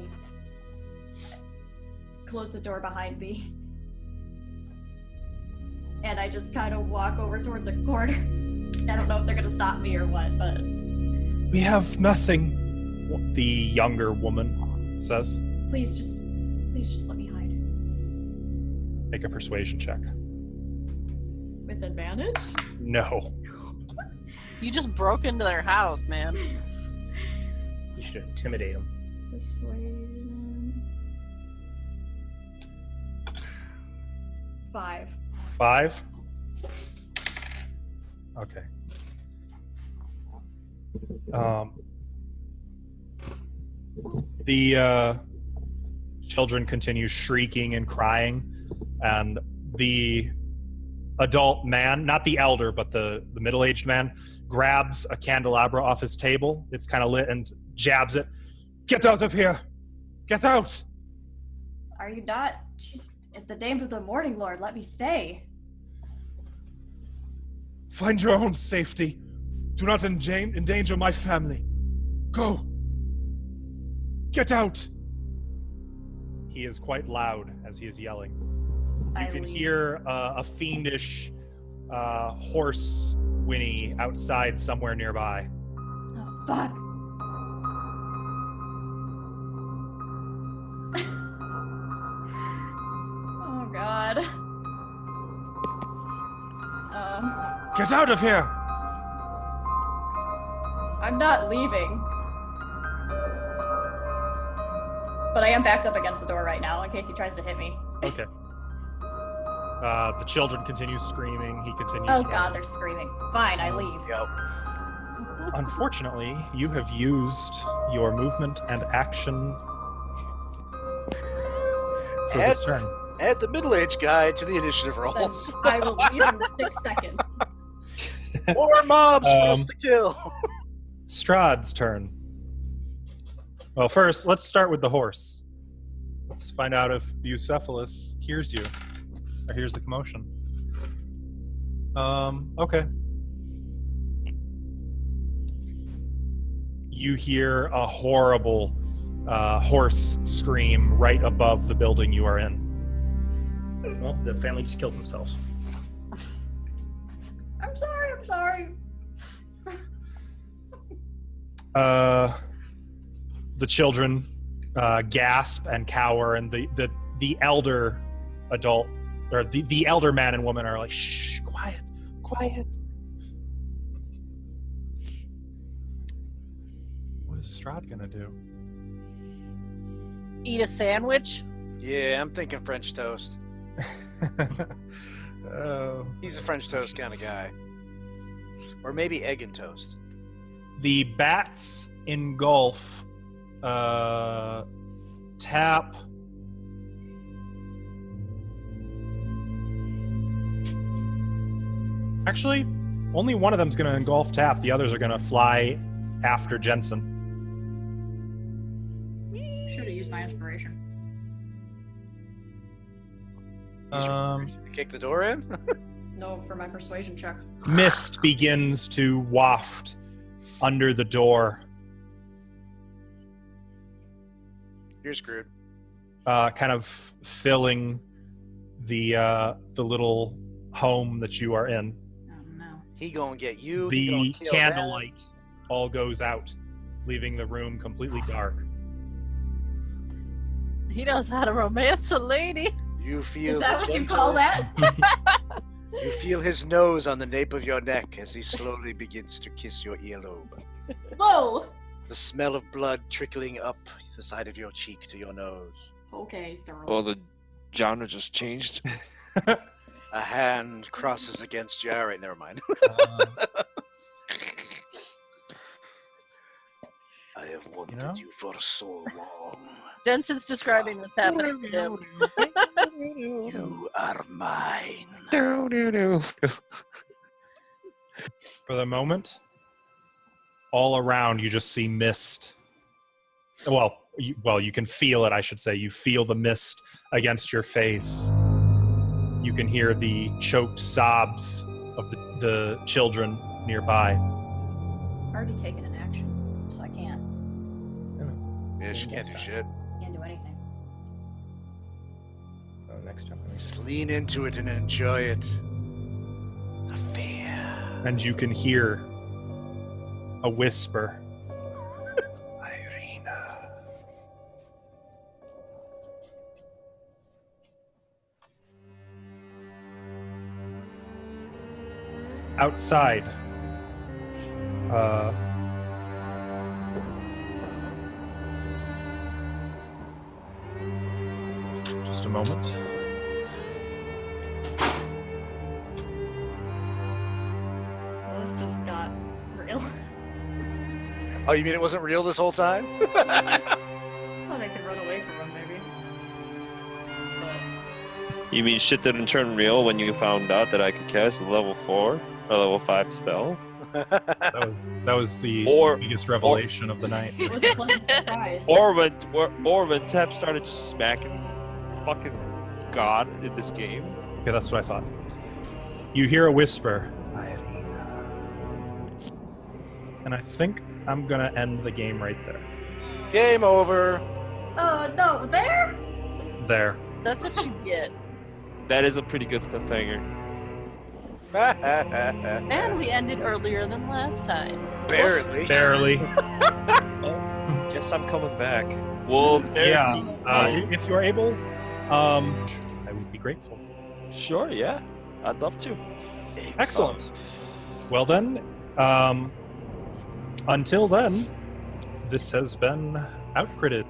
closed the door behind me. And I just kind of walk over towards a corner. I don't know if they're gonna stop me or what, but We have nothing, the younger woman says. please just let me hide. Make a persuasion check. With advantage? No. You just broke into their house, man. You should intimidate them. Persuasion. 5. 5? Okay. The children continue shrieking and crying, and the adult man, not the elder, but the middle-aged man, grabs a candelabra off his table. It's kind of lit, and jabs it. Get out of here! Get out! Are you not? She's at the name of the Morning Lord. Let me stay. Find your own safety. Do not endanger my family. Go! Get out! He is quite loud as he is yelling. You can hear a fiendish horse whinny outside somewhere nearby. Oh, fuck. Oh, God. Get out of here! I'm not leaving. But I am backed up against the door right now in case he tries to hit me. Okay. The children continue screaming. He continues Oh, yelling. God, they're screaming. Fine, I leave. Yep. Unfortunately, you have used your movement and action for this turn. Add the middle-aged guy to the initiative Then roll. I will leave in 6 seconds. More mobs for us to kill. Strahd's turn. Well, first, let's start with the horse. Let's find out if Bucephalus hears you, or hears the commotion. Okay. You hear a horrible horse scream right above the building you are in. Well, the family just killed themselves. I'm sorry. The children gasp and cower, and the elder adult, or the elder man and woman are like, shh, quiet. What is Strahd gonna do? Eat a sandwich? Yeah, I'm thinking French toast. Oh. He's a French toast kind of guy. Or maybe egg and toast. The bats engulf Tap. Actually, only one of them's going to engulf Tap. The others are going to fly after Jensen. Should have used my inspiration. Kick the door in? No, for my persuasion check. Mist begins to waft under the door. You're screwed. Kind of filling the little home that you are in. Oh no. He gonna get you. he gonna The kill candlelight all goes out, leaving the room completely dark. He knows how to romance a lady. that. You feel Is that the what you gentle- call that? You feel his nose on the nape of your neck as he slowly begins to kiss your earlobe. Whoa! The smell of blood trickling up the side of your cheek to your nose. Okay, Sterling. Well, the genre just changed. A hand crosses against you. All right, never mind. I have wanted know? you for so long. Jensen's describing what's happening to him. You are mine. For the moment, all around you just see mist. Well, you can feel it, I should say. You feel the mist against your face. You can hear the choked sobs of the children nearby. I've already taken an action, so I can't Yeah, she can't do shit. do anything. Oh, next time. Just lean into it and enjoy it. The fear. and you can hear a whisper. Irina. Outside. Just a moment. Well, this just got real. Oh, you mean it wasn't real this whole time? Oh, they could run away from him, maybe. But You mean shit didn't turn real when you found out that I could cast a level 4 or level 5 spell? That was the Or- biggest revelation of the night. it was a pleasant surprise. Or when Tap started just smacking fucking God in this game. Okay, that's what I thought. You hear a whisper, Irina. And I think I'm gonna end the game right there. Game over. Oh, no, there? There. That's what you get. That is a pretty good cliffhanger. And we ended earlier than last time. Barely. Barely. Guess I'm coming back. Well, there. Yeah. If you're able, I would be grateful. Sure, yeah. I'd love to. Excellent. Well then, until then, this has been Outcritted.